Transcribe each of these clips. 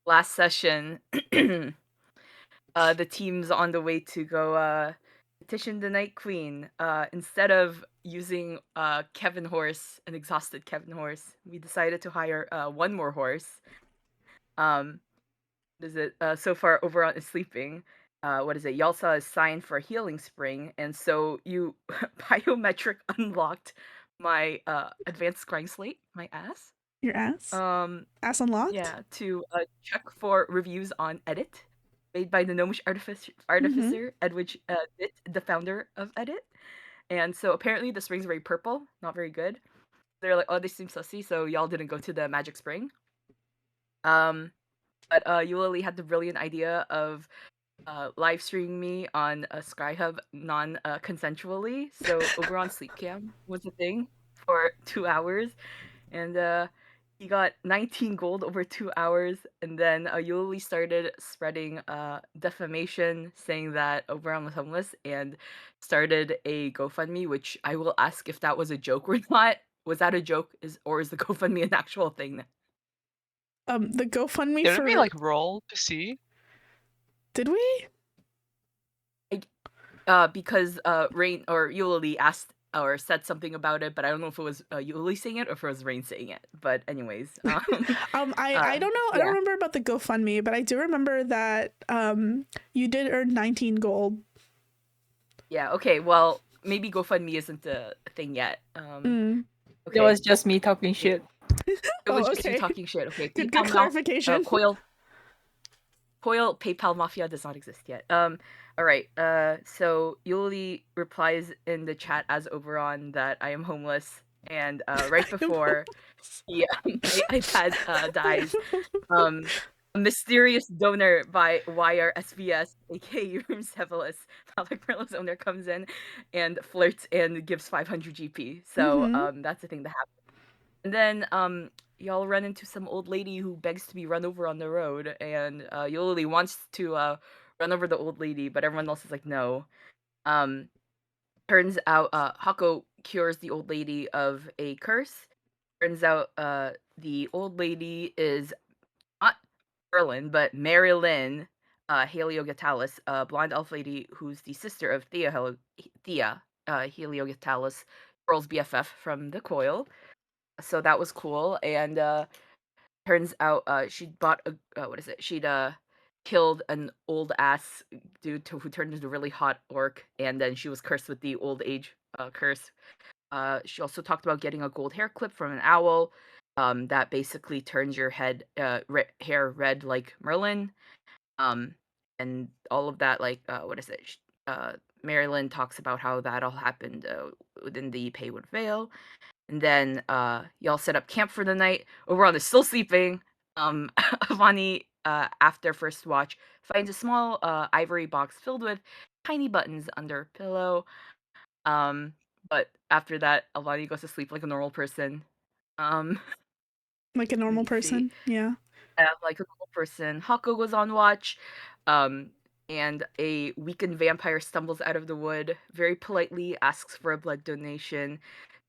last session, the team's on the way to go petition the Night Queen. Instead of using Kevin Horse, an exhausted Kevin Horse, we decided to hire one more horse. Um, is it so far Oberon is sleeping. What is it? Yalsa is signed for a healing spring, and so you biometric unlocked my advanced scrying slate, my ass. Your ass? Um, Ass unlocked? yeah, to check for reviews on Edit, made by the gnomish Mm-hmm. artificer Edwidge Dit, the founder of Edit. And so apparently the spring's very purple, not very good. They're like, oh, this seems sussy, so y'all didn't go to the magic spring. Um, but Eulalie had the brilliant idea of live streaming me on a Skyhub non consensually. So Oberon sleep cam was a thing for 2 hours, and he got 19 gold over 2 hours. And then Eulalie started spreading defamation, saying that Oberon was homeless, and started a GoFundMe, which I will ask if that was a joke or not. Was that a joke? Is the GoFundMe an actual thing? The GoFundMe Didn't we for like roll to see? did we? Because Rain or Eulalie asked or said something about it, but I don't know if it was Eulalie saying it or if it was Rain saying it. But anyways, I don't know. I don't yeah, remember about the GoFundMe, but I do remember that you did earn 19 gold. yeah. Okay, well, maybe GoFundMe isn't a thing yet. Mm. It Okay, was just me talking shit. it was Oh, just you okay. talking shit. Okay, Good PayPal clarification. Coil PayPal Mafia does not exist yet. All right. So Yuli replies in the chat as Oberon that I am homeless, and right before the my iPad dies, a mysterious donor by Wire SBS, aka Room Sevelis, Malik Merlo's owner, comes in and flirts and gives 500 GP. So Mm-hmm. that's the thing that happens. And then y'all run into some old lady who begs to be run over on the road, and Yoli wants to run over the old lady, but everyone else is like no. Um, turns out Hako cures the old lady of a curse. Turns out the old lady is not Merlin, but Marilyn Heliogatalis, a blonde elf lady who's the sister of Thea Heliogatalis, Pearl's BFF from the Coil. So that was cool, and turns out she'd bought a what is it? She'd killed an old ass dude who turned into a really hot orc, and then she was cursed with the old age curse. She also talked about getting a gold hair clip from an owl that basically turns your hair red like Merlin. Um, and all of that, like what is it? Marilyn talks about how that all happened within the Paywood Vale. And then y'all set up camp for the night. Oberon is still sleeping. Avani, after first watch, finds a small ivory box filled with tiny buttons under a pillow. Um, but after that, Avani goes to sleep like a normal person. Um, Like a let normal me see. person. Yeah. Like a normal person. Hako goes on watch. Um, and a weakened vampire stumbles out of the wood, very politely asks for a blood donation,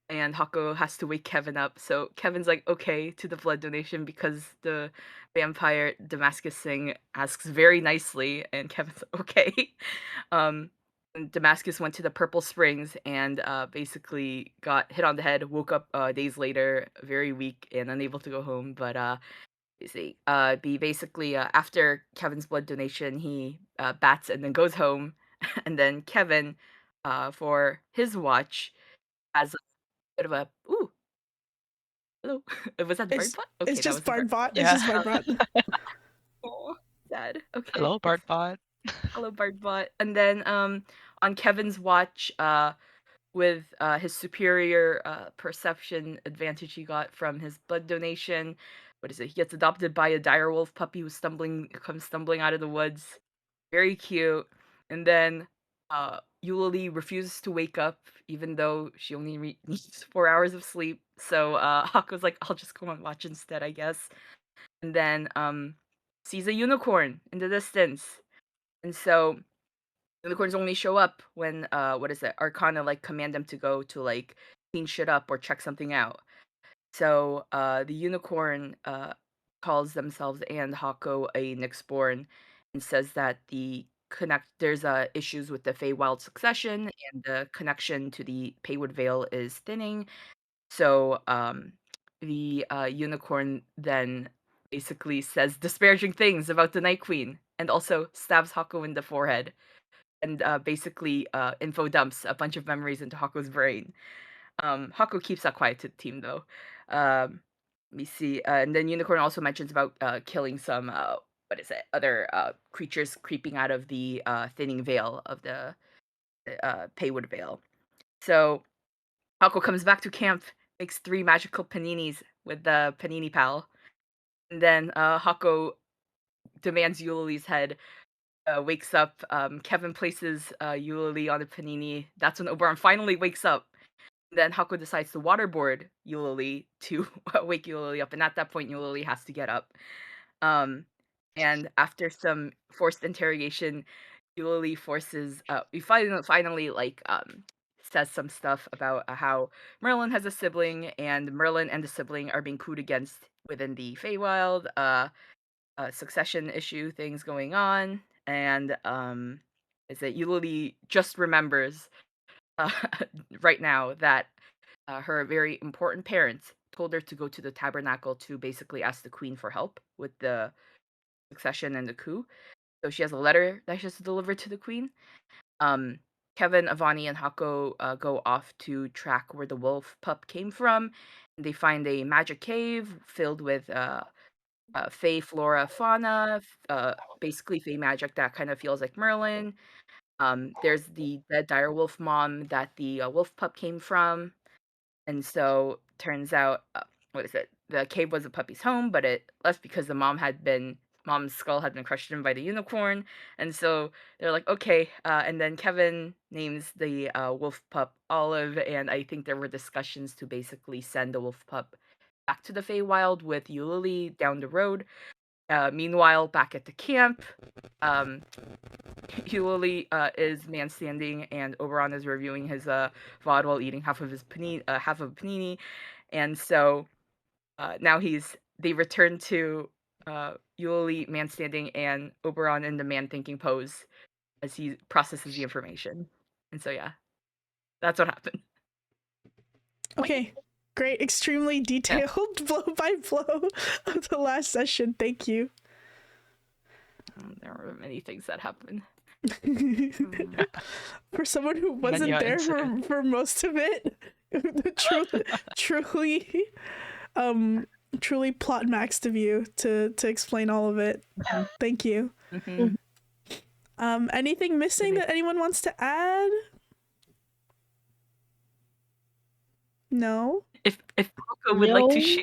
and Hako has to wake Kevin up. So Kevin's like, okay to the blood donation because the vampire Damascus Singh asks very nicely, and Kevin's okay. um, and Damascus went to the Purple Springs and basically got hit on the head, woke up days later, very weak and unable to go home. But be basically after Kevin's blood donation, he bats and then goes home, and then Kevin, for his watch, has bit of a ooh, hello. Was that It's Birdbot? it's Okay, that just was the Birdbot. Bardbot. It's Yeah. just Bardbot. Oh, sad. Okay. Hello, Bartbot. Hello, Birdbot. And then on Kevin's watch, with his superior perception advantage he got from his blood donation. What is it? He gets adopted by a direwolf puppy comes stumbling out of the woods. Very cute. And then Eulalie refuses to wake up, even though she only needs 4 hours of sleep. So Hako's like, I'll just go on watch instead, I guess. And then sees a unicorn in the distance. And so unicorns only show up when what is it? Arcana like command them to go to like clean shit up or check something out. So the unicorn calls themselves and Hako a Nyxborn and says that there's issues with the Feywild succession and the connection to the Paywood Vale is thinning. So the unicorn then basically says disparaging things about the Night Queen and also stabs Hako in the forehead and basically info dumps a bunch of memories into Hako's brain. Hako keeps that quiet to the team though. Let me see. And then Unicorn also mentions about killing some what is it? Other creatures creeping out of the thinning veil of the Paywood Vale. So Hako comes back to camp, makes 3 magical paninis with the panini pal, and then Hako demands Eulalie's head. Wakes up. Kevin places Eulalie on the panini. That's when Oberon finally wakes up. Then Hako decides to waterboard Eulalie to wake Eulalie up, and at that point, Eulalie has to get up. Um, and after some forced interrogation, Eulalie forces we finally like says some stuff about how Merlin has a sibling, and Merlin and the sibling are being cooed against within the Feywild. Succession issue things going on, and is that Eulalie just remembers uh, right now that her very important parents told her to go to the tabernacle to basically ask the queen for help with the succession and the coup. So she has a letter that she has to deliver to the queen. Um, Kevin, Avani, and Hako go off to track where the wolf pup came from. They find a magic cave filled with fey flora, fauna, basically fey magic that kind of feels like Merlin. There's the dead direwolf mom that the wolf pup came from. And so turns out, what is it? The cave was a puppy's home, but it left because mom's skull had been crushed in by the unicorn. And so they're like, okay. And then Kevin names the wolf pup Olive, and I think there were discussions to basically send the wolf pup back to the Feywild with Eulalie down the road. Meanwhile, back at the camp, um, Eulalie is man standing, and Oberon is reviewing his VOD while eating half of a panini, and so now they return to Eulalie man standing and Oberon in the man thinking pose as he processes the information, and so yeah, that's what happened. Okay, great, extremely detailed blow by blow of the last session. Thank you. There were many things that happened. For someone who wasn't there for most of it, truly, truly plot maxed of you to explain all of it. Thank you. Anything missing that anyone wants to add? No. If Coco would like to share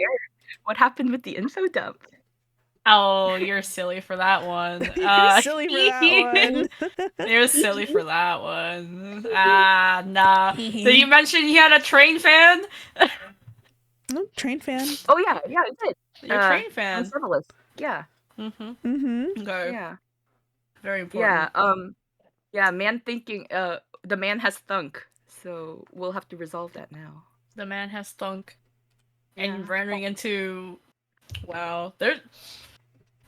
what happened with the info dump. Oh, you're silly for that one. You're silly for that one. You're silly for that one. Nah. Did you mention he had a train fan? Oh, train fan. Oh yeah, I did. You're a train fan. Yeah. Okay. Yeah. Very important. Yeah, man thinking the man has thunk, so we'll have to resolve that now. The man has thunk. And running into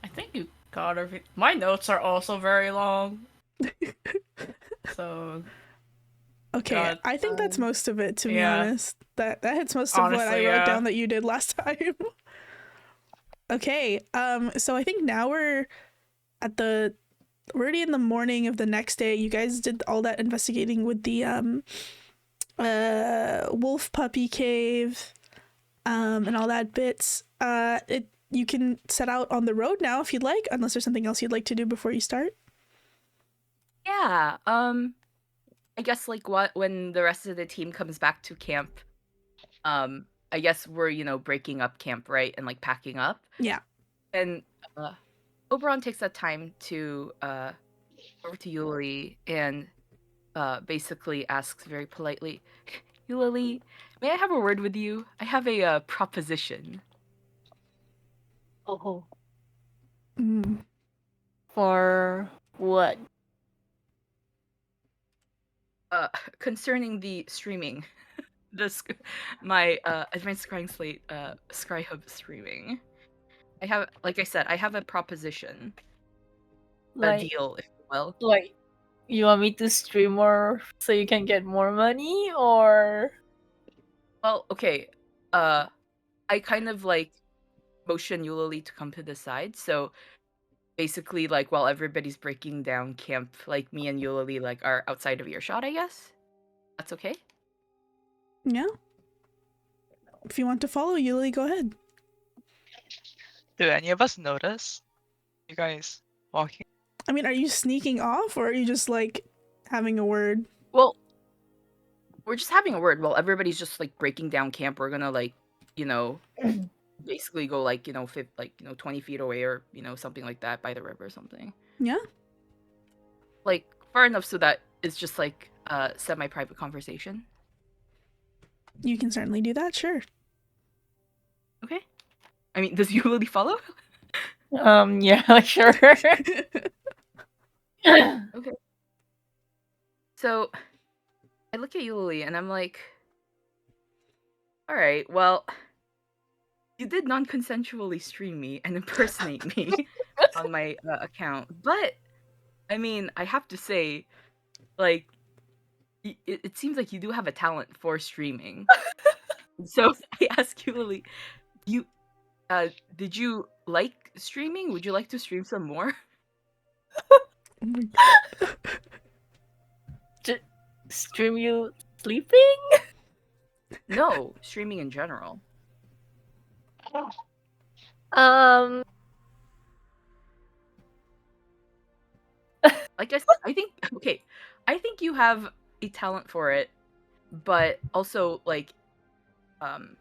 I think you got everything. My notes are also very long. So okay, I think that's most of it, to be honest. That hits most of what I wrote down that you did last time. Okay, so I think now we're already in the morning of the next day. You guys did all that investigating with the wolf puppy cave and all that bits. You can set out on the road now if you'd like, unless there's something else you'd like to do before you start. Yeah, I guess like when the rest of the team comes back to camp, I guess we're breaking up camp, right, and like packing up. Yeah. And Oberon takes that time to over to Eulalie and basically asks very politely, Eulalie, may I have a word with you? I have a proposition. Oh. For what? Concerning the streaming, my advanced scrying slate, Scryhub streaming. like I said, I have a proposition. A Like, deal, if you will. like, you want me to stream more so you can get more money, or? Well, okay. I kind of like motion Eulalie to come to the side. So basically, like while everybody's breaking down camp, like me and Eulalie like are outside of earshot, I guess. That's okay. Yeah. If you want to follow Yuli, go ahead. Do any of us notice you guys walking? I mean, are you sneaking off or are you just like having a word? Well, we're just having a word while everybody's just like breaking down camp. We're gonna like, you know, basically go like 20 feet away or something like that by the river or something. Yeah. Like far enough so that it's just like semi-private conversation. You can certainly do that, sure. Okay. I mean, does Eulalie follow? Yeah, sure. Okay. So I look at Eulalie and I'm like, all right, well, you did non-consensually stream me and impersonate me on my account, but I mean, I have to say, like, it seems like you do have a talent for streaming. So I ask Eulalie, you, did you like streaming? Would you like to stream some more? Oh my God. Stream you sleeping? No, streaming in general. Like I said, I think you have a talent for it, but also like, and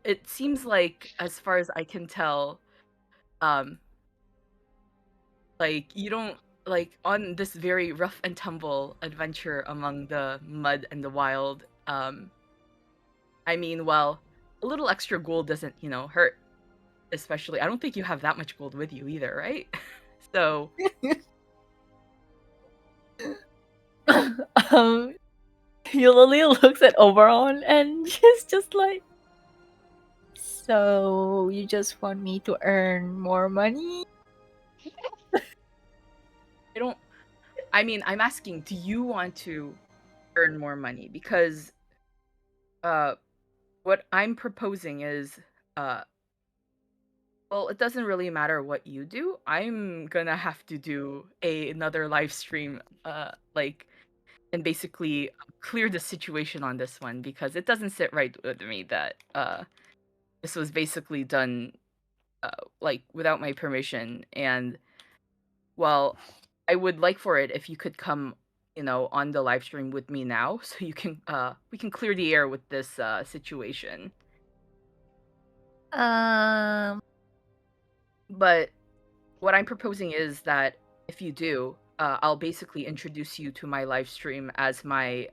it seems like, as far as I can tell, like you don't like on this very rough and tumble adventure among the mud and the wild. I mean, well, a little extra gold doesn't, hurt. Especially, I don't think you have that much gold with you either, right? So. Yulali looks at Oberon and she's just like, so you just want me to earn more money? I'm asking, do you want to earn more money? Because what I'm proposing is well, it doesn't really matter what you do. I'm gonna have to do another live stream and basically clear the situation on this one, because it doesn't sit right with me that this was basically done like without my permission. And well, I would like for it if you could come on the live stream with me now, so you can we can clear the air with this situation. But what I'm proposing is that if you do, I'll basically introduce you to my live stream as my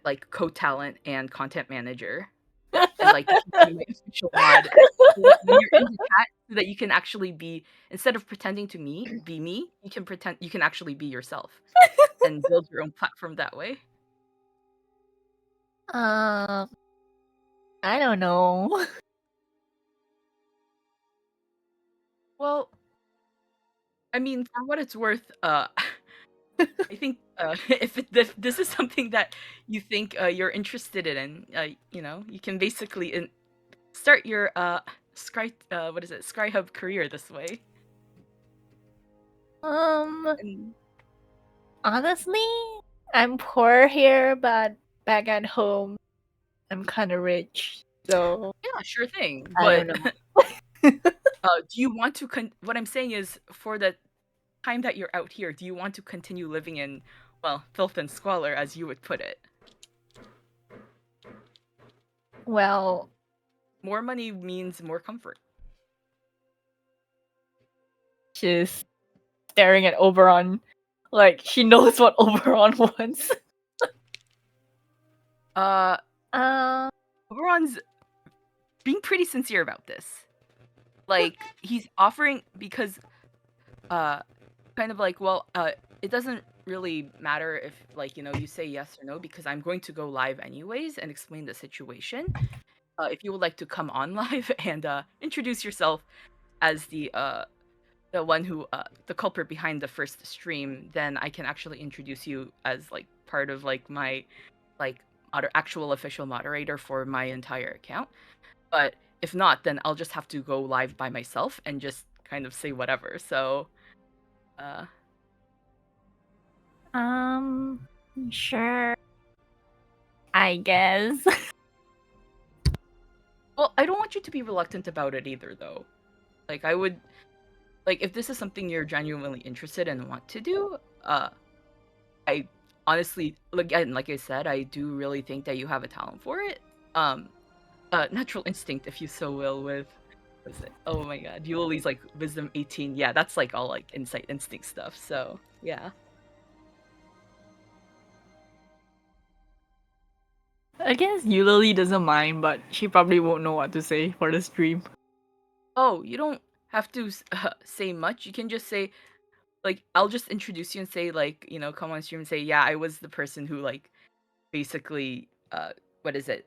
like co-talent and content manager, and like my official mod. So that when you're in the chat, so that you can actually be, instead of pretending to be me, you can actually be yourself and build your own platform that way. I don't know. Well, I mean, for what it's worth, I think if this is something that you think you're interested in, you can basically start your Skyhub career this way. Honestly, I'm poor here, but back at home, I'm kind of rich. So yeah, sure thing. I But don't know. do you want to? What I'm saying is, for the time that you're out here, do you want to continue living in, well, filth and squalor, as you would put it? Well, more money means more comfort. She's staring at Oberon like she knows what Oberon wants. Oberon's being pretty sincere about this. Like, he's offering, because kind of like, well, it doesn't really matter if, like, you say yes or no, because I'm going to go live anyways and explain the situation. if you would like to come on live and introduce yourself as the one who the culprit behind the first stream, then I can actually introduce you as like part of like my like actual official moderator for my entire account. But if not, then I'll just have to go live by myself and just kind of say whatever. So Sure. I guess. well, I don't want you to be reluctant about it either though. Like I would like if this is something you're genuinely interested in and want to do, I honestly, again, like I said, I do really think that you have a talent for it. Natural instinct, if you so will, with what is it? Oh my god, Yuli's like wisdom 18. Yeah, that's like all like insight instinct stuff. So yeah. I guess Eulalie doesn't mind, but she probably won't know what to say for the stream. Oh, you don't have to say much. You can just say, like, I'll just introduce you and say, like, you know, come on stream and say, yeah, I was the person who, like, basically, what is it,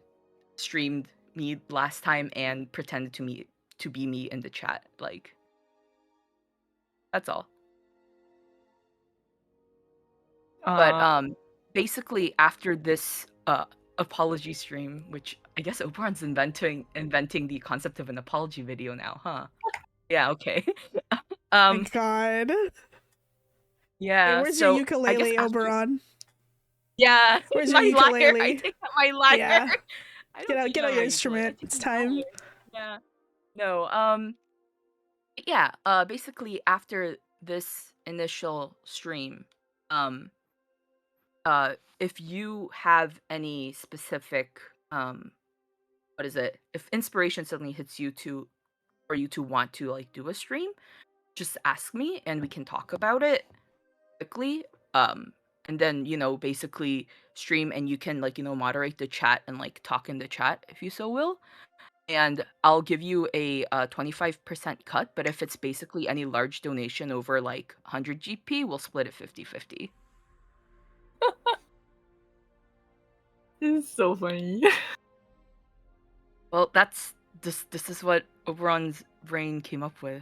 streamed me last time and pretended to be me in the chat. Like, that's all. But basically after this apology stream, which I guess Oberon's inventing the concept of an apology video now, huh? Yeah, okay. My god. Yeah, Hey, where's so your ukulele, Oberon? Yeah, where's my your ukulele? lyre. I take out my lyre. Yeah. Get out your ukulele. instrument. It's time. Yeah. No, yeah, basically after this initial stream, if you have any specific what is it? If inspiration suddenly hits you to for you to want to like do a stream, just ask me and we can talk about it quickly. And then, you know, basically stream and you can like, you know, moderate the chat and like talk in the chat if you so will. And I'll give you a 25% cut, but if it's basically any large donation over like 100 GP, we'll split it 50-50. This is so funny. Well, this is what Oberon's brain came up with.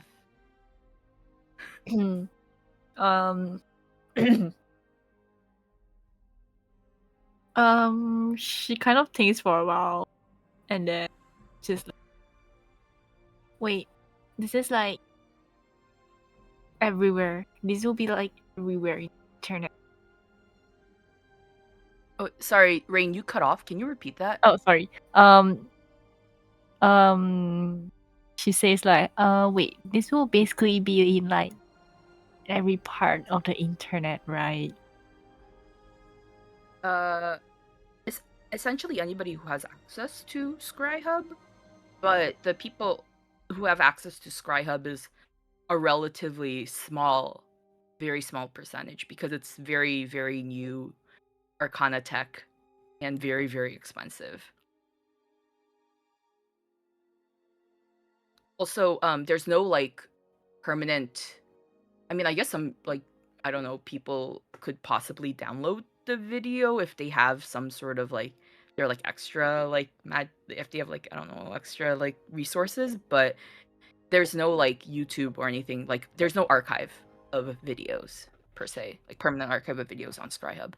She kind of thinks for a while, and then just like, Wait, this is like everywhere. This will be like everywhere in internet. Oh, sorry, Rain, you cut off. Can you repeat that? oh, sorry. She says like, wait, this will basically be in like every part of the internet, right? It's essentially anybody who has access to ScryHub, but the people who have access to ScryHub is a relatively small, very small percentage because it's very, very new Arcana tech and very, very expensive. Also, there's no like permanent. I mean, I guess some like I don't know, people could possibly download the video if they have some sort of like they're like extra like if they have like I don't know extra like resources, but there's no like YouTube or anything like there's no archive of videos per se, like permanent archive of videos on ScryHub.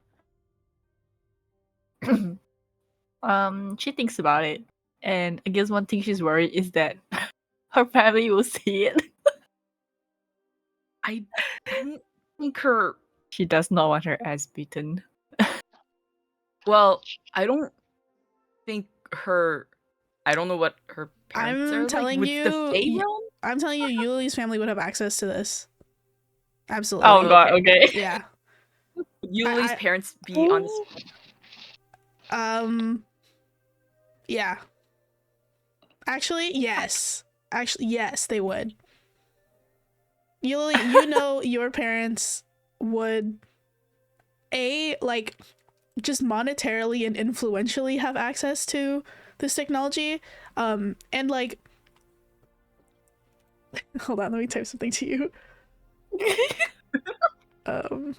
She thinks about it, and I guess one thing she's worried is that her family will see it. I don't think her. She does not want her ass beaten. Well, I don't think her. I don't know what her parents are telling like. you, I'm telling you, Yuli's family would have access to this. Absolutely. Oh god, okay. Yeah. Yuli's parents be on this. Yeah. Actually, yes. Yes, they would. Yuli, you know your parents would like just monetarily and influentially have access to this technology. And like hold on, let me type something to you. I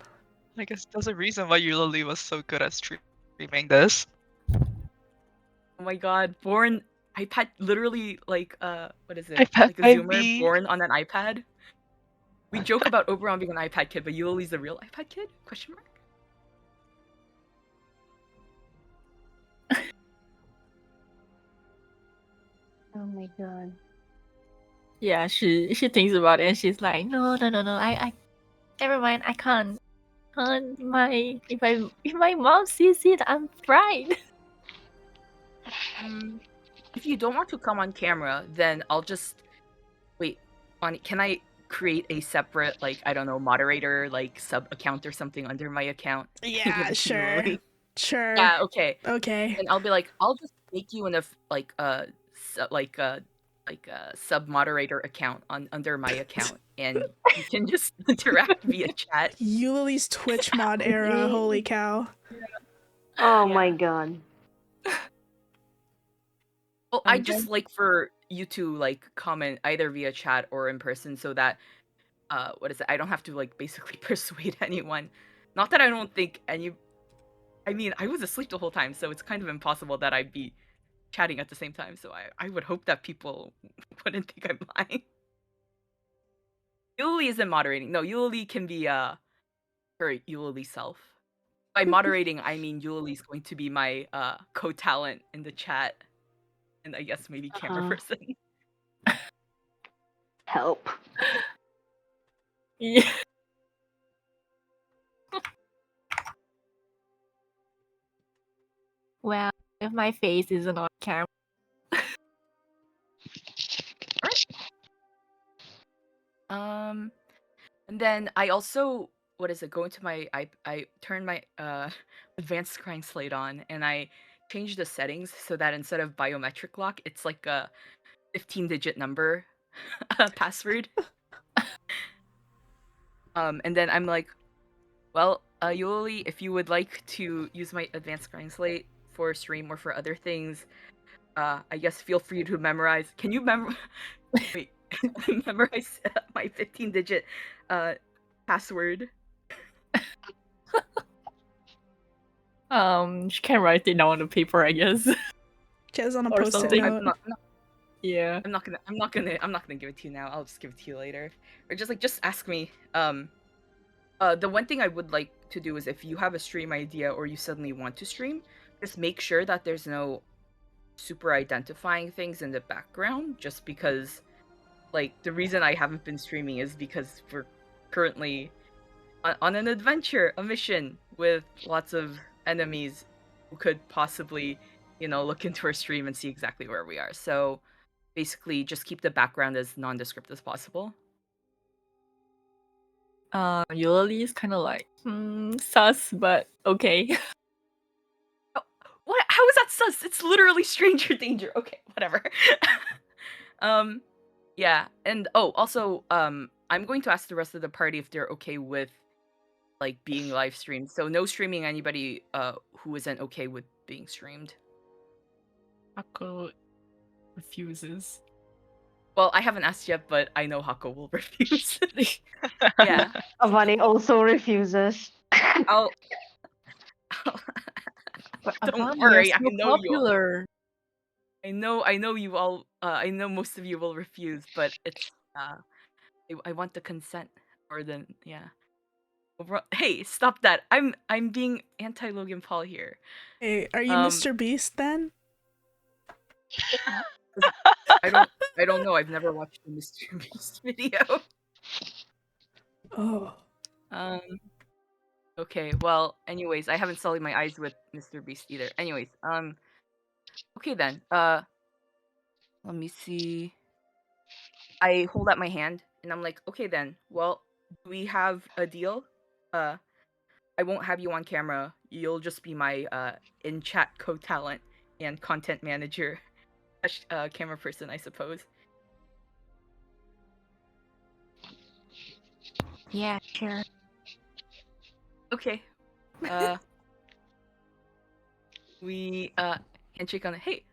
guess there's a reason why Eulalie was so good at streaming this. Oh my god, Born iPad, literally like what is it? iPad Like a Zoomer 5B. born on an iPad. We joke about Oberon being an iPad kid, but Yuli's the real iPad kid? Question mark. Oh my god. Yeah, she thinks about it and she's like, no, I never mind, I can't. If my mom sees it, I'm fried. If you don't want to come on camera, then I'll just wait. Can I create a separate, like, I don't know, moderator, like sub account or something under my account? Yeah, sure. Sure. Yeah, okay. Okay. And I'll be like, I'll just make you a sub moderator account under my account, and you can just interact via chat. Yuli's Twitch mod era. Holy cow. Oh my god. Well, I just like for you to like comment either via chat or in person, so that what is it? I don't have to like basically persuade anyone. Not that I don't think any. I mean, I was asleep the whole time, so it's kind of impossible that I'd be chatting at the same time. So I would hope that people wouldn't think I'm lying. Yuli isn't moderating. No, Yuli can be her Yuli self. By moderating, I mean Yuli's going to be my co-talent in the chat. And I guess maybe camera person. Help. Yeah. Well, if my face isn't on camera. And then I also, what is it, go into my, I turn my advanced scrying slate on, and I change the settings so that instead of biometric lock, it's like a 15-digit number password. And then I'm like, well, Yuli, if you would like to use my advanced scrying slate for stream or for other things, I guess feel free to memorize. Can you wait, memorize my 15-digit password? She can write it down on the paper, I guess. Just on a Or post-it something. note. Yeah. I'm not gonna give it to you now. I'll just give it to you later. Or just ask me. The one thing I would like to do is if you have a stream idea or you suddenly want to stream, just make sure that there's no super identifying things in the background, just because like the reason I haven't been streaming is because we're currently on an adventure, a mission with lots of enemies who could possibly, you know, look into our stream and see exactly where we are. So basically just keep the background as nondescript as possible. Yuli is kind of like, sus, but okay. What? How is that sus? It's literally stranger danger. Okay, whatever. Yeah, and also, I'm going to ask the rest of the party if they're okay with like being live streamed. So no streaming anybody who isn't okay with being streamed. Hako refuses. Well, I haven't asked yet, but I know Hako will refuse. Yeah. Avani also refuses. Don't worry, I know popular. I know you all. I know most of you will refuse, but it's. I want the consent, or the Hey, stop that! I'm being anti Logan Paul here. Hey, are you Mr. Beast then? I don't know. I've never watched a Mr. Beast video. Oh. Okay. Well, anyways, I haven't sullied my eyes with Mr. Beast either. Anyways, okay then. Let me see. I hold out my hand and I'm like, okay then. Well, do we have a deal? I won't have you on camera. You'll just be my in-chat co-talent and content manager, camera person, I suppose. Yeah, sure. Okay. We handshake on it. Hey,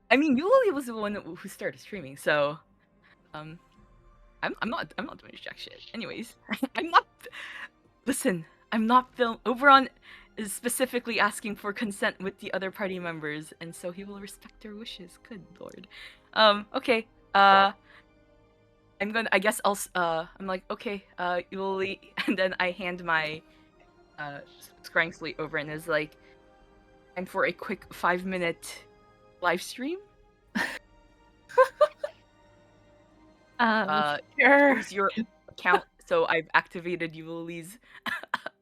I mean, Yuli was the one who started streaming, so I'm not doing jack shit. Anyways, I'm not. Listen, I'm not Oberon is specifically asking for consent with the other party members, and so he will respect their wishes. Good lord. Okay. I guess I'm like, okay, Yuli, and then I hand my scrying slate over and is like, time for a quick 5-minute live stream. Sure. Here's your account. So I've activated Yuli's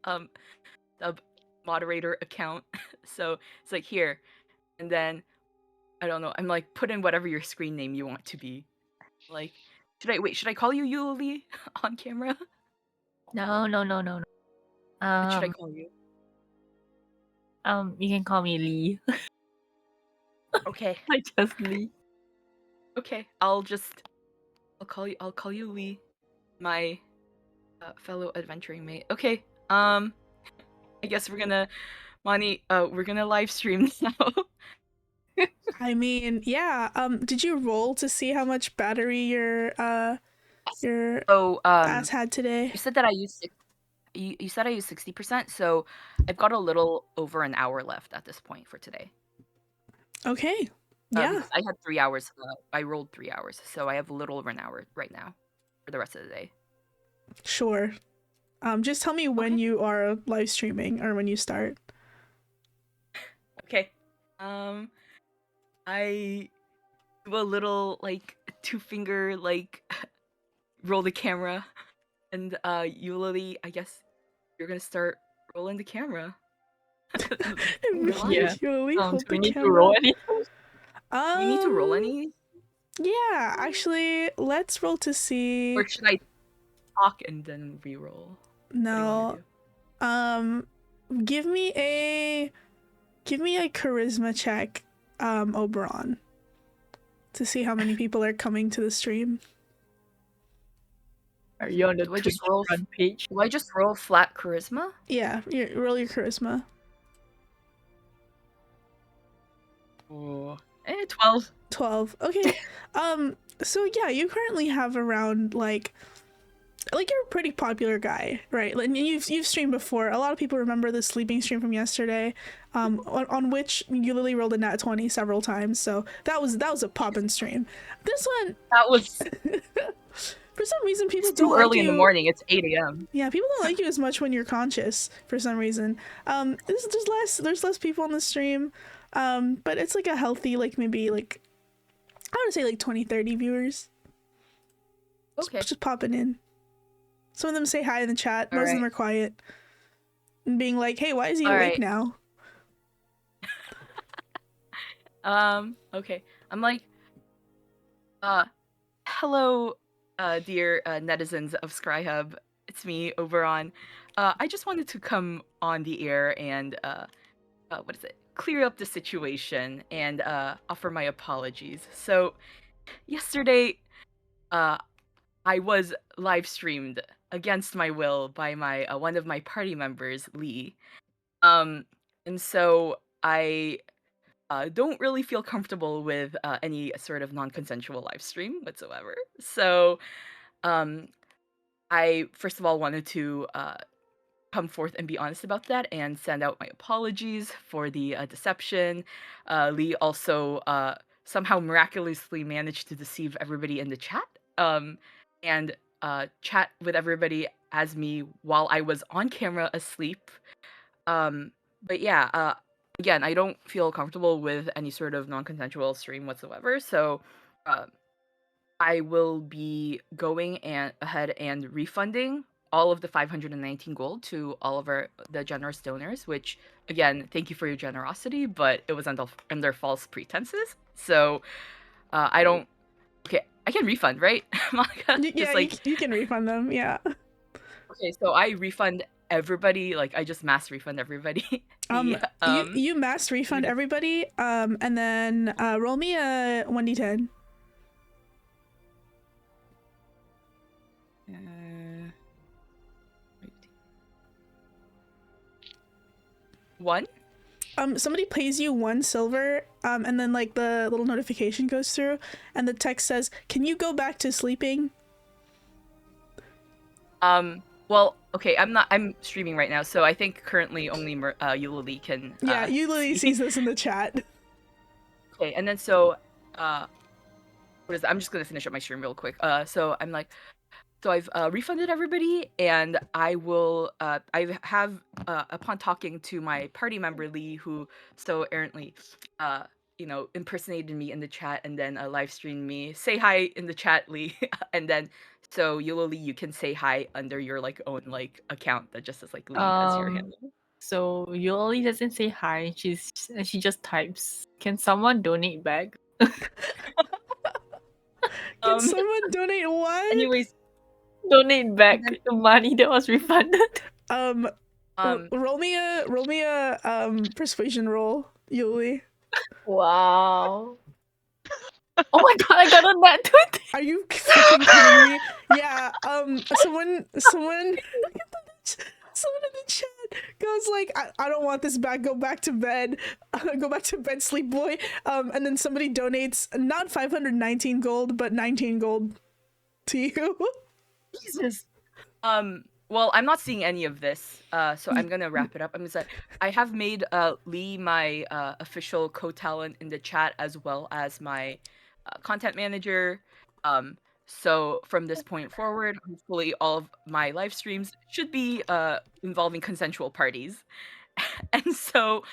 sub moderator account. So it's like here, and then I don't know. I'm like, put in whatever your screen name you want to be. Like, should I call you Yuli on camera? No. What should I call you? You can call me Lee. Okay. I just Lee. Okay. I'll call you Lee, my fellow adventuring mate. Okay. I guess we're gonna live stream now. I mean, yeah. Did you roll to see how much battery your ass had today? You said that I used you said I used 60%, so I've got a little over an hour left at this point for today. Okay. Yeah. I had 3 hours. I rolled 3 hours, so I have a little over an hour right now for the rest of the day. Sure. Just tell me when you are live streaming or when you start. Okay. I do a little like 2-finger like roll the camera, and Yuli, I guess you're gonna start rolling the camera. Yeah. Do we need to roll anything? Do we need to roll any? Yeah, actually, let's roll to see. Or should I talk and then re-roll? No. Give me a charisma check, Oberon, to see how many people are coming to the stream. Are you on the Do I just roll front page? Do I just roll flat charisma? Yeah, roll your charisma. Oh. 12. 12. Okay. So yeah, you currently have around like you're a pretty popular guy, right? Like you've streamed before. A lot of people remember the sleeping stream from yesterday, on which you literally rolled a nat 20 several times. So that was a poppin' stream. This one, That was for some reason, people too don't early like in the you. morning. It's 8 a.m. Yeah, people don't like you as much when you're conscious for some reason. There's less people on the stream, but it's like a healthy, like maybe like I would say like 20-30 viewers. Okay. Just popping in. Some of them say hi in the chat. Most of them are quiet. And being like, hey, why is he awake now? Okay. I'm like, hello, dear netizens of Scryhub. It's me, Oberon. I just wanted to come on the air and, clear up the situation and offer my apologies. So, yesterday, I was live streamed against my will by my one of my party members, Lee. And so I don't really feel comfortable with any sort of non-consensual live stream whatsoever. So I first of all wanted to come forth and be honest about that and send out my apologies for the deception. Lee also somehow miraculously managed to deceive everybody in the chat and chat with everybody as me while I was on camera asleep. But yeah, again, I don't feel comfortable with any sort of non-consensual stream whatsoever, so I will be going ahead and refunding all of the 519 gold to all of the generous donors, which, again, thank you for your generosity, but it was under false pretenses. So, I don't... Okay, I can refund, right, Monica? Yeah, you can refund them, yeah. Okay, so I refund everybody, like, I just mass refund everybody. You mass refund everybody, and then roll me a 1d10. One? Somebody pays you 1 silver, and then like the little notification goes through, and the text says, "Can you go back to sleeping?" Well, Okay, I'm streaming right now, so I think currently only Eulalie can. Yeah, Eulalie see. sees this in the chat. Okay, and then so what is that? I'm just gonna finish up my stream real quick. So I'm like, so I've refunded everybody, and I will. I have upon talking to my party member Lee, who so errantly, impersonated me in the chat, and then live streamed me. Say hi in the chat, Lee, and then so Eulalie, you can say hi under your like own like account that just says like Lee as your handle. So Yoli doesn't say hi. She just types. Can someone donate back? Can someone donate what? Anyways, Donate back the money that was refunded. Roll me a persuasion roll, Eulalie. Wow. Oh my god, I got a nat 20. Are you fucking kidding me? Yeah, someone in the chat goes like, I don't want this back, go back to bed. Go back to bed, sleep boy. And then somebody donates not 519 gold, but 19 gold to you. Jesus. Well, I'm not seeing any of this, so I'm gonna wrap it up. I'm gonna say I have made Lee my official co-talent in the chat as well as my content manager. So from this point forward, hopefully all of my live streams should be involving consensual parties. And so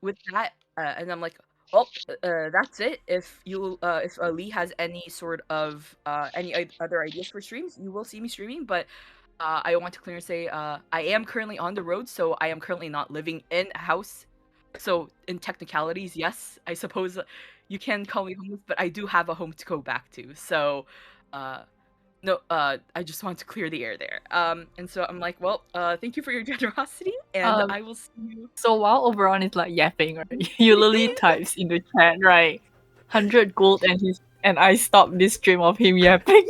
with that, and I'm like, well, that's it. If Lee has any sort of any other ideas for streams, you will see me streaming. But I want to clearly say I am currently on the road, so I am currently not living in a house. So in technicalities, yes, I suppose you can call me homeless, but I do have a home to go back to. So no, I just want to clear the air there. And so I'm like, well, thank you for your generosity, and I will see you. So while Oberon is like yapping, right, Eulalie types in the chat, right, 100 gold, and I stopped this stream of him yapping.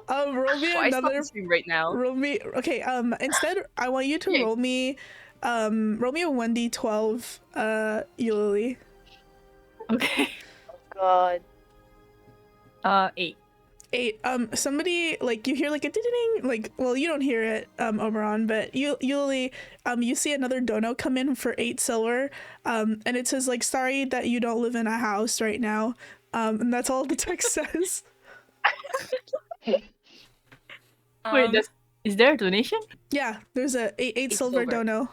Roll me I stopped another the stream right now. roll me. Okay, instead I want you to Okay. roll me a 1d12, Eulalie. Okay. God. 8. 8. Somebody, like, you hear like a ding, like, well, you don't hear it, Oberon, but Eulalie, you see another dono come in for 8 silver, and it says like, sorry that you don't live in a house right now, and that's all the text says. Wait, is there a donation? Yeah, there's a 8 silver silver. dono,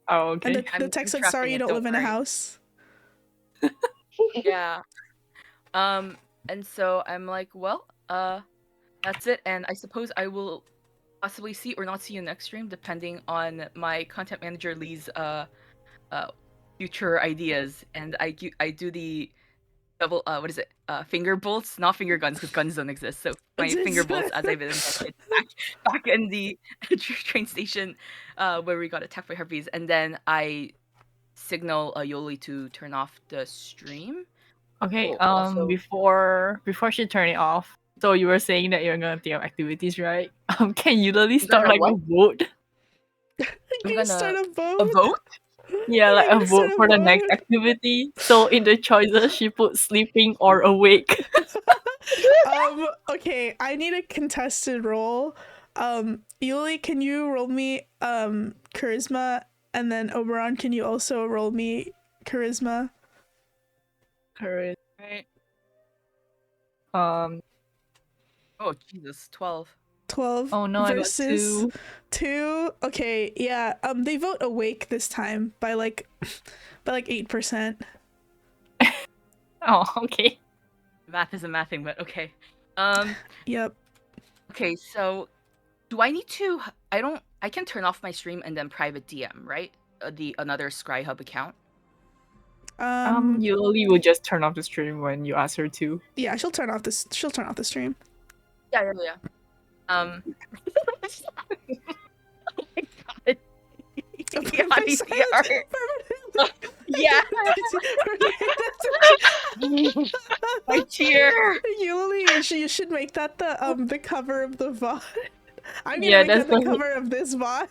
Oh, okay. and the I'm text said, tracking sorry you it, don't don't live in a worry. house. Yeah. And so I'm like, well, that's it, and I suppose I will possibly see or not see you next stream, depending on my content manager Lee's future ideas. And I do the double what is it? Finger bolts, not finger guns, because guns don't exist. So my finger bolts as I've been infected back in the train station where we got attacked by harpies, and then I signal Yoli to turn off the stream. Okay, Oh, also- before she turn it off, so you were saying that you're gonna think of activities, right? Can you literally start gonna like a vote? You I'm can gonna start a vote. a vote? Yeah, like You're a gonna vote start a for the next vote? activity. So in the choices, she put sleeping or awake. Okay, I need a contested roll. Yuli, can you roll me charisma, and then Oberon, can you also roll me charisma? Correct. Right. Um. Oh Jesus, 12. 12 Oh no, versus I got 2. Okay, yeah. They vote awake this time by like 8%. 2. Oh, okay. Math isn't mathing, but okay. Yep. Okay, so do I need to? I can turn off my stream and then private DM, right? The another Scrihub account. Yuli will just turn off the stream when you ask her to. Yeah, she'll turn off the stream. Yeah. Oh my god. Yeah, yeah. My cheer. Yuli, you should make that the cover of the VOD. I'm gonna Yeah, make that that's the the- cover of this VOD.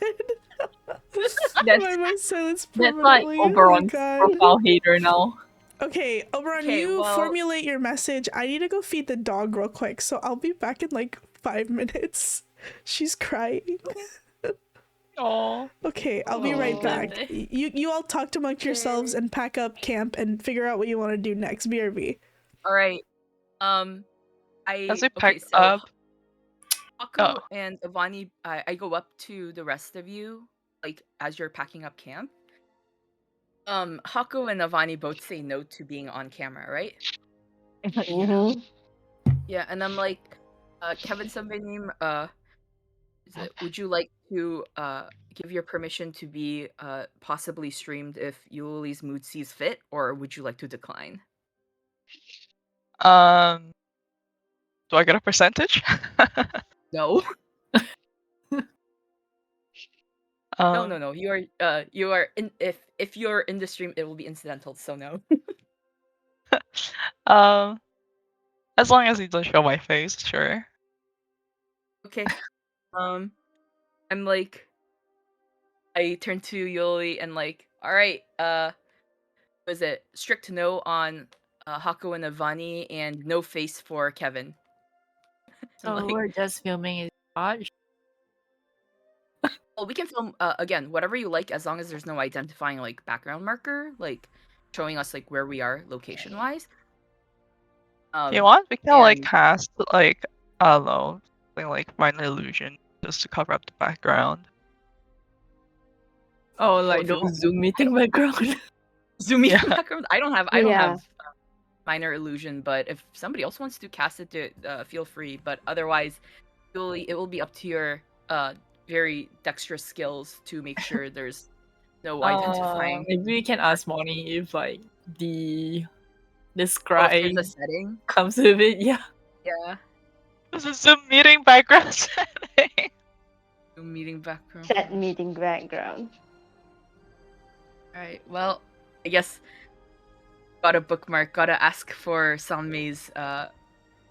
That's My silence that's like permanently. Oh my Oberon's God. profile hater now. Okay, Oberon, Okay, you well- formulate your message. I need to go feed the dog real quick, so I'll be back in like 5 minutes. She's crying. Oh. Okay, I'll be right Oh. back. You all talk amongst yourselves and pack up camp and figure out what you want to do next. BRB. All right. As we Okay, pack so up. Haku Oh. and Avani, I go up to the rest of you, like as you're packing up camp. Haku and Avani both say no to being on camera, right? Mhm. Yeah, and I'm like, Kevin Sambenim, would you like to give your permission to be possibly streamed if Yuli's mood sees fit, or would you like to decline? Do I get a percentage? No. No, Um, no. You are in if you're in the stream, it will be incidental, so no. um, as long as you don't show my face, sure. Okay. I'm like, I turn to Yoli and like, all right, was it strict no on Haku and Avani and no face for Kevin? So Like, we're just filming his garage. well, we can film again whatever you like as long as there's no identifying like background marker, like showing us like where we are location wise. If you want, we can like And cast like I don't know, something like minor illusion just to cover up the background. Oh, well, like if you those want, Zoom meeting background. zooming Yeah. background. I don't have Yeah. minor illusion, but if somebody else wants to cast it, feel free. But otherwise, it will be up to your very dexterous skills to make sure there's no identifying. Maybe we can ask Moni if like the Oh, if scribe there's a setting. comes with it. Yeah. Yeah. This is Zoom meeting background setting. Zoom meeting background. Set meeting background. Alright, well, I guess gotta bookmark, gotta ask for Salme's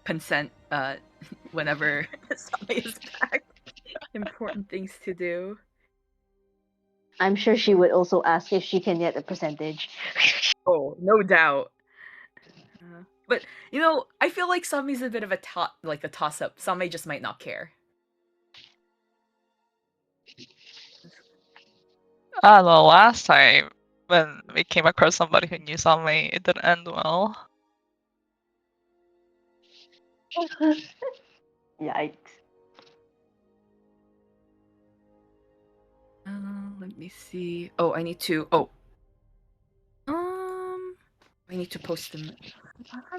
consent whenever Salme is back. Important things to do. I'm sure she would also ask if she can get a percentage. Oh, no doubt. But you know, I feel like Salme's a bit of a toss up. Salme just might not care. I don't know, last time when we came across somebody who knew something, it didn't end well. Yikes. Let me see. Oh, I need to. Oh, I need to post them. I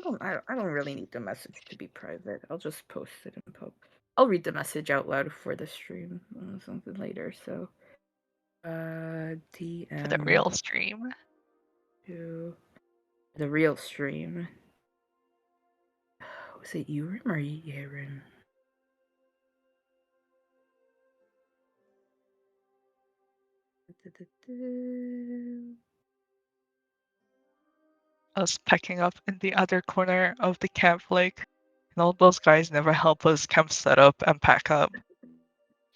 don't really need the message to be private. I'll just post it in pub. I'll read the message out loud for the stream something later. So, DM For the real stream. to the real stream. Was it Urim or Yerim? Us packing up in the other corner of the camp, like, and all those guys never help us camp set up and pack up.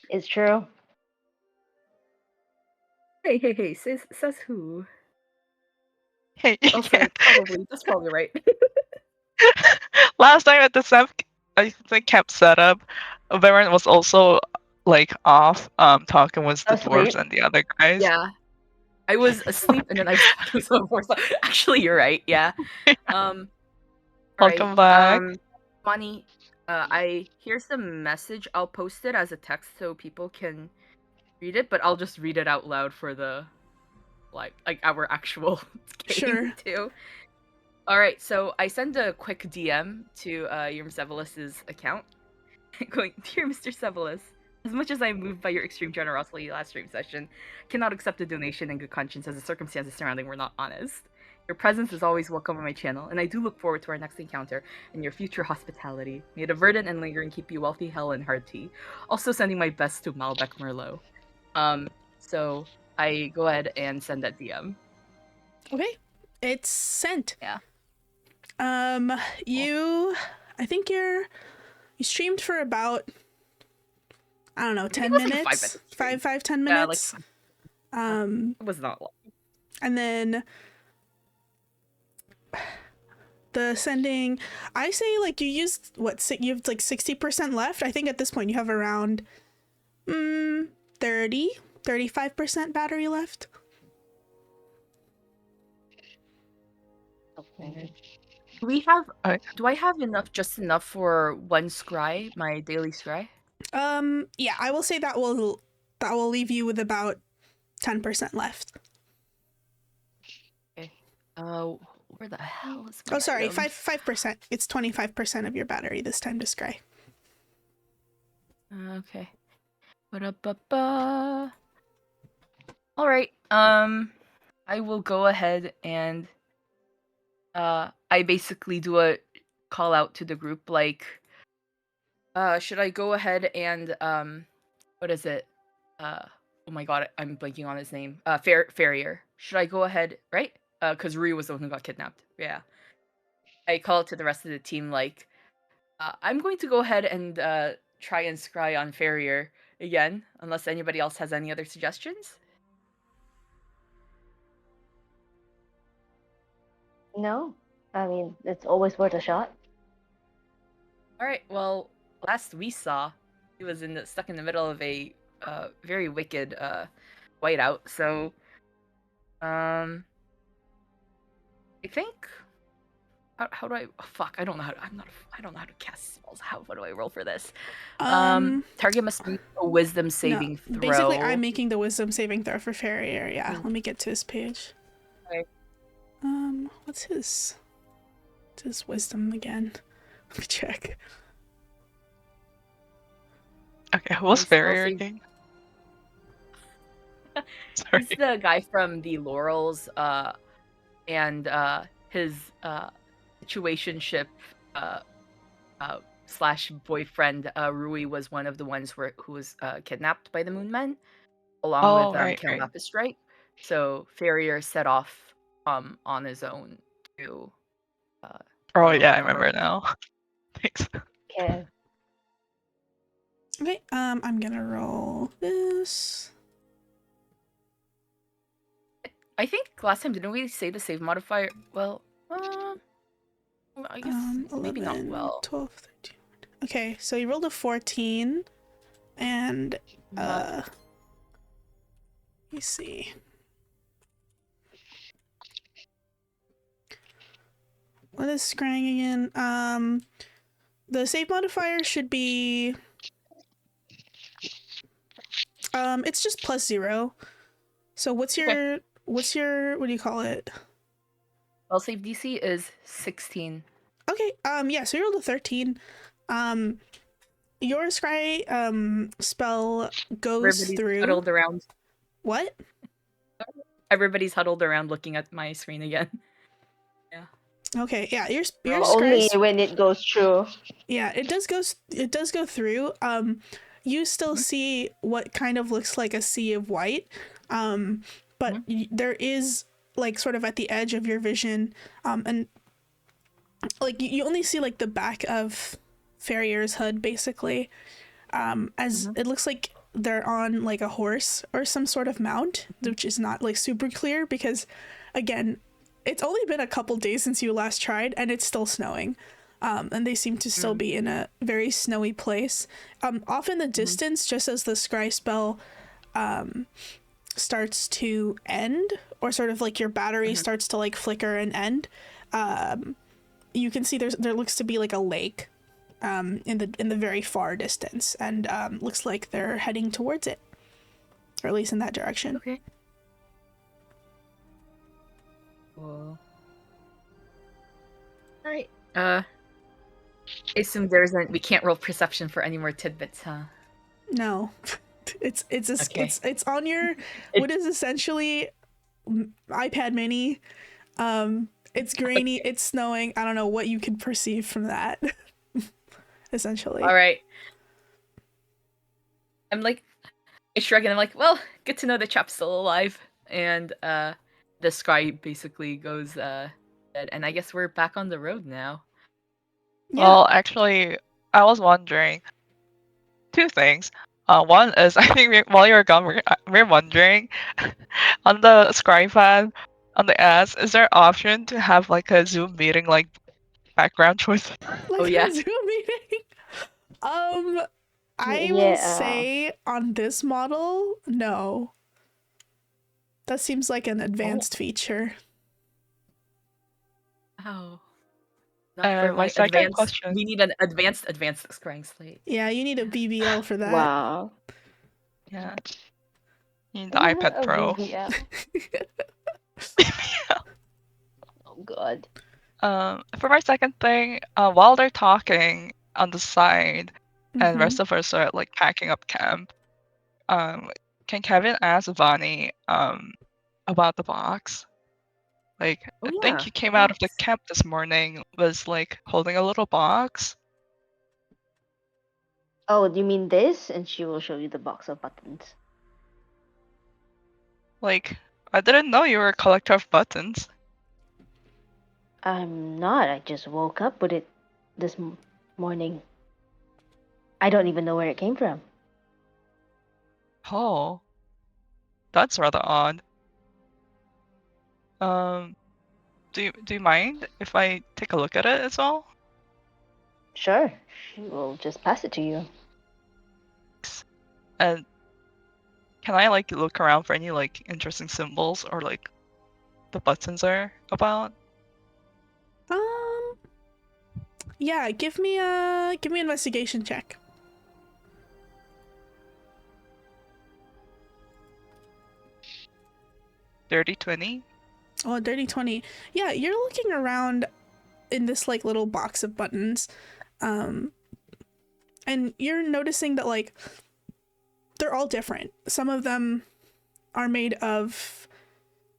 It's true. Hey, says who? Hey, I'll say probably. That's probably right. last time at the I think camp setup, Baron was also like off, talking with the dwarves Asleep? and the other guys. Yeah. I was asleep and then I was talking to someone for actually you're right, yeah. Welcome back. Bonnie, here's the message. I'll post it as a text so people can read it, but I'll just read it out loud for the like our actual game Sure. too. Alright, so I send a quick DM to your Sevelus's account. Going, dear Mr. Sevelus, as much as I am moved by your extreme generosity last stream session, I cannot accept a donation in good conscience as the circumstances surrounding were not honest. Your presence is always welcome on my channel, and I do look forward to our next encounter and your future hospitality. May the verdant and lingering keep you wealthy, hell, and hearty. Also sending my best to Malbec Merlot. So I go ahead and send that DM. Okay, it's sent. Yeah. I think you streamed for about, I don't know, 10 it was like a minutes, 5 minute 10 Yeah, minutes. It was not long. And then the sending. I say like you used what? You have like 60% left. I think at this point you have around 35% battery left. Okay. Do we have? Alright. Do I have just enough for one scry, my daily scry? Yeah, I will say that will leave you with about 10% left. Okay. Where the hell is my? Oh, sorry, item? 5%. It's 25% of your battery this time to scry. Okay. Ba-da-ba-ba. All right. I will go ahead and I basically do a call out to the group like should I go ahead and what is it? Oh my god, I'm blanking on his name. Farrier. Should I go ahead, right? Cuz Rui was the one who got kidnapped. Yeah. I call it to the rest of the team like I'm going to go ahead and try and scry on Farrier again unless anybody else has any other suggestions. No, I mean it's always worth a shot. All right. Well, last we saw, he was stuck in the middle of a very wicked whiteout. So, I think. How do I? Oh, fuck! I don't know how. I don't know how to cast spells. What do I roll for this? Target must make a Wisdom saving throw. Basically, I'm making the Wisdom saving throw for Farrier. Yeah, let me get to his page. Okay. What's his Wisdom again? Let me check. Okay, who was I'll Farrier save- again? Sorry. He's the guy from the Laurels, and his situationship slash boyfriend Rui was one of the ones who was kidnapped by the Moonmen, along with right. Lapis Strike. So Farrier set off on his own to. Oh run yeah, over I the remember road. now. Thanks. Okay. Okay, I'm gonna roll this. I think last time didn't we say the save modifier? Well, I guess 11, maybe not well. 12, 13. Okay, so you rolled a 14, and let me see. What is scrying again? The save modifier should be it's just +0. So what's your what do you call it? Well, save DC is 16. Okay, yeah, so you rolled a 13. Your scry spell goes Everybody's through. huddled around. What? Everybody's huddled around looking at my screen again. Yeah. Okay, yeah, your Only scry. when it goes through. Yeah, it does go through. You still see what kind of looks like a sea of white. But there is like sort of at the edge of your vision, and like you only see like the back of Farrier's hood basically. As it looks like they're on like a horse or some sort of mount, which is not like super clear because again, it's only been a couple days since you last tried and it's still snowing. And they seem to still be in a very snowy place. Off in the distance, just as the scry spell starts to end, or sort of like your battery starts to like flicker and end, you can see there looks to be like a lake in the very far distance, and looks like they're heading towards it, or at least in that direction. Okay. Cool. All right. I assume we can't roll perception for any more tidbits, huh? No, it's Okay. it's on your what is essentially iPad Mini. It's grainy. It's snowing. I don't know what you can perceive from that. Essentially. All right. I'm like, I shrug and I'm like, well, good to know the chap's still alive. And the scry basically goes dead. And I guess we're back on the road now. Yeah. Well, actually, I was wondering two things. One is I think while you're gone, we're wondering on the scry pad on the ads, is there an option to have like a Zoom meeting like background choice. Like Oh, yeah. a Zoom meeting. I will Yeah. say on this model, no. That seems like an advanced feature. Oh. Not for My my second advanced. question. We need an advanced scrying slate. Yeah, you need a BBL for that. Wow. Yeah. You need the iPad A Pro. BBL. Oh god. For my second thing, while they're talking on the side, and Mhm. rest of us are like packing up camp, can Kevin ask Vani about the box? Like, Oh, I yeah. think you came out of the camp this morning was like holding a little box. Oh, you mean this? And she will show you the box of buttons. Like, I didn't know you were a collector of buttons. I'm not. I just woke up with it this morning. I don't even know where it came from. Oh, that's rather odd. Do you mind if I take a look at it as well? Sure. She will just pass it to you. And can I like look around for any like interesting symbols or like the buttons are about? Yeah, give me an investigation check. Dirty 20. Oh, dirty 20. Yeah, you're looking around in this like little box of buttons. And you're noticing that like they're all different. Some of them are made of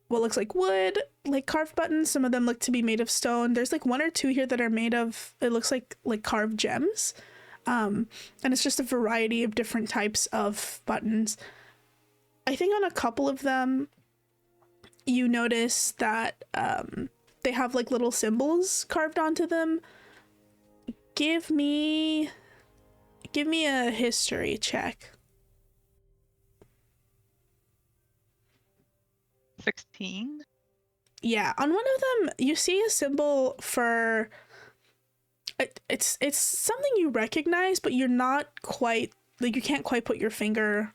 what looks like wood, like carved buttons. Some of them look to be made of stone. There's like one or two here that are made of, it looks like carved gems. And it's just a variety of different types of buttons. I think on a couple of them, you notice that they have like little symbols carved onto them. Give me a history check. 16. Yeah, on one of them, you see a symbol for. It's something you recognize, but you're not quite like you can't quite put your finger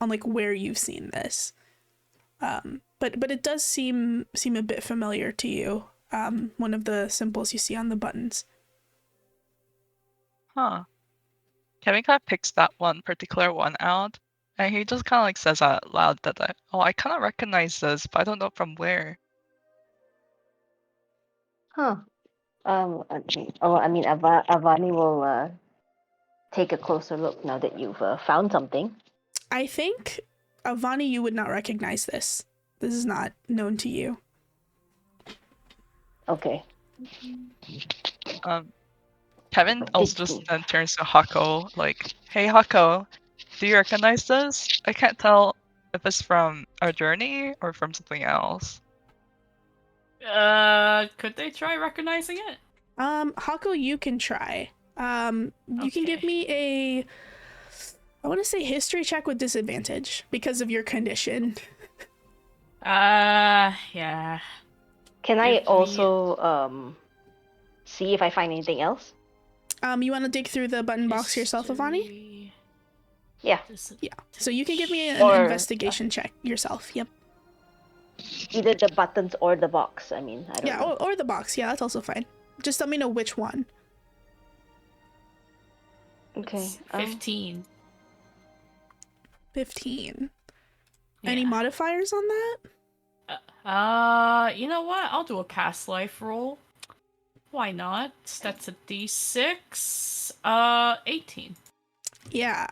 on like where you've seen this. But it does seem a bit familiar to you. One of the symbols you see on the buttons. Huh. Kevin kind of picks that one particular one out, and he just kind of like says out loud that I kind of recognize this, but I don't know from where. Huh. I mean, Avani will take a closer look now that you've found something. I think, Avani, you would not recognize this. This is not known to you. Okay. Kevin also just then turns to Hako, like, "Hey Hako, do you recognize this? I can't tell if it's from our journey or from something else." Could they try recognizing it? Hako, you can try. You can give Okay. me a, I want to say history check with disadvantage because of your condition. Yeah. Can I Give me- also see if I find anything else? You want to dig through the button box yourself, Avani? History, Yeah. Yeah. So you can give me an Or- investigation check yourself. Yep. Either the buttons or the box. I mean, I don't Yeah, know. or the box. Yeah, that's also fine. Just let me know which one. Okay. It's 15. 15. Yeah. Any modifiers on that? You know what? I'll do a cast life roll. Why not? That's a d6. 18. Yeah.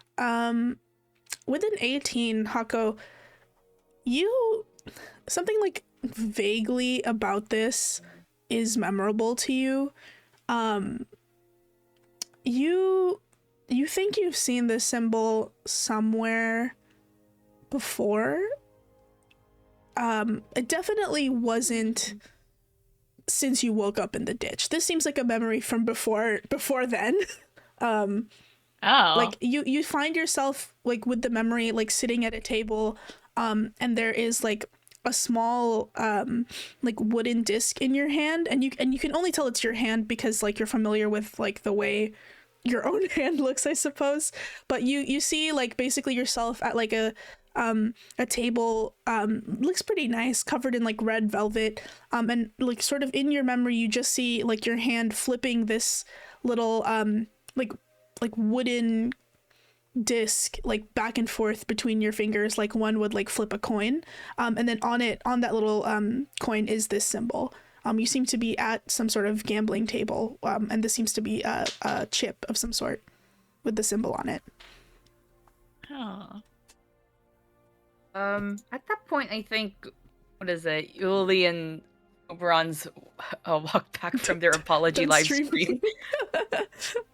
With an 18, Hako, something like vaguely about this is memorable to you. You think you've seen this symbol somewhere before. It definitely wasn't since you woke up in the ditch. This seems like a memory from before then. Oh. Like you find yourself like with the memory like sitting at a table, and there is like a small like wooden disc in your hand, and you can only tell it's your hand because like you're familiar with like the way your own hand looks, I suppose. But you see like basically yourself at like a table, looks pretty nice, covered in like red velvet, and like sort of in your memory you just see like your hand flipping this little like wooden disc like back and forth between your fingers, like one would like flip a coin, and then on that little coin is this symbol. You seem to be at some sort of gambling table, and this seems to be a chip of some sort with the symbol on it. Huh. At that point, I think, what is it? Yuli and Oberon's walk back from their apology live stream.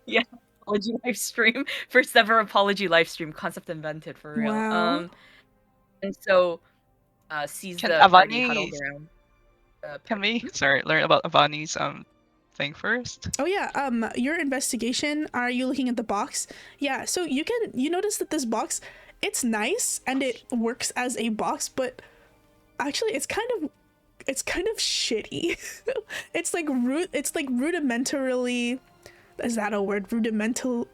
Yeah, apology live stream. First ever apology live stream concept invented for real. Wow. And so, sees Can the party Avani- huddled around. Can we learn about Avani's thing first? Oh yeah, your investigation, are you looking at the box? Yeah, so you notice that this box, it's nice and it works as a box, but actually it's kind of shitty. It's like rudimentarily, is that a word? Rudimentarily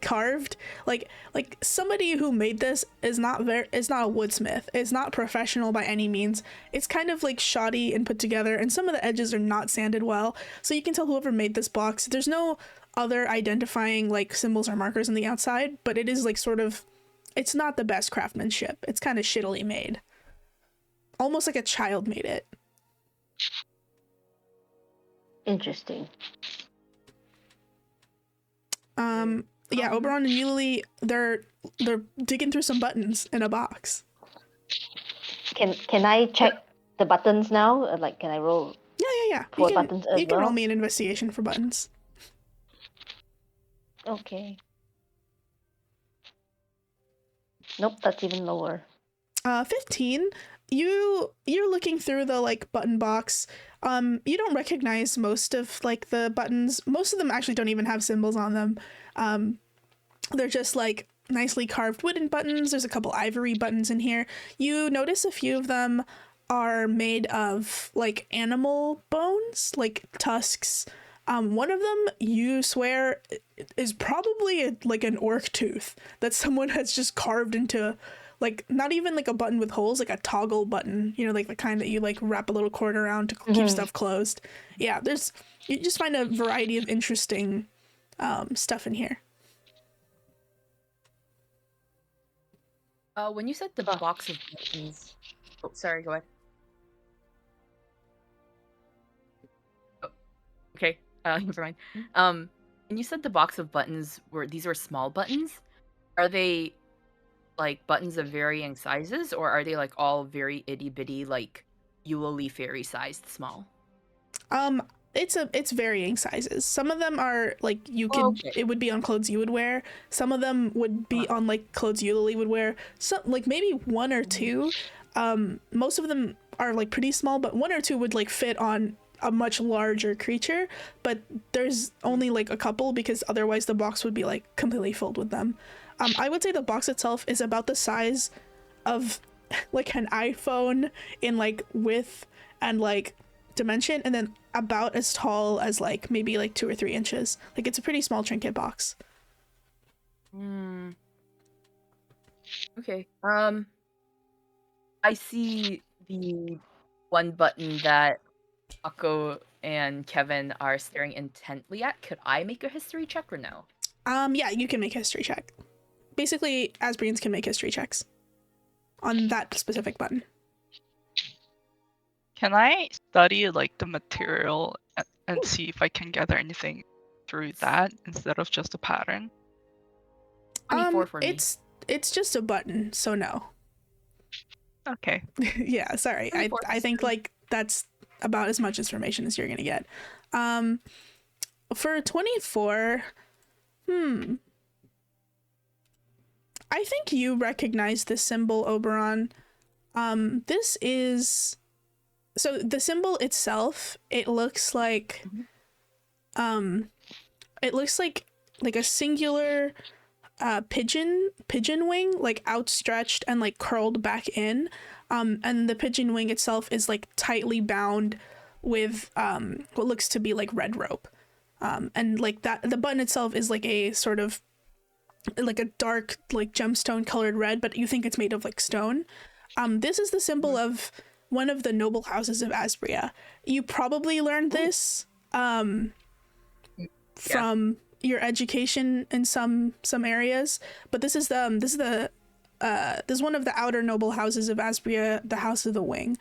carved. Like somebody who made this is not a woodsmith. It's not professional by any means. It's kind of like shoddy and put together, and some of the edges are not sanded well. So you can tell whoever made this box. There's no other identifying like symbols or markers on the outside, but it is like sort of, it's not the best craftsmanship. It's kind of shittily made. Almost like a child made it. Interesting. Yeah, Oberon and Yuli, they're digging through some buttons in a box. Can I check the buttons now? Like, can I roll Yeah. for buttons as You can well? roll me an investigation for buttons. Okay. Nope, that's even lower. 15. You're looking through the like button box. You don't recognize most of like the buttons. Most of them actually don't even have symbols on them. They're just like nicely carved wooden buttons. There's a couple ivory buttons in here. You notice a few of them are made of like animal bones, like tusks. One of them, you swear, is probably like an orc tooth that someone has just carved into, like, not even like a button with holes, like a toggle button, you know, like the kind that you like wrap a little cord around to keep stuff closed. Yeah, you just find a variety of interesting stuff in here. When you said the box of buttons, oh, sorry, go ahead. Oh, okay, never mind. When you said the box of buttons these were small buttons, are they like buttons of varying sizes, or are they like all very itty bitty, like Yuli fairy sized small? It's varying sizes. Some of them are like it would be on clothes you would wear. Some of them would be on like clothes Yuli would wear. Some like maybe one or two. Most of them are like pretty small, but one or two would like fit on a much larger creature. But there's only like a couple because otherwise the box would be like completely filled with them. I would say the box itself is about the size of like an iPhone in like width and like dimension, and then about as tall as like maybe like 2 or 3 inches. Like it's a pretty small trinket box. Okay. I see the one button that Akko and Kevin are staring intently at. Could I make a history check or no? Yeah, you can make a history check. Basically, Asbrians can make history checks on that specific button. Can I study like the material and see if I can gather anything through that instead of just a pattern? 24 for me. It's just a button, so no. Okay. Yeah, sorry. I think like that's about as much information as you're gonna get. For 24, I think you recognize this symbol, Oberon. This is, so the symbol itself, it looks like a singular pigeon wing, like outstretched and like curled back in, and the pigeon wing itself is like tightly bound with what looks to be like red rope, and like that the button itself is like a sort of like a dark like gemstone colored red, but you think it's made of like stone. This is the symbol of one of the noble houses of Asbria. You probably learned this from your education in some areas, but this is one of the outer noble houses of Asbria, the House of the Wing.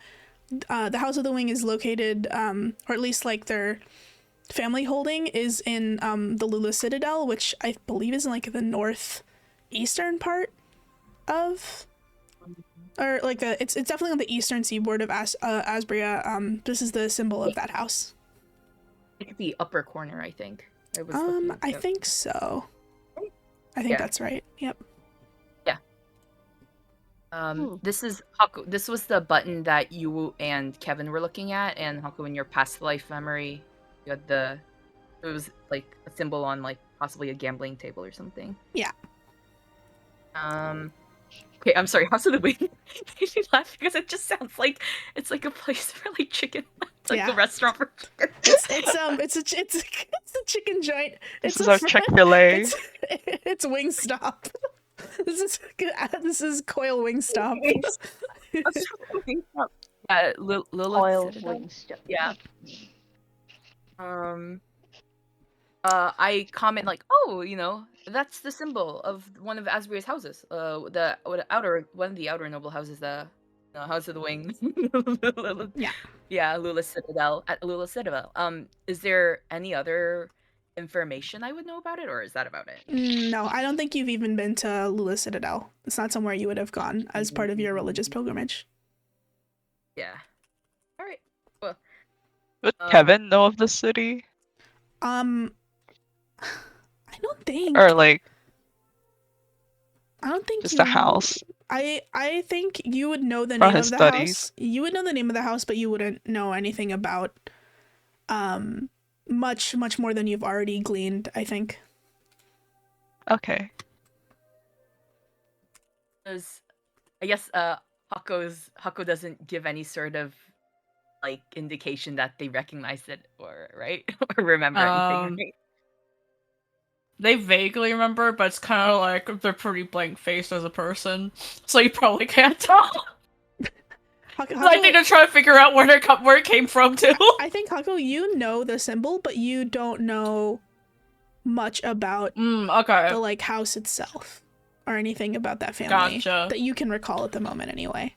The House of the Wing is located, or at least like their family holding is in the Lula Citadel, which I believe is in like the northeastern part of, or like it's definitely on the eastern seaboard of Asbria. This is the symbol of that house. Like the upper corner, I think. I think so. I think that's right. Yep. Yeah. This is Haku. This was the button that you and Kevin were looking at, and Haku, in your past life memory, you had it was like a symbol on like possibly a gambling table or something. Yeah. Okay, I'm sorry. House of the Wing made me laugh because it just sounds like it's like a place for like chicken. It's like a restaurant for chicken. It's a chicken joint. This is our Chick-fil-A. It's Wingstop. This is Coil Wingstop. Lilith Coil Citadel. Wingstop. Yeah. I comment like, oh, that's the symbol of one of Asbria's houses. One of the outer noble houses, the House of the Wing. Yeah, Lula Citadel at Lula Citadel. Is there any other information I would know about it, or is that about it? No, I don't think you've even been to Lula Citadel. It's not somewhere you would have gone as part of your religious pilgrimage. Yeah. All right. Well, would Kevin know of the city? I don't think. Or like, I don't think just a house. I think you would know the From name his of the studies. house. You would know the name of the house, but you wouldn't know anything about much more than you've already gleaned, I think. Okay. I guess Hako doesn't give any sort of like indication that they recognize it or right or remember anything. Right? They vaguely remember, but it's kind of like they're pretty blank faced as a person, so you probably can't tell. I think they're trying to figure out where it came from too. I think Hako, you know the symbol, but you don't know much about the like house itself or anything about that family that you can recall at the moment anyway.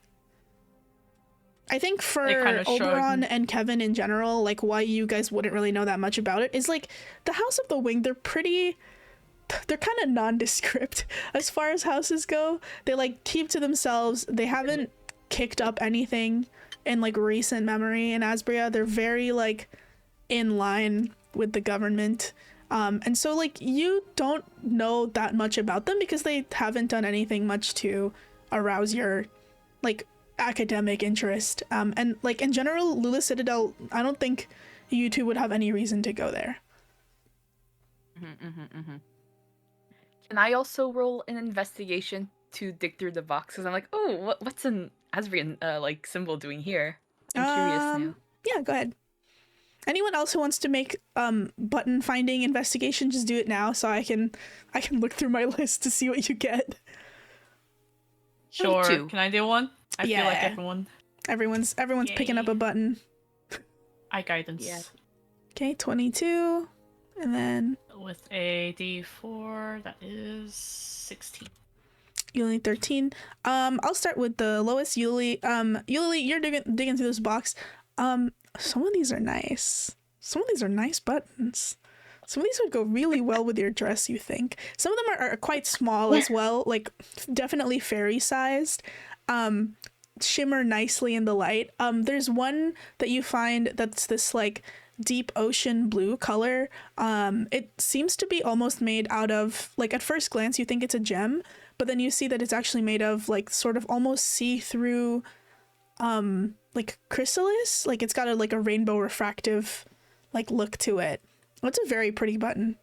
I think for Oberon and Kevin in general, like why you guys wouldn't really know that much about it is like the House of the Wing, they're kind of nondescript as far as houses go. They like keep to themselves. They haven't kicked up anything in like recent memory in Asbria. They're very like in line with the government. And so like you don't know that much about them because they haven't done anything much to arouse your like academic interest. And like in general, Lula Citadel, I don't think you two would have any reason to go there. Can I also roll an investigation to dig through the boxes? I'm like, oh, what's an Asbrian like symbol doing here? I'm curious now. Yeah, go ahead. Anyone else who wants to make button finding investigation, just do it now so I can look through my list to see what you get. Sure. Can I do one? I feel like everyone's picking up a button. I guidance. Yeah. Okay, 22. And then with a D4, that is 16. You need 13. I'll start with the lowest. Yuli, you're digging through this box. Some of these are nice. Some of these are nice buttons. Some of these would go really well with your dress, you think. Some of them are quite small as well, like definitely fairy sized. Shimmer nicely in the light. There's one that you find that's this like deep ocean blue color. It seems to be almost made out of, like at first glance you think it's a gem, but then you see that it's actually made of like sort of almost see-through like chrysalis. Like it's got a rainbow refractive like look to it. It's a very pretty button.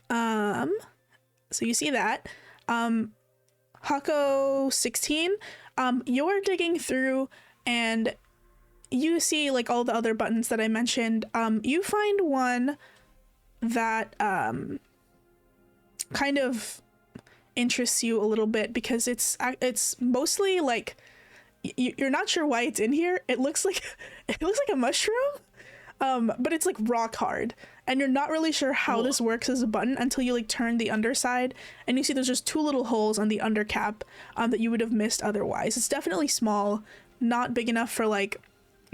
So you see that. Hako 16, you're digging through and you see like all the other buttons that I mentioned. You find one that kind of interests you a little bit because it's mostly like you're not sure why it's in here. It looks like a mushroom, but it's like rock hard, and you're not really sure how this works as a button until you like turn the underside and you see there's just two little holes on the undercap that you would have missed otherwise. It's definitely small, not big enough for like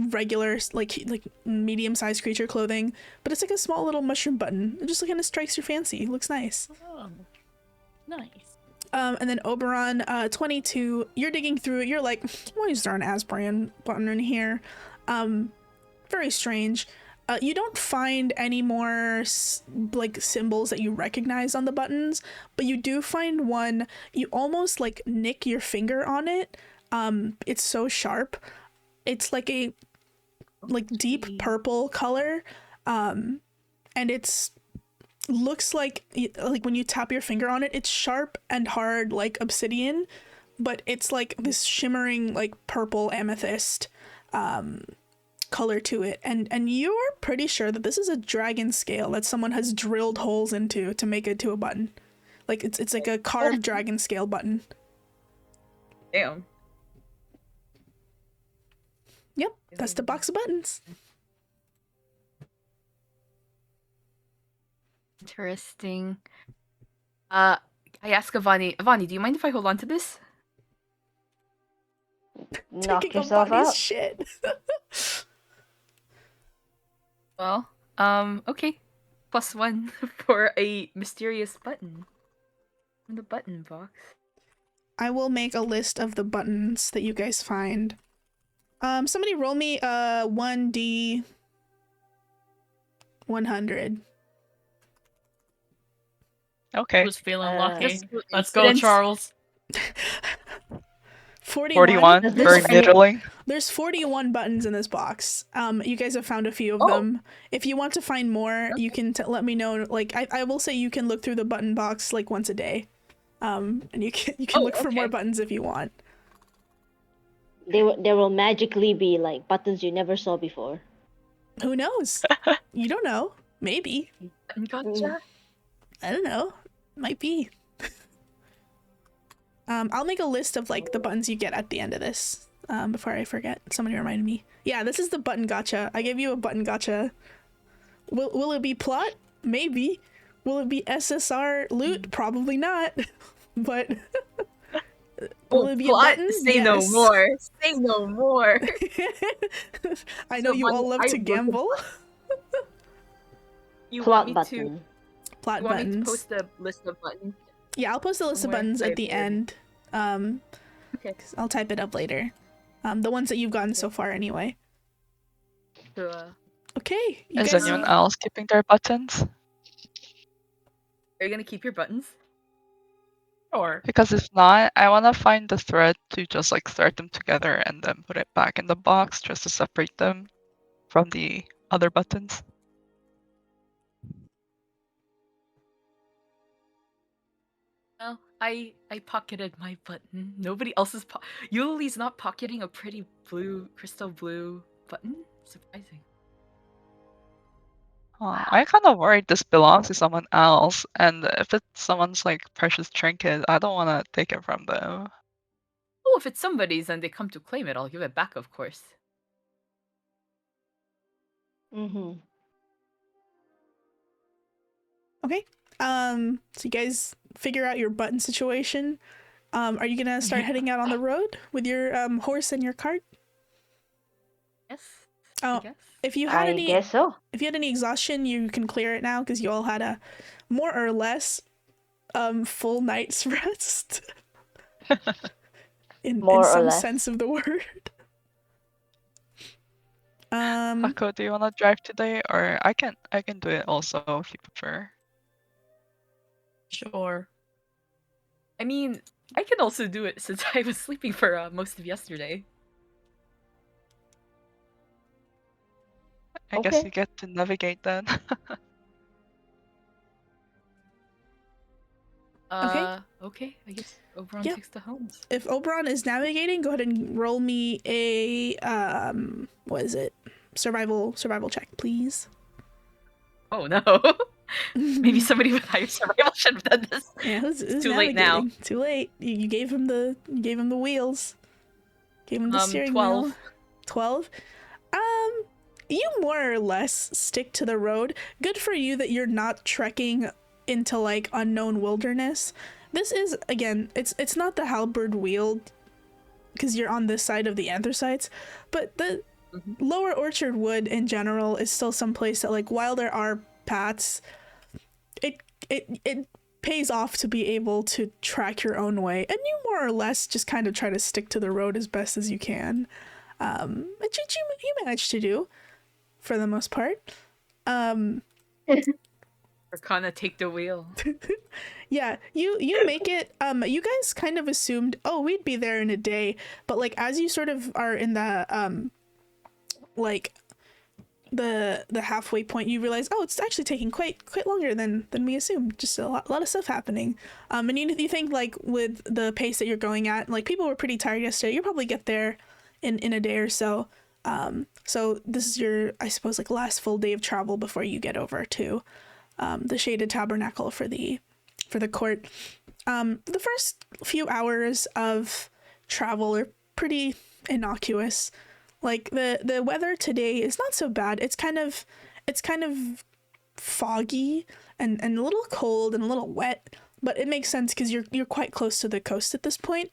regular like medium-sized creature clothing, but it's like a small little mushroom button. It just kind of strikes your fancy. It looks nice. Oh, nice. And then Oberon, 22, you're digging through it. You're like, why is there an Asbarian button in here? Very strange. You don't find any more like symbols that you recognize on the buttons, but you do find one. You almost like nick your finger on it. It's so sharp. It's like a deep purple color, and it's looks like when you tap your finger on it, it's sharp and hard like obsidian, but it's like this shimmering like purple amethyst color to it, and you're pretty sure that this is a dragon scale that someone has drilled holes into to make it to a button. Like it's like a carved dragon scale button. Damn. Yep, that's the box of buttons. Interesting. I ask Avani, do you mind if I hold on to this? Knock Taking yourself Avani's out. shit. Well, okay. +1 for a mysterious button in the button box. I will make a list of the buttons that you guys find. Somebody roll me 1d 100. Okay. I was feeling lucky. Just for Let's go, incidents. Charles. 41. There's Very 40 middling. There's 41 buttons in this box. You guys have found a few of Oh. them. If you want to find more, you can let me know. Like I will say you can look through the button box like once a day. And you can look for more okay. buttons if you want. There will magically be like buttons you never saw before. Who knows? You don't know. Maybe. Gotcha. I don't know. Might be. I'll make a list of like the buttons you get at the end of this. Before I forget. Somebody reminded me. Yeah, this is the button gotcha. I gave you a button gotcha. Will it be plot? Maybe. Will it be SSR loot? Probably not. But will it be plot? a button? Say no Yes. more. Say no more. I know So, you all Bunny, love I to look at gamble. You Plot want me to? button. Plot You want me to buttons. post a list of buttons? Yeah, I'll post a list of somewhere? buttons I at the apologize. end. Okay. 'Cause I'll type it up later. The ones that you've gotten so far anyway. So, Okay. You Is guys anyone else keeping their buttons? are you gonna keep your buttons? Sure. Because if not, I want to find the thread to just like thread them together and then put it back in the box just to separate them from the other buttons. Well, I pocketed my button. Nobody else is Yuli's not pocketing a pretty blue, crystal blue button? Surprising. I kind of worried this belongs to someone else, and if it's someone's like precious trinket, I don't want to take it from them. Oh, if it's somebody's and they come to claim it, I'll give it back, of course. Mm-hmm. Okay. So you guys figure out your button situation. Are you gonna start heading out on the road with your horse and your cart? Yes. Oh, I guess. if you had I any guess so. exhaustion, you can clear it now because you all had a more or less full night's rest. in More or some less. sense of the word. Hako, do you want to drive today, or I can do it also if you prefer. Sure. I mean, I can also do it since I was sleeping for most of yesterday. I guess Okay. you get to navigate then. Okay. I guess Oberon Yep. takes the homes. If Oberon is navigating, go ahead and roll me a what is it? Survival check, please. Oh no. Maybe somebody with higher survival should have done this. Yeah, who's too late now. navigating? Too late. You gave him the wheels. Gave him the steering 12. wheel. 12. You more or less stick to the road. Good for you that you're not trekking into like unknown wilderness. This is, again, it's not the halberd wield because you're on this side of the anthracites, but the lower Orchard Wood in general is still some place that, like, while there are paths, it pays off to be able to track your own way, and you more or less just kind of try to stick to the road as best as you can, which you manage to do for the most part. Arcana, take the wheel. Yeah, you make it. You guys kind of assumed, oh, we'd be there in a day, but like as you sort of are in the like the halfway point, you realize, oh, it's actually taking quite longer than we assumed. Just a lot of stuff happening. And you think, like, with the pace that you're going at, like, people were pretty tired yesterday. You'll probably get there in a day or so. So this is your, I suppose, like, last full day of travel before you get over to the Shaded Tabernacle for the court. The first few hours of travel are pretty innocuous. Like, the weather today is not so bad. It's kind of foggy and a little cold and a little wet, but it makes sense because you're quite close to the coast at this point.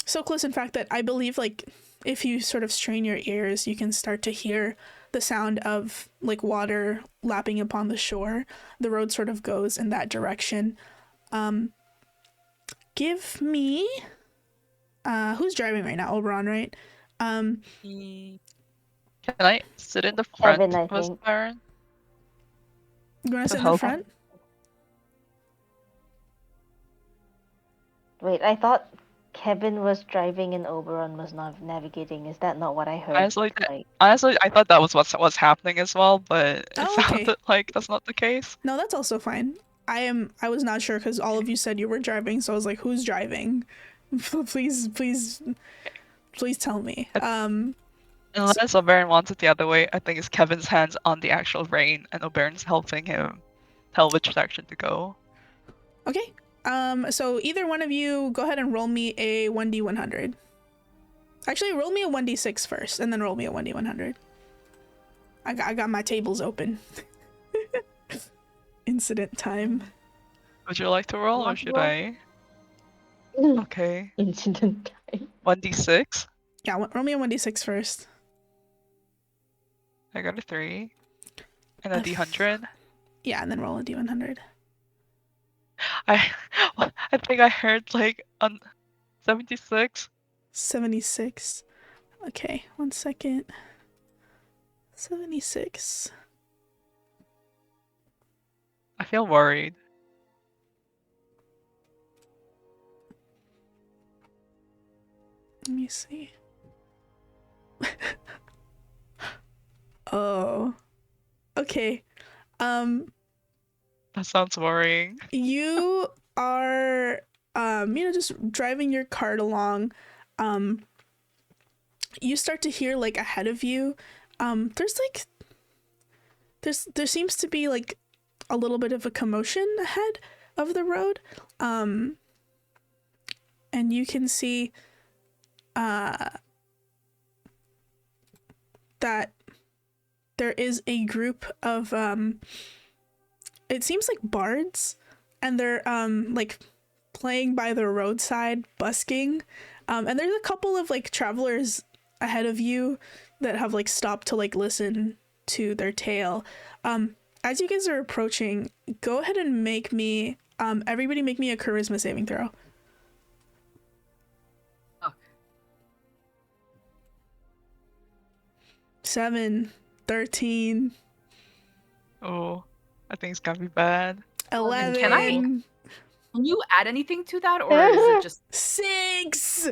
So close, in fact, that I believe, like, if you sort of strain your ears, you can start to hear the sound of, like, water lapping upon the shore. The road sort of goes in that direction. Give me... who's driving right now? Oberon, right? Can I sit in the front, Kevin, I Miss think. Baron? You want to sit in the help? front? Wait, I thought Kevin was driving and Oberon was not navigating. Is that not what I heard? Honestly, Like, I thought that was what's happening as well, but it Oh, okay. sounded like that's not the case. No, that's also fine. I was not sure because all of you said you were driving, so I was like, who's driving? please tell me. Unless Oberon wants it the other way, I think it's Kevin's hands on the actual rein, and Oberon's helping him tell which direction to go. Okay. So either one of you go ahead and roll me a 1d100. Actually, roll me a 1d6 first, and then roll me a 1d100. I got my tables open. Incident time. Would you like to roll, or should I? mm, Okay. incident time. 1d6. Yeah, roll me a 1d6 first. I got a 3. And a Uh, d100. Yeah, and then roll a d100. I think I heard like on 76. 76. Okay, 1 second. 76. I feel worried. Let me see. Oh. Okay. That sounds worrying. You are just driving your cart along. You start to hear, like, ahead of you, there seems to be, like, a little bit of a commotion ahead of the road. And you can see that there is a group of it seems like bards, and they're like playing by the roadside, busking. And there's a couple of, like, travelers ahead of you that have, like, stopped to, like, listen to their tale. As you guys are approaching, go ahead and make me everybody make me a charisma saving throw. Fuck. 7, 13, Oh, I think it's gonna be bad. 11. Can you add anything to that, or is it just 6.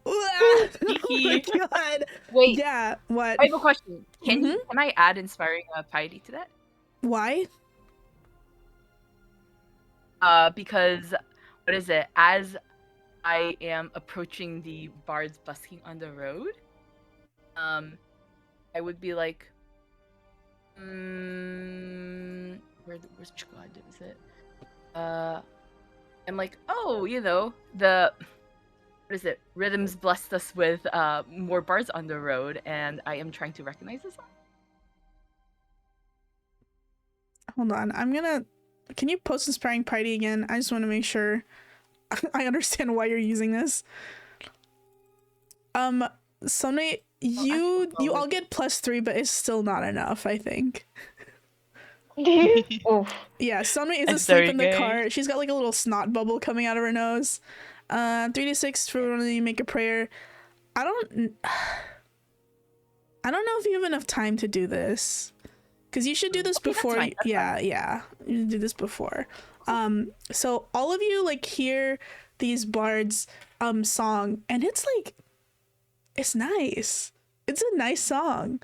Oh my god. wait? Yeah, what? I have a question. Can I add inspiring piety to that? Why? Because what is it? As I am approaching the bards busking on the road, I would be like, where's Squad? Is it? I'm like, oh, the what is it? Rhythms blessed us with more bards on the road, and I am trying to recognize this song. Hold on, can you post Inspiring Piety again? I just want to make sure I understand why you're using this. Sunny, you all get +3, but it's still not enough, I think. Oof. Yeah, Sunny is I'm asleep sorry, in the guys. car. She's got like a little snot bubble coming out of her nose. 3d6 for when you make a prayer. I don't know if you have enough time to do this, because you should do this before. That's fine. Yeah, you should do this before. So all of you like hear these bards song, and it's like, it's nice. It's a nice song.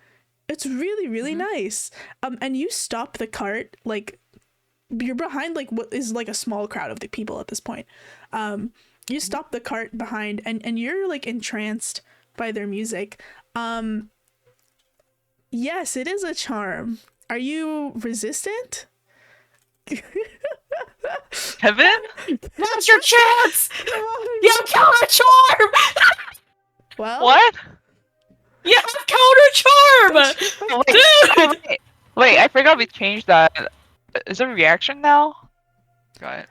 It's really, really nice. And you stop the cart, like you're behind like what is like a small crowd of the people at this point. You stop the cart behind, and you're like entranced by their music. Yes, it is a charm. Are you resistant? Kevin? That's your chance! You have counter charm! Well, What? You have counter charm! Oh, Dude! oh, wait, I forgot we changed that. Is it a reaction now? Got it.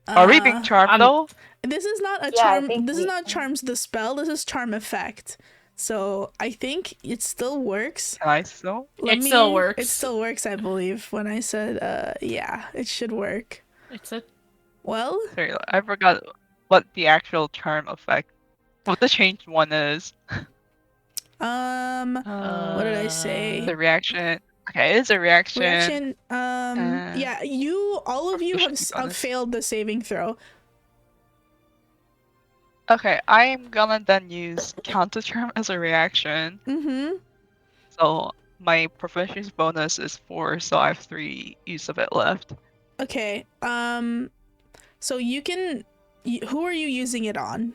Are we being charmed though? This is not a Yeah, I charm. think This is we- not charms the spell. This is charm effect. So I think it still works. Can I still? It still works. It still works, I believe. When I said, yeah, it should work. It's a Well, Sorry, I forgot what the actual charm effect, what the changed one is. what did I say? The reaction. Okay, it's a reaction. Reaction. Yeah, all of you have proficiency have bonus. failed the saving throw. Okay, I'm gonna then use counter charm as a reaction. Mm-hmm. So my proficiency bonus is 4, so I have 3 use of it left. Okay. So you can. Who are you using it on?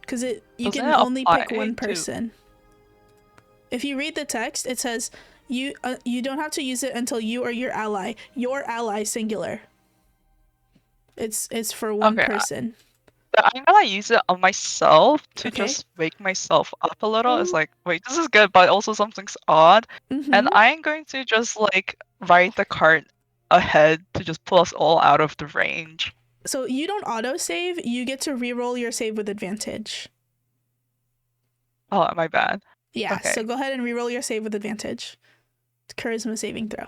Because you Doesn't can it only pick apply one to- person. If you read the text, it says you don't have to use it until you or your ally singular. It's for one Okay, person. I'm gonna use it on myself to Okay. just wake myself up a little. It's like, wait, this is good, but also something's odd. Mhm. And I'm going to just like ride the cart ahead to just pull us all out of the range. So you don't auto save. You get to reroll your save with advantage. Oh, my bad. Yeah. Okay. So go ahead and reroll your save with advantage. Charisma saving throw.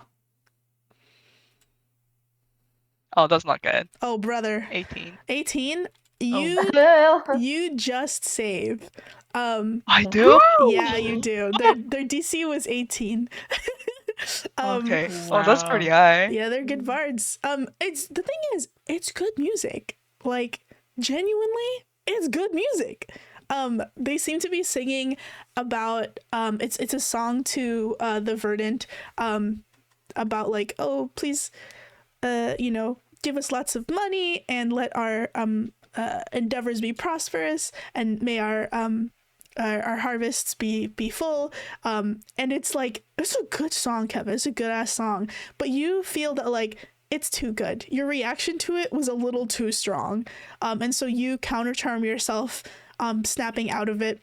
Oh, that's not good. Oh, brother. 18. 18. Well, You just save. I do? Yeah, you do. Their DC was 18. Okay. Oh, that's pretty high. Yeah, they're good bards. It's the thing is, it's good music. Like, genuinely, it's good music. They seem to be singing about it's a song to the Verdant about like, oh, please give us lots of money and let our endeavors be prosperous, and may our harvests be full. And it's like, it's a good song, Kevin. It's a good ass song, but you feel that like it's too good. Your reaction to it was a little too strong, and so you counter charm yourself, snapping out of it.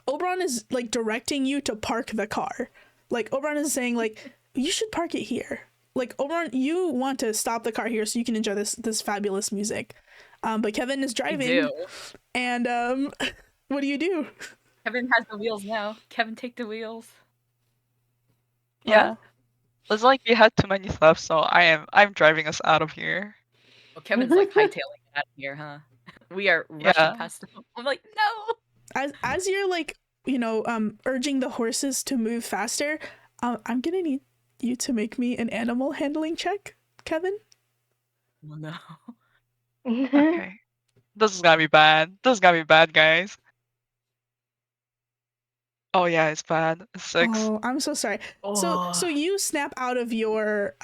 Oberon is like directing you to park the car. Like Oberon is saying like, you should park it here. Like Oberon, you want to stop the car here so you can enjoy this fabulous music. But Kevin is driving, do. and what do you do? Kevin has the wheels now. Kevin, take the wheels. Yeah. It's like we had too many stuff, so I'm driving us out of here. Well, Kevin's like hightailing it out of here, huh? We are rushing Yeah. past him. I'm like, no. As you're like, urging the horses to move faster, I'm gonna need you to make me an animal handling check, Kevin. Oh no. Okay. This is gonna be bad. This is gonna be bad, guys. Oh yeah, it's bad. 6. Oh, I'm so sorry. So you snap out of your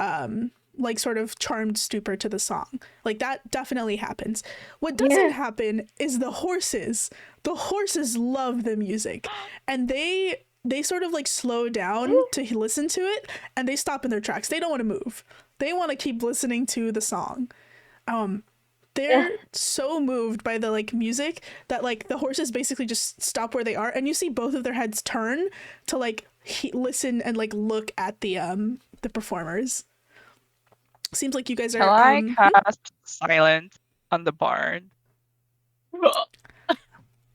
like sort of charmed stupor to the song. Like that definitely happens. What doesn't happen is the horses. The horses love the music, and they sort of like slow down to listen to it, and they stop in their tracks. They don't want to move. They want to keep listening to the song. They're so moved by the like music that like the horses basically just stop where they are, and you see both of their heads turn to like listen and like look at the performers. Seems like you guys are. Can I cast silence on the barn?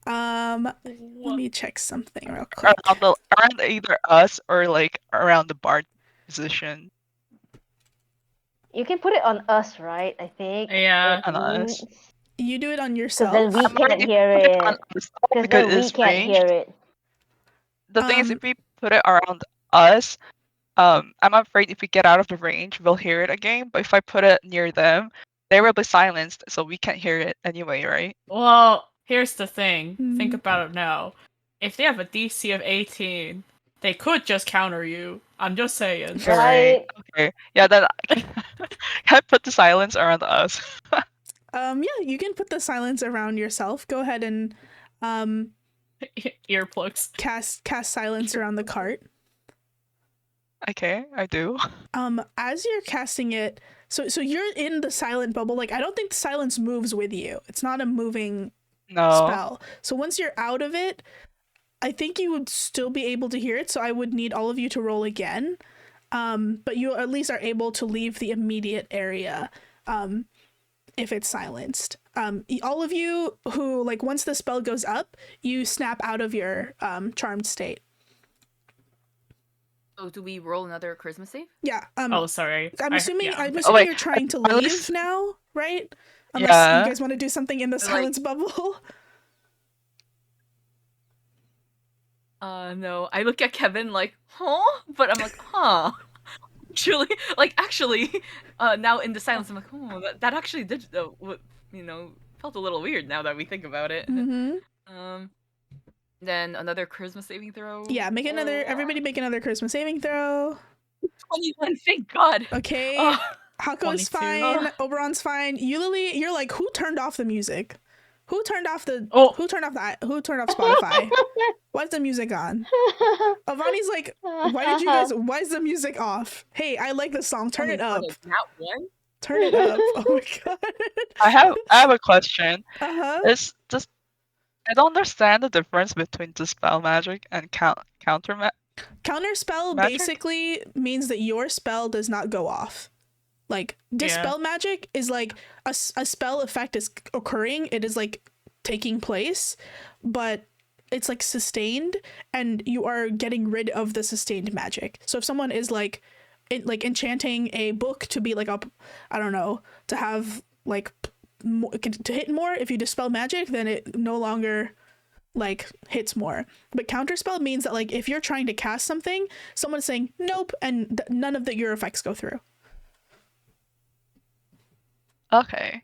Let me check something real quick. Around either us or like around the barn position. You can put it on us, right? I think. Yeah. On us. You do it on Because yourself. then we can't hear it. Because then we can't hear it. The thing is, if we put it around us, I'm afraid if we get out of the range, we'll hear it again. But if I put it near them, they will be silenced, so we can't hear it anyway, right? Well, here's the thing. Think about it now. If they have a DC of 18, they could just counter you. I'm just saying. Right. Okay. Yeah, then can I put the silence around us? Yeah, you can put the silence around yourself. Go ahead and earplugs. Cast silence around the cart. Okay, I do. As you're casting it, so you're in the silent bubble. Like I don't think the silence moves with you. It's not a moving spell. So once you're out of it, I think you would still be able to hear it. So I would need all of you to roll again. But you at least are able to leave the immediate area. If it's silenced. All of you who like once the spell goes up, you snap out of your charmed state. Oh, do we roll another charisma save? Yeah. Oh, sorry. I'm assuming wait, you're trying to leave now, right? Unless you guys want to do something in the silence bubble. No. I look at Kevin like, huh? But I'm like, huh. Actually, now in the silence, I'm like, oh, that actually did, felt a little weird now that we think about it. Then another charisma saving throw. Yeah, everybody make another charisma saving throw. 21, thank God. Okay. Hako's 22. fine. Oberon's fine. Eulalie, you're like, who turned off the music? Who turned off Spotify? Why's the music on? Avani's like, why is the music off? Hey, I like the song. Turn it up. Turn it up. Oh my God. I have a question. Uh-huh. I don't understand the difference between dispel magic and counter magic. Counter spell basically means that your spell does not go off. Like dispel magic is like a spell effect is occurring. It is like taking place, but it's like sustained, and you are getting rid of the sustained magic. So if someone is like enchanting a book to be like I don't know, to have like to hit more, if you dispel magic, then it no longer like hits more. But counterspell means that like if you're trying to cast something, someone's saying nope, and none of your effects go through. Okay.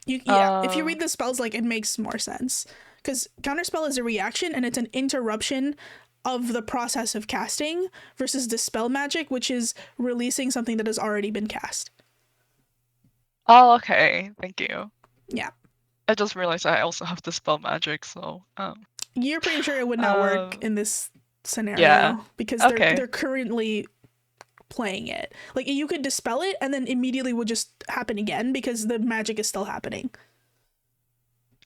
If you read the spells, like it makes more sense, because counterspell is a reaction and it's an interruption of the process of casting, versus dispel magic, which is releasing something that has already been cast. Oh, okay. Thank you. Yeah. I just realized I also have dispel magic, so You're pretty sure it would not work in this scenario, because they're currently playing it. Like you could dispel it and then immediately would just happen again because the magic is still happening.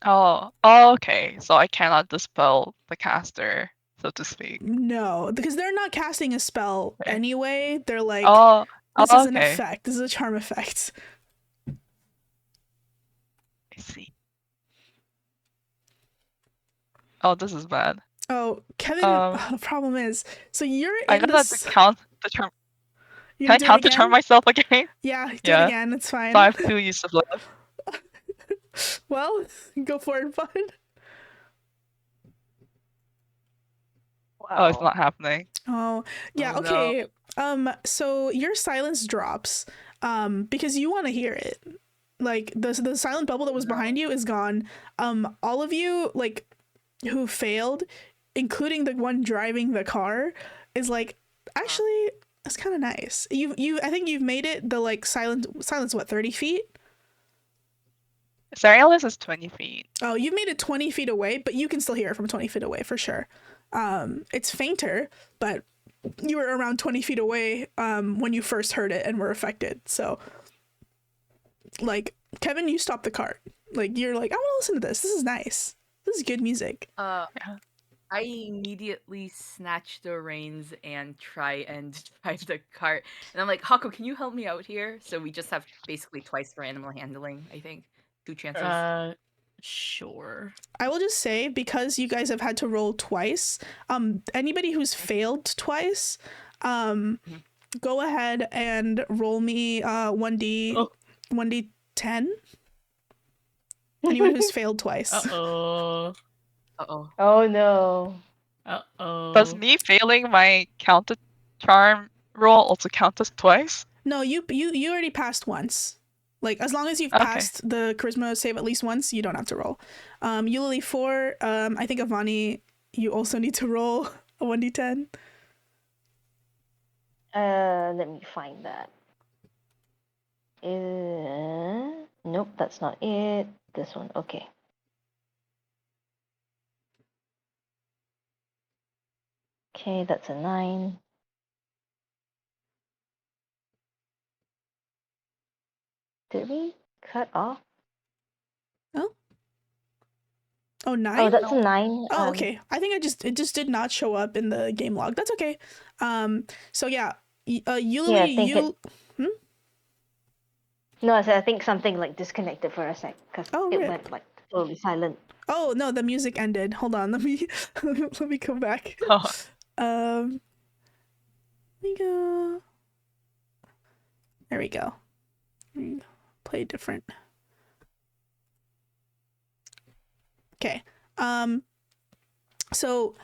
Oh, okay. So I cannot dispel the caster, so to speak. No, because they're not casting a spell anyway. They're like, this is an effect. This is a charm effect. I see. Oh, this is bad. Oh, Kevin, the problem is, so you're I in gotta this... count the charm. Can I count the charm myself again? Yeah, do it again. It's fine. So I have 2 uses left. Well, go for it, bud. Wow. Oh, it's not happening. Oh, yeah, okay. No. So your silence drops, because you want to hear it. Like the silent bubble that was behind you is gone. All of you, like, who failed, including the one driving the car, is like, actually, That's kind of nice. I think you've made it the like silence what, 30 feet? Silence is 20 feet. Oh, you've made it 20 feet away, but you can still hear it from 20 feet away for sure. It's fainter, but you were around 20 feet away when you first heard it and were affected. So, like, Kevin, you stopped the cart. Like, you're like, I want to listen to this. This is nice. This is good music. I immediately snatch the reins and try and drive the cart. And I'm like, Hako, can you help me out here? So we just have basically twice for animal handling, I think. 2 chances. Sure. I will just say, because you guys have had to roll twice, anybody who's failed twice, go ahead and roll me 1d10. Anyone who's failed twice. Uh-oh. Oh no. Uh-oh. Does me failing my counter charm roll also count as twice? No, you already passed once. Like, as long as you've Okay. passed the charisma save at least once, you don't have to roll. Eulalie 4, I think Avani, you also need to roll a 1d10. Let me find that. Nope, that's not it. This one, okay. Okay, that's a 9. Did we cut off? Oh, 9? Oh, that's a 9. Oh, okay. I think it just did not show up in the game log. That's okay. So yeah, Eulalie, think No, I think something like disconnected for a sec because Oh, it rip. went like totally silent. Oh no, the music ended. Hold on, let me let me come back. Oh. Let me go. There we go. Play different. Okay. So,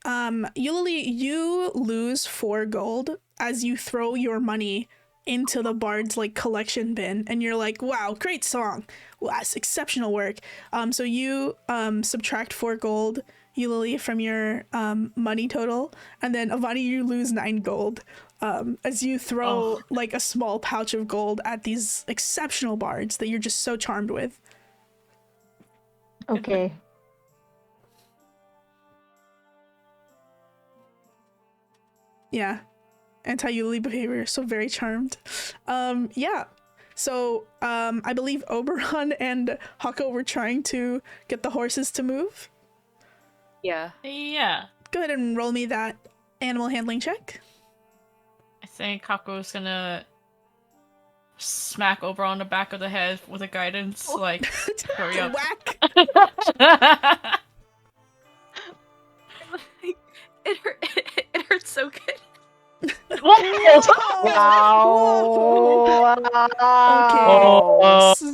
Eulalie, you lose 4 gold as you throw your money into the bard's like collection bin, and you're like, wow, great song. Wow, that's exceptional work. So you subtract 4 gold, Eulalie, from your money total, and then Avani, you lose 9 gold. As you throw like a small pouch of gold at these exceptional bards that you're just so charmed with. Okay. Yeah. Anti-Eulalie behavior, so very charmed. Yeah. So, I believe Oberon and Hako were trying to get the horses to move. Yeah. Yeah. Go ahead and roll me that animal handling check. I think Hako's gonna smack over on the back of the head with a guidance, like, hurry up. Whack! It hurts so good. Wow. Okay. So,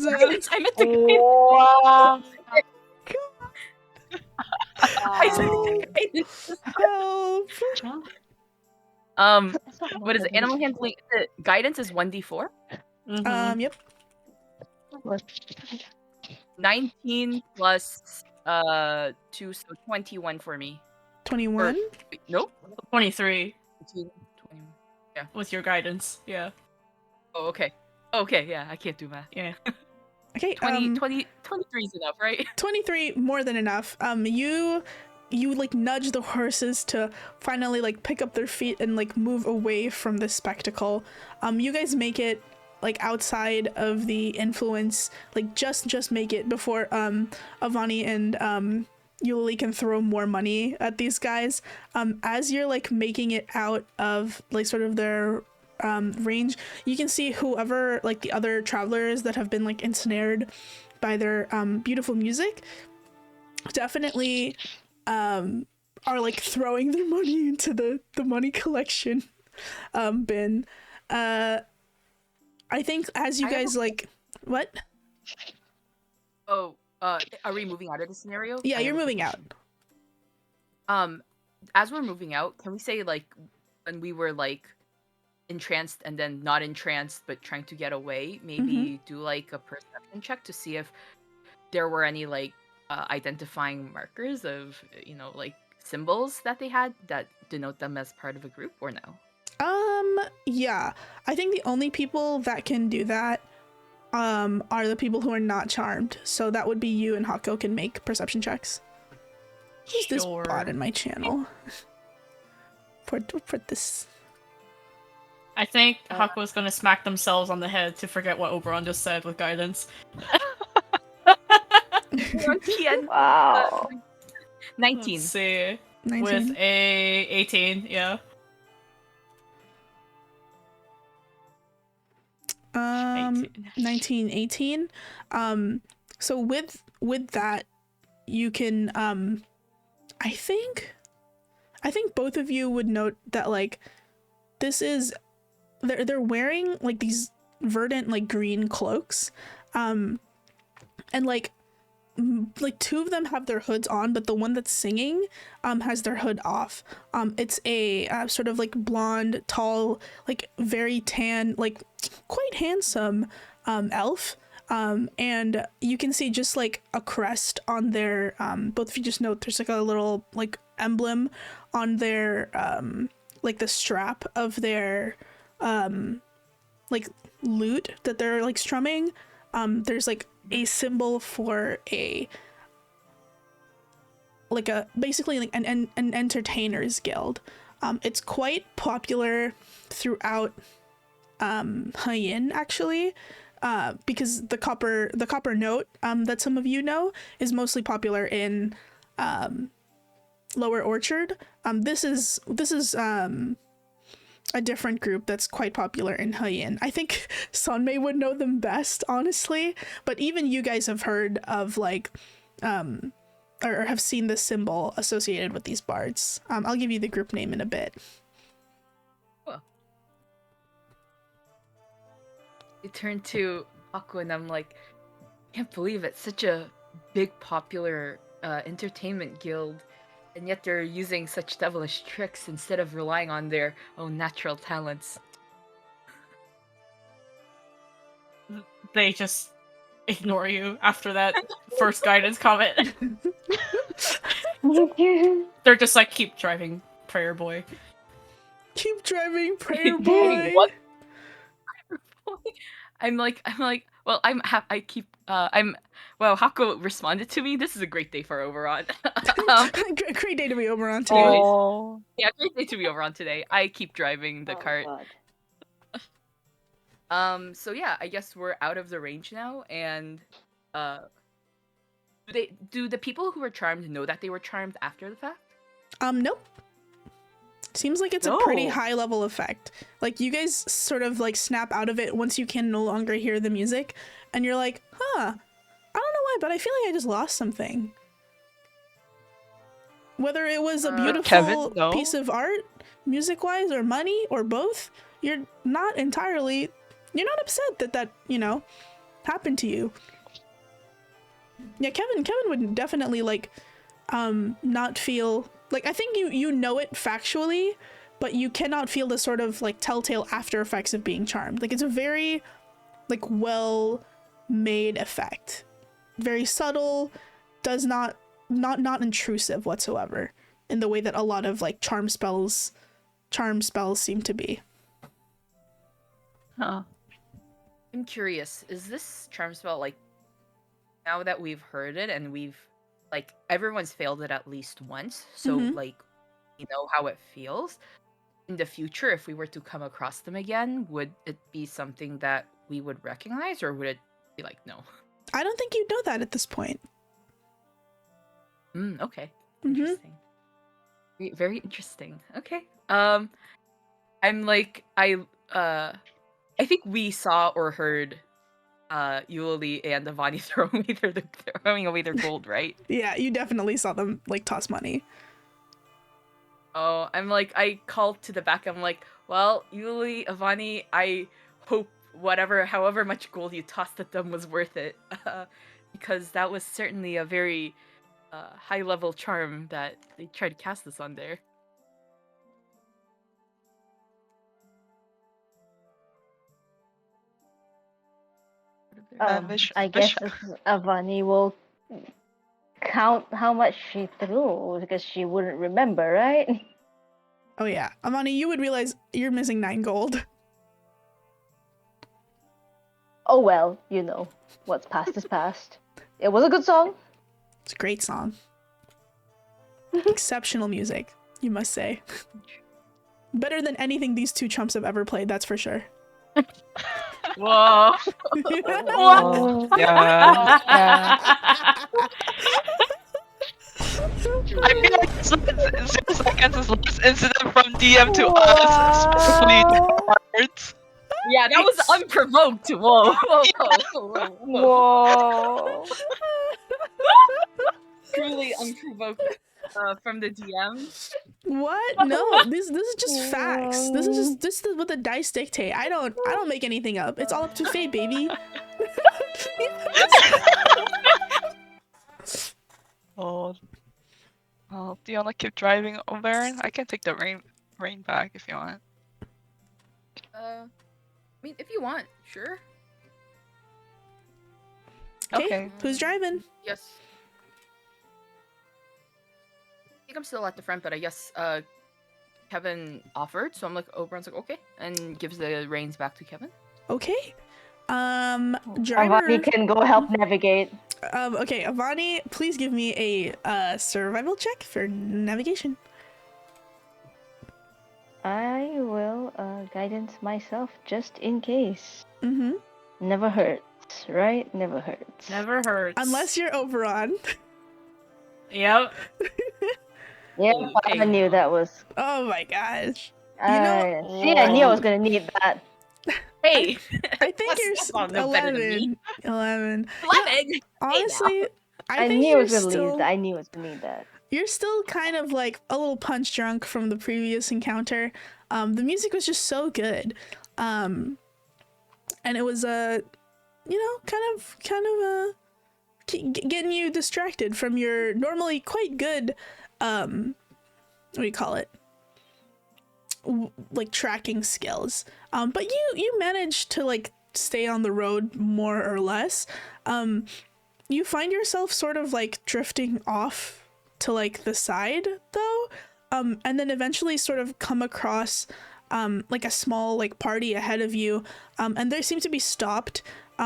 I meant to Wow. help. What is it? Animal handling? Guidance is 1d4. Yep. 19 plus 2, so 21 for me. 21. Wait, nope. 23 21. with your guidance. Yeah. Oh, okay. Okay, yeah, I can't do math. Yeah. Okay. 23 is enough, right? 23, more than enough. You like nudge the horses to finally like pick up their feet and like move away from this spectacle. You guys make it like outside of the influence, like just make it before Avani and Eulalie can throw more money at these guys. As you're like making it out of like sort of their range, you can see whoever like the other travelers that have been like ensnared by their beautiful music definitely are like throwing their money into the money collection bin. I think as you guys like what? Oh, are we moving out of the scenario? Yeah, I you're have a moving out. question. As we're moving out, can we say like when we were like entranced and then not entranced but trying to get away, maybe do like a perception check to see if there were any like identifying markers of, you know, like symbols that they had that denote them as part of a group, or no? Yeah. I think the only people that can do that are the people who are not charmed. So that would be you and Hako can make perception checks. Who's this bot in my channel? Put this. I think Hako's gonna smack themselves on the head to forget what Oberon just said with guidance. Wow. 19. Let's see. 19. With a 18, yeah. 19, 18. So with that, you can I think both of you would note that like this is they're wearing like these verdant like green cloaks, and like two of them have their hoods on, but the one that's singing has their hood off. It's a sort of like blonde, tall, like very tan, like quite handsome elf. And you can see just like a crest on their both of you just note there's like a little like emblem on their like the strap of their like lute that they're like strumming. There's like a symbol for a basically like an entertainers guild. It's quite popular throughout Haiyan actually, because the copper note that some of you know is mostly popular in Lower Orchard. This is a different group that's quite popular in Haiyan. I think Sonmei would know them best, honestly, but even you guys have heard of like or have seen this symbol associated with these bards. I'll give you the group name in a bit. Cool. I turn to Aku and I'm like, I can't believe it's such a big popular entertainment guild, and yet they're using such devilish tricks instead of relying on their own natural talents. They just ignore you after that first guidance comment. They're just like, keep driving, prayer boy. Keep driving, prayer boy. What? I'm like, well, well, Hako responded to me. This is a great day for Oberon. Great day to be Oberon today. Oh. Yeah, great day to be Oberon today. I keep driving the cart. God. So yeah, I guess we're out of the range now, and do the people who were charmed know that they were charmed after the fact? Nope. Seems like it's a pretty high level effect. Like you guys sort of like snap out of it once you can no longer hear the music, and you're like, huh, I don't know why, but I feel like I just lost something. Whether it was a beautiful Kevin, no. piece of art, music-wise, or money, or both, you're not upset that you know, happened to you. Yeah, Kevin would definitely like not feel like, I think you know it factually, but you cannot feel the sort of like telltale after effects of being charmed. Like it's a very like well made effect, very subtle, does not intrusive whatsoever in the way that a lot of like charm spells seem to be. Huh. I'm curious, is this charm spell like, now that we've heard it and we've like everyone's failed it at least once, so like you know how it feels, in the future if we were to come across them again, would it be something that we would recognize, or would it be like, no? I don't think you'd know that at this point. Okay. Interesting. Very interesting. Okay. I'm like, I think we saw or heard Yuli and Avani throwing away their gold, right? Yeah, you definitely saw them like toss money. Oh, I'm like, I called to the back. I'm like, well, Yuli, Avani, I hope however much gold you tossed at them was worth it, because that was certainly a very high level charm that they tried to cast this on there. I guess Avani will count how much she threw because she wouldn't remember, right? Oh yeah, Amani, you would realize you're missing 9 gold. Oh well, you know, what's past is past. It was a good song. It's a great song. Exceptional music, you must say. Better than anything these two chumps have ever played, that's for sure. Whoa. Oh, yeah. I feel like 0 seconds is less incident from DM to us, specifically the cards. Yeah, that was unprovoked. Whoa, whoa. Whoa. Truly unprovoked from the DM. What? No, this is just facts. This is what the dice dictate. I don't make anything up. It's all up to fate, baby. Oh. Oh, do you wanna keep driving, Baron? I can take the rain back if you want. I mean, if you want, sure. Okay. Who's driving? Yes. I think I'm still at the front, but I guess Kevin offered, so I'm like, Oberon's like, okay, and gives the reins back to Kevin. Okay. Driver. Avani can go help navigate. Okay, Avani, please give me a survival check for navigation. I will guidance myself just in case. Mm-hmm. Never hurts, right? Never hurts. Never hurts. Unless you're Oberon. Yep. Yeah, Okay. I knew that was. Oh my gosh. See, I knew I was gonna need that. Hey, I think That's you're not no better than me. 11. 11. Honestly, I I think knew I you're was gonna still, need that. I knew I was gonna need that. you're still kind of like a little punch drunk from the previous encounter. The music was just so good. And it was kind of getting you distracted from your normally quite good what do you call it? Like tracking skills. But you managed to like stay on the road more or less. You find yourself sort of like drifting off to like the side though, and then eventually sort of come across like a small like party ahead of you, and they seem to be stopped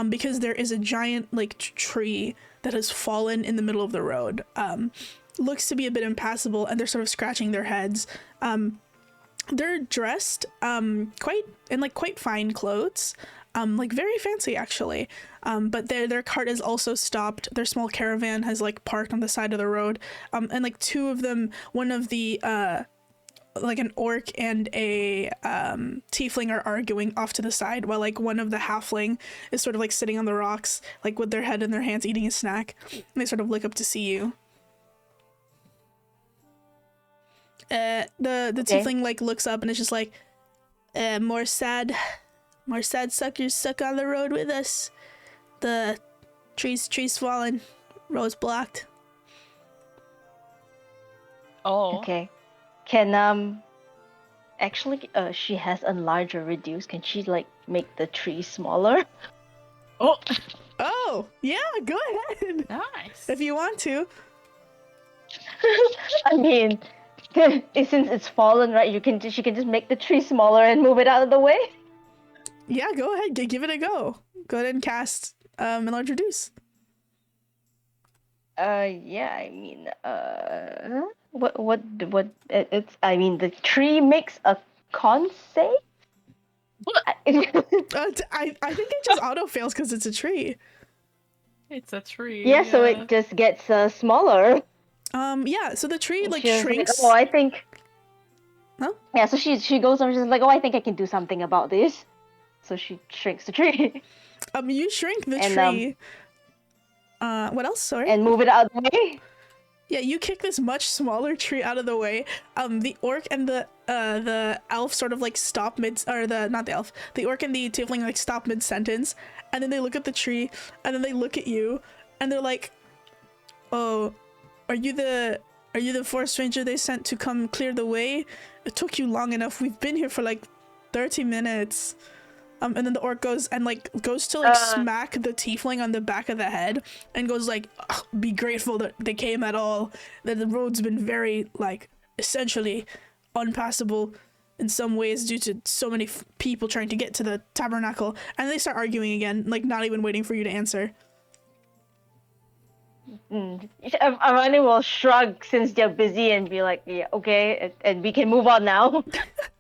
because there is a giant like tree that has fallen in the middle of the road. Looks to be a bit impassable, and they're sort of scratching their heads. They're dressed quite fine clothes, like very fancy actually, but their cart is also stopped. Their small caravan has like parked on the side of the road, and like two of them, one of the like an orc and a tiefling are arguing off to the side, while like one of the halfling is sort of like sitting on the rocks, like with their head in their hands eating a snack, and they sort of look up to see you. The tiefling like looks up and it's just like, more sad suckers stuck on the road with us. The trees fallen, roads blocked. Oh. Okay. Can actually she has enlarge or reduce. Can she like make the tree smaller? Oh yeah, go ahead Nice. if you want to. I mean, since it's fallen, right? She can just make the tree smaller and move it out of the way. Yeah, go ahead, give it a go. Go ahead and cast enlarge reduce. Yeah. I mean, what it's. I mean, the tree makes a con save. What? I think it just auto fails because it's a tree. It's a tree. Yeah, so it just gets smaller. Yeah, so the tree like She's shrinks. Like, oh, I think. Huh? Yeah, so she goes over. She's like, oh, I think I can do something about this. So she shrinks the tree. You shrink the And, tree. What else? Sorry. and move it out of the way. Yeah, you kick this much smaller tree out of the way. The orc and the elf sort of like stop the orc and the tiefling like stop mid sentence, and then they look at the tree, and then they look at you, and they're like, "Oh, are you the forest ranger they sent to come clear the way? It took you long enough. We've been here for like 30 minutes." And then the orc goes to like smack the tiefling on the back of the head and goes like, "Be grateful that they came at all. That the road's been very like essentially unpassable in some ways due to so many people trying to get to the tabernacle, and they start arguing again, like not even waiting for you to answer. Arani will shrug since they're busy and be like, yeah, okay, and we can move on now.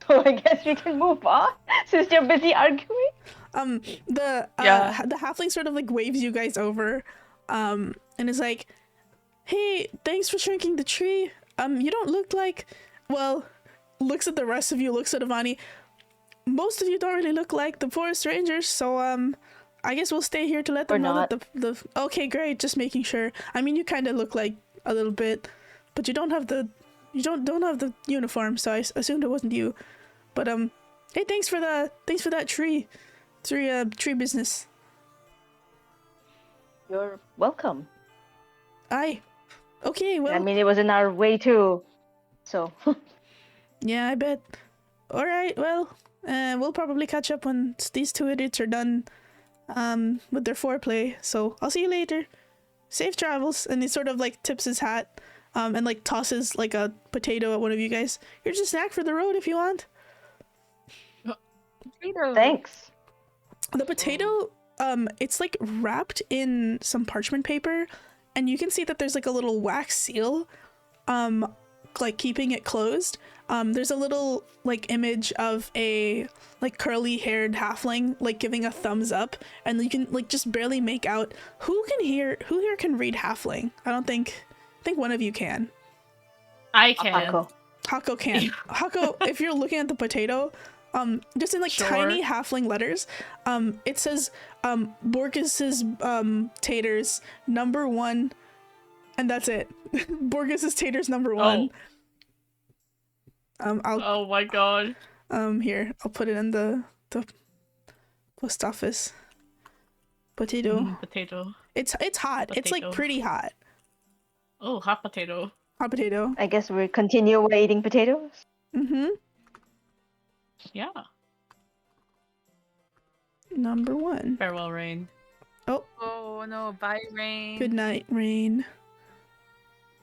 So I guess we can move on since they're busy arguing. The halfling sort of like waves you guys over, and is like, "Hey, thanks for shrinking the tree. You don't look like, well," looks at the rest of you, looks at Avani. "Most of you don't really look like the forest rangers, so I guess we'll stay here to let them know that the okay, great, just making sure. I mean, you kind of look like a little bit, but you don't have the don't have the uniform, so I assumed it wasn't you. But hey, thanks for that tree business." You're welcome. Aye. Okay, well. I mean, it was in our way too, so. Yeah, I bet. All right, well, we'll probably catch up when these two idiots are done with their foreplay, so I'll see you later. Safe travels. And he sort of like tips his hat and like tosses like a potato at one of you guys. Here's a snack for the road if you want. Potato. Thanks. The potato, it's like wrapped in some parchment paper, and you can see that there's like a little wax seal like keeping it closed. There's a little like image of a like curly haired halfling like giving a thumbs up, and you can like just barely make out who here can read halfling. I think one of you can. I can. Hako can. Hako, if you're looking at the potato, just in like tiny halfling letters, it says Borges's taters #1, and that's it. Borges's taters #1. Oh my god. Here, I'll put it in the post office. Potato. Potato. It's hot. Potato. It's like pretty hot. Oh, hot potato. Hot potato. I guess we continue eating potatoes. Mm-hmm. Yeah. #1. Farewell, Rain. Oh no, bye, Rain. Good night, Rain.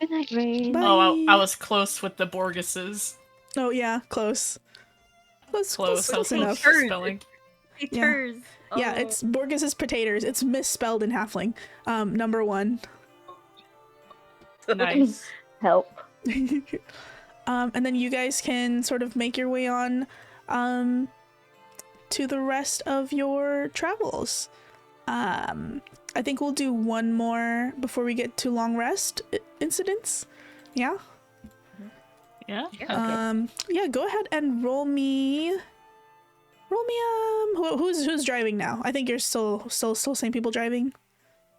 Good night, Rain. Bye. Oh, I was close with the Borgeses. Oh yeah, close. Close I was enough. close spelling. Taters. Yeah, it's Borges's potatoes. It's misspelled in halfling. #1. Nice. Help. And then you guys can sort of make your way on to the rest of your travels. I think we'll do one more before we get to long rest incidents. Yeah? Yeah. Yeah, go ahead and roll me who's driving now? I think you're still same people driving.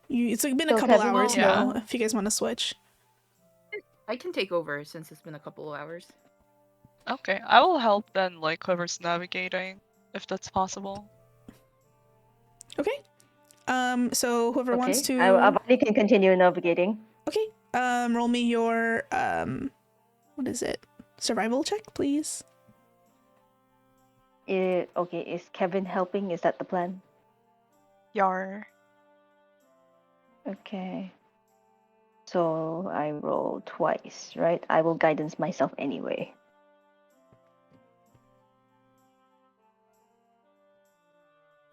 It's like been a Still couple Kevin? hours Yeah. now if you guys want to switch. I can take over since it's been a couple of hours. Okay, I will help then, like whoever's navigating, if that's possible. Okay. So whoever wants to Avani can continue navigating. Okay. Roll me your what is it? Survival check, please. Okay, is Kevin helping? Is that the plan? Yar. Okay. So I roll twice, right? I will guidance myself anyway.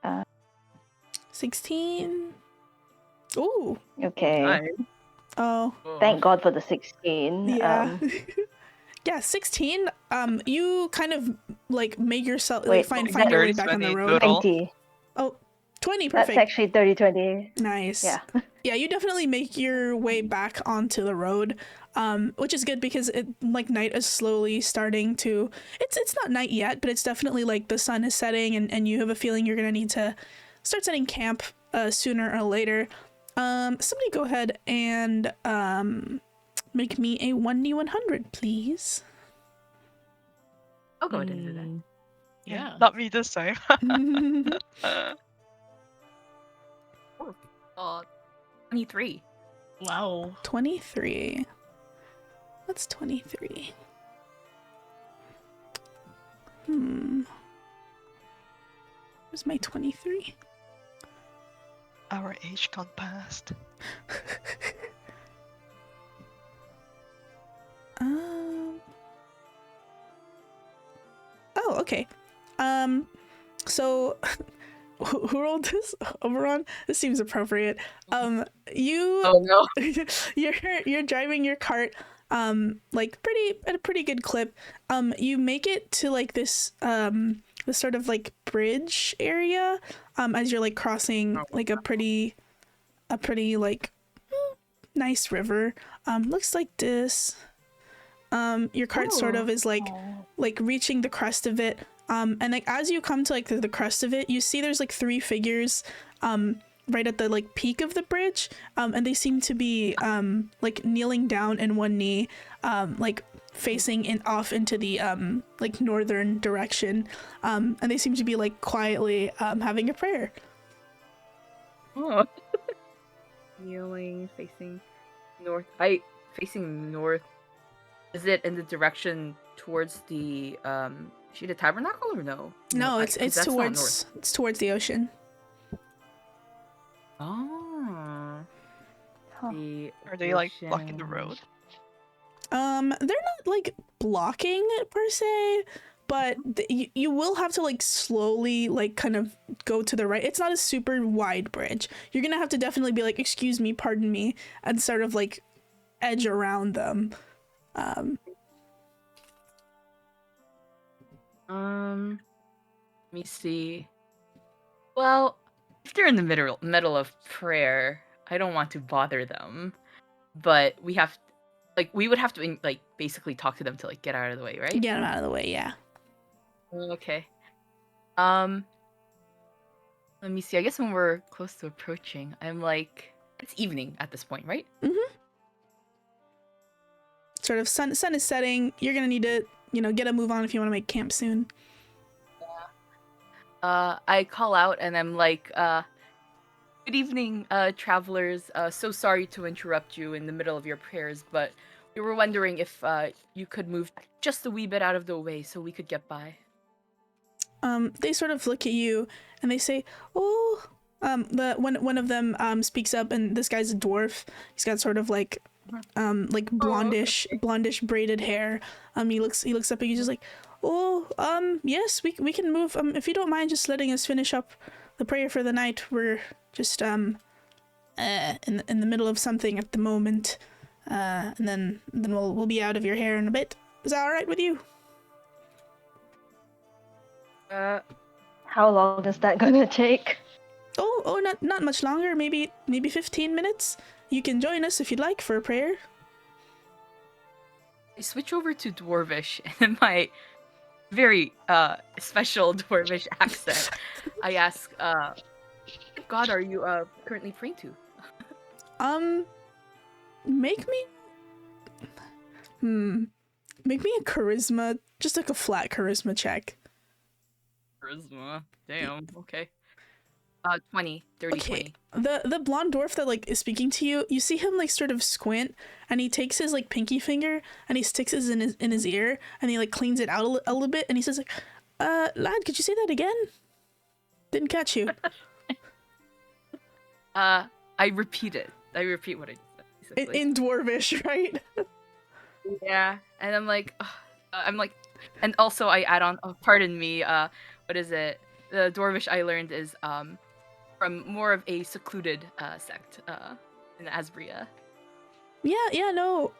Uh, 16. Ooh. Okay. Nice. Oh. Thank God for the 16. Yeah. Yeah, 16. You kind of like make yourself Wait, find that your way is back on the 20 road. total. 20. Oh, 20, That's perfect. actually 30-20. Nice. Yeah. Yeah, you definitely make your way back onto the road, which is good because it like night is slowly starting to. It's not night yet, but it's definitely like the sun is setting, and you have a feeling you're gonna need to start setting camp sooner or later. Somebody go ahead and make me a 1d100, please. I'll go ahead and do that. Yeah. Not me this time. 23. Wow. 23. What's 23? Where's my 23? Our age gone past. Um, Okay. So who rolled this? Oberon? This seems appropriate. You Oh no. you're driving your cart like at a pretty good clip. You make it to like this sort of like bridge area as you're like crossing like a pretty like nice river. Looks like this. Your cart sort of is like reaching the crest of it. And like as you come to like the crest of it, you see there's like 3 figures right at the like peak of the bridge, and they seem to be like kneeling down in one knee, like facing off into the like northern direction, and they seem to be like quietly having a prayer. Oh. Kneeling, facing north. Facing north. Is it in the direction towards the Sheeta Tabernacle or no? No, it's towards the ocean. Oh. Huh. Are they like blocking the road? They're not like blocking it per se, but you will have to like slowly like kind of go to the right. It's not a super wide bridge. You're gonna have to definitely be like, excuse me, pardon me, and sort of like edge around them. Let me see. Well, if they're in the middle of prayer, I don't want to bother them, but we would have to like basically talk to them to like get out of the way, right? Get them out of the way, yeah. Okay. Let me see. I guess when we're close to approaching, I'm like, it's evening at this point, right? Mm-hmm. Sort of sun is setting. You're gonna need to, get a move on if you want to make camp soon. I call out and I'm like, good evening, travelers. So sorry to interrupt you in the middle of your prayers, but we were wondering if you could move just a wee bit out of the way so we could get by. They sort of look at you and they say, "Oh," one of them speaks up, and this guy's a dwarf. He's got sort of like blondish braided hair. He looks up at you just like, "Oh, yes, we can move. If you don't mind just letting us finish up the prayer for the night. We're just in the middle of something at the moment. And then we'll be out of your hair in a bit. Is that all right with you?" How long is that gonna take? Oh, not much longer. Maybe 15 minutes. You can join us if you'd like for a prayer. I switch over to Dwarvish, and in my very special Dwarvish accent, I ask, what god are you currently praying to? Make me a charisma, just like a flat charisma check. Charisma. Damn. Okay. 20, 30, Okay. 20. The blonde dwarf that like is speaking to you, you see him like sort of squint, and he takes his like pinky finger and he sticks it in his ear, and he like cleans it out a little bit, and he says like, lad, could you say that again? Didn't catch you. I repeat it. I repeat what I said. Basically. In dwarvish, right? Yeah, and I'm like, and also I add on. Oh, pardon me. What is it? The Dwarvish I learned is from more of a secluded sect in Asbria. Yeah, no.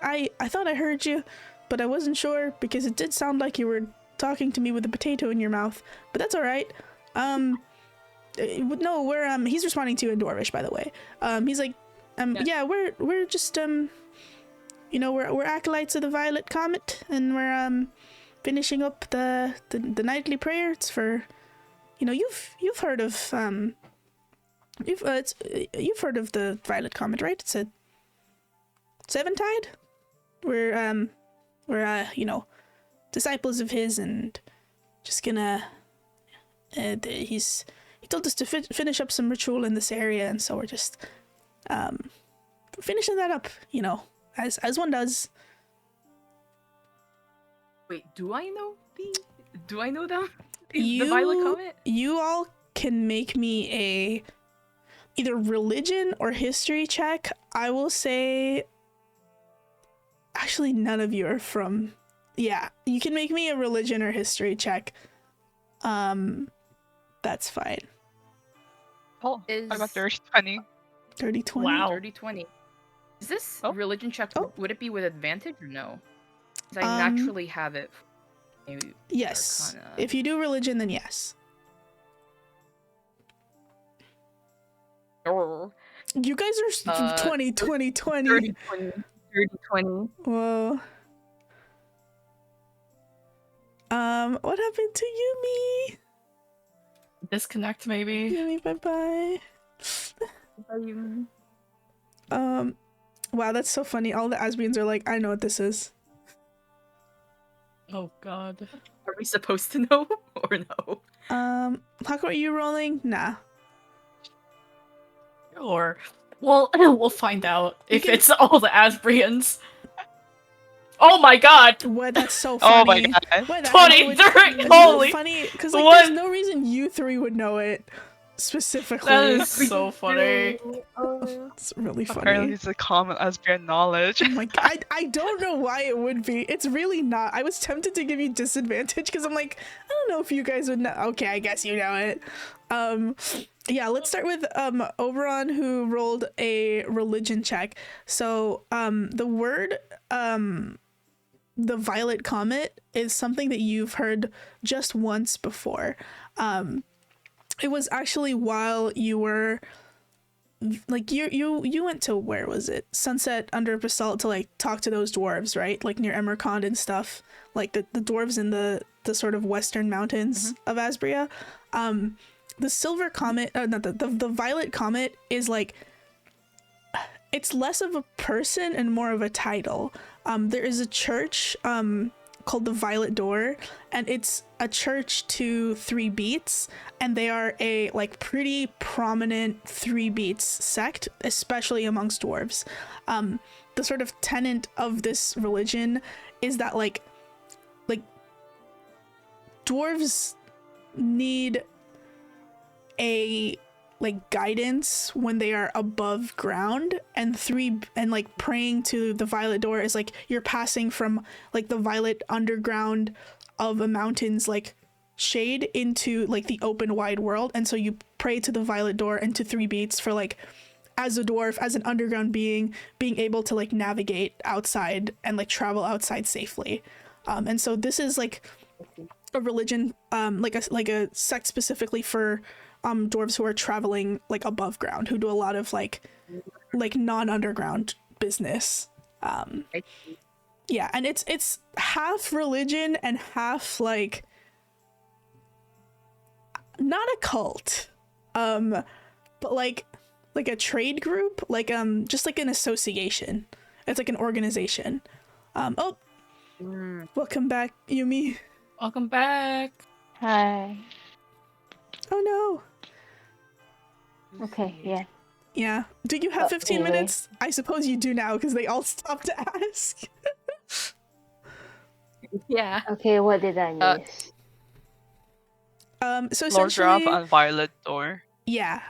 I thought I heard you, but I wasn't sure because it did sound like you were talking to me with a potato in your mouth. But that's all right. No, we're he's responding to you in Dwarvish, by the way. He's like, yeah, we're just we're acolytes of the Violet Comet, and we're finishing up the nightly prayer. It's for, you've heard of you've heard of the Violet Comet, right? It's a Seventide. We're disciples of his, and just gonna he told us to finish up some ritual in this area, and so we're just finishing that up, as one does. Wait, do I know them? The Violet Comet? You all can make me a either religion or history check. I will say, actually, none of you are from Yeah, you can make me a religion or history check. That's fine. Oh, I got dirty 20. Dirty 20. Wow. 30-20. Is this Oh. religion check? Oh. Would it be with advantage or no? Because I naturally have it. Maybe Yes. Arcana. If you do religion, then yes. Oh, You guys are 20, 20, 20. 30-20. 30-20. Whoa. What happened to Yumi? Disconnect maybe. Yumi, bye-bye. Wow, that's so funny. All the Asbians are like, I know what this is. Oh god. Are we supposed to know or no? Haku, are you rolling? Nah. Or we'll find out if it's all the Asbrians. Oh my god! What? That's so funny. Oh my god. Why the hell would- 23! It's Holy! so funny, because like, What? there's no reason you three would know it specifically. That is so funny. It's really funny. Apparently it's a common Asbian knowledge. Oh my god, I don't know why it would be. It's really not. I was tempted to give you disadvantage because I'm like, I don't know if you guys would know. Okay, I guess you know it. Yeah, let's start with Oberon, who rolled a religion check. So the word the violet comet is something that you've heard just once before. It was actually while you were like you went to, where was it? Sunset under Basalt to like talk to those dwarves, right? Like near Emerkond and stuff. Like the dwarves in the sort of western mountains of Asbria. The silver comet, not the violet comet is like, it's less of a person and more of a title. There is a church called the Violet Door, and it's a church to 3 beats, and they are a like pretty prominent 3 beats sect, especially amongst dwarves. The sort of tenet of this religion is that like dwarves need a like guidance when they are above ground, and like praying to the Violet Door is like you're passing from like the violet underground of a mountain's like shade into like the open wide world, and so you pray to the Violet Door and to 3 beats for like, as a dwarf, as an underground being, being able to like navigate outside and like travel outside safely. And so this is like a religion, like a sect specifically for dwarves who are traveling like above ground, who do a lot of like non-underground business. Yeah, and it's half religion and half like not a cult, but like a trade group, like just like an association. It's like an organization. Welcome back, Yumi. Welcome back. Hi. Oh no. Okay, yeah. Yeah. Do you have 15 anyway. minutes? I suppose you do now, because they all stopped to ask. Yeah. Okay, what did I miss? So Lord Drop essentially, and Violet Door. yeah.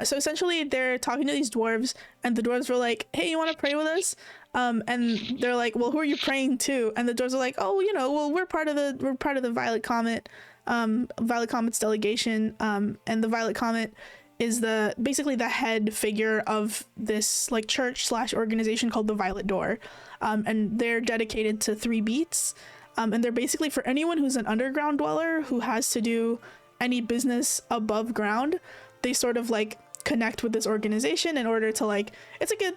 So essentially, they're talking to these dwarves, and the dwarves were like, "Hey, you want to pray with us?" And they're like, "Well, who are you praying to?" And the dwarves are like, "Oh, well, we're part of the Violet Comet, Violet Comet's delegation. And the Violet Comet is basically the head figure of this like church / organization called the Violet Door, and they're dedicated to 3 beats, and they're basically for anyone who's an underground dweller who has to do any business above ground. They sort of like connect with this organization in order to like, it's like a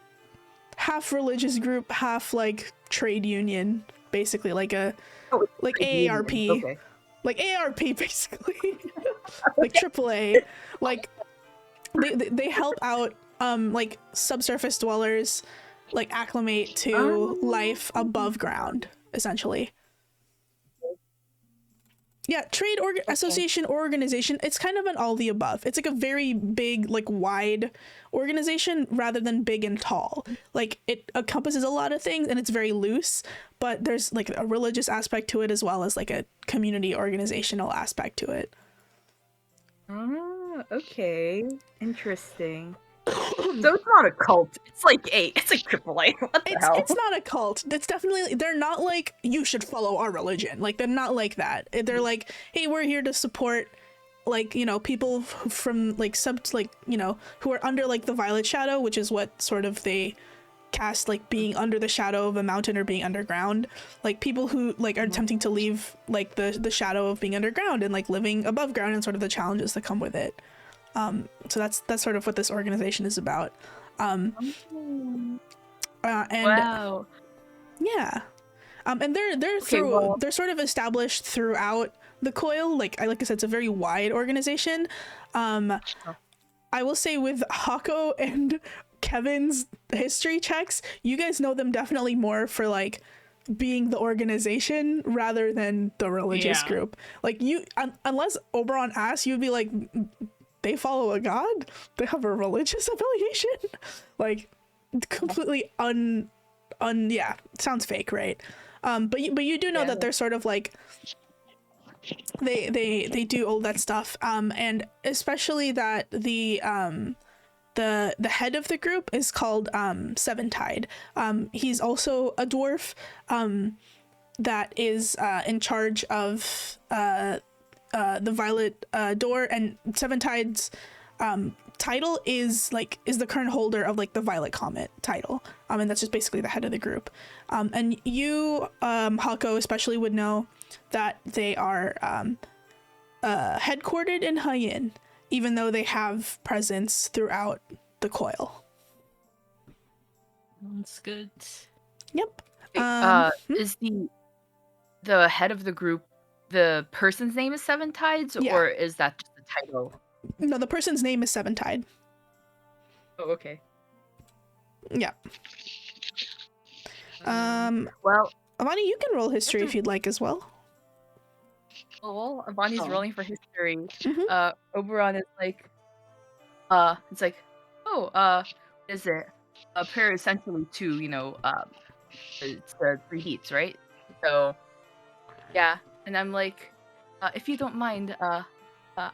half religious group, half like trade union, basically like AARP. Okay. Like AARP basically. Like AAA. Like they help out like subsurface dwellers like acclimate to life above ground, essentially. Yeah, trade association or organization, it's kind of an all the above. It's like a very big, like wide organization rather than big and tall. Like it encompasses a lot of things and it's very loose, but there's like a religious aspect to it as well as like a community organizational aspect to it. Okay. Interesting. So it's not a cult. It's like it's like AAA. What the hell? It's not a cult. It's definitely, they're not like, you should follow our religion. Like, they're not like that. They're like, hey, we're here to support, like, you know, people from like who are under like the violet shadow, which is what sort of they cast, like being under the shadow of a mountain or being underground. Like people who like are attempting to leave like the shadow of being underground and like living above ground and sort of the challenges that come with it. So that's sort of what this organization is about. And Wow. yeah, and they're they're sort of established throughout the coil. Like I said, it's a very wide organization. I will say with Hako and Kevin's history checks, you guys know them definitely more for like being the organization rather than the religious group. Like you, unless Oberon asks, you'd be like, they follow a god? They have a religious affiliation? Like completely yeah, sounds fake, right? But you do know that they're sort of like they do all that stuff, and especially that the head of the group is called Seventide. He's also a dwarf that is in charge of the Violet Door, and Seventide's title is the current holder of like the Violet Comet title, and that's just basically the head of the group. And you, Hako especially, would know that they are headquartered in Haiyan, even though they have presence throughout the coil. That's good. Yep. Is the head of the group the person's name is Seven Tides, or is that just the title? No, the person's name is Seventide. Oh, okay. Yeah. Well, Avani, you can roll history if you'd like as well. Well, Avani's rolling for history. Mhm. Oberon is like, it's like, what is it? A prayer essentially to, it's the three heats, right? So, yeah. And I'm like, if you don't mind,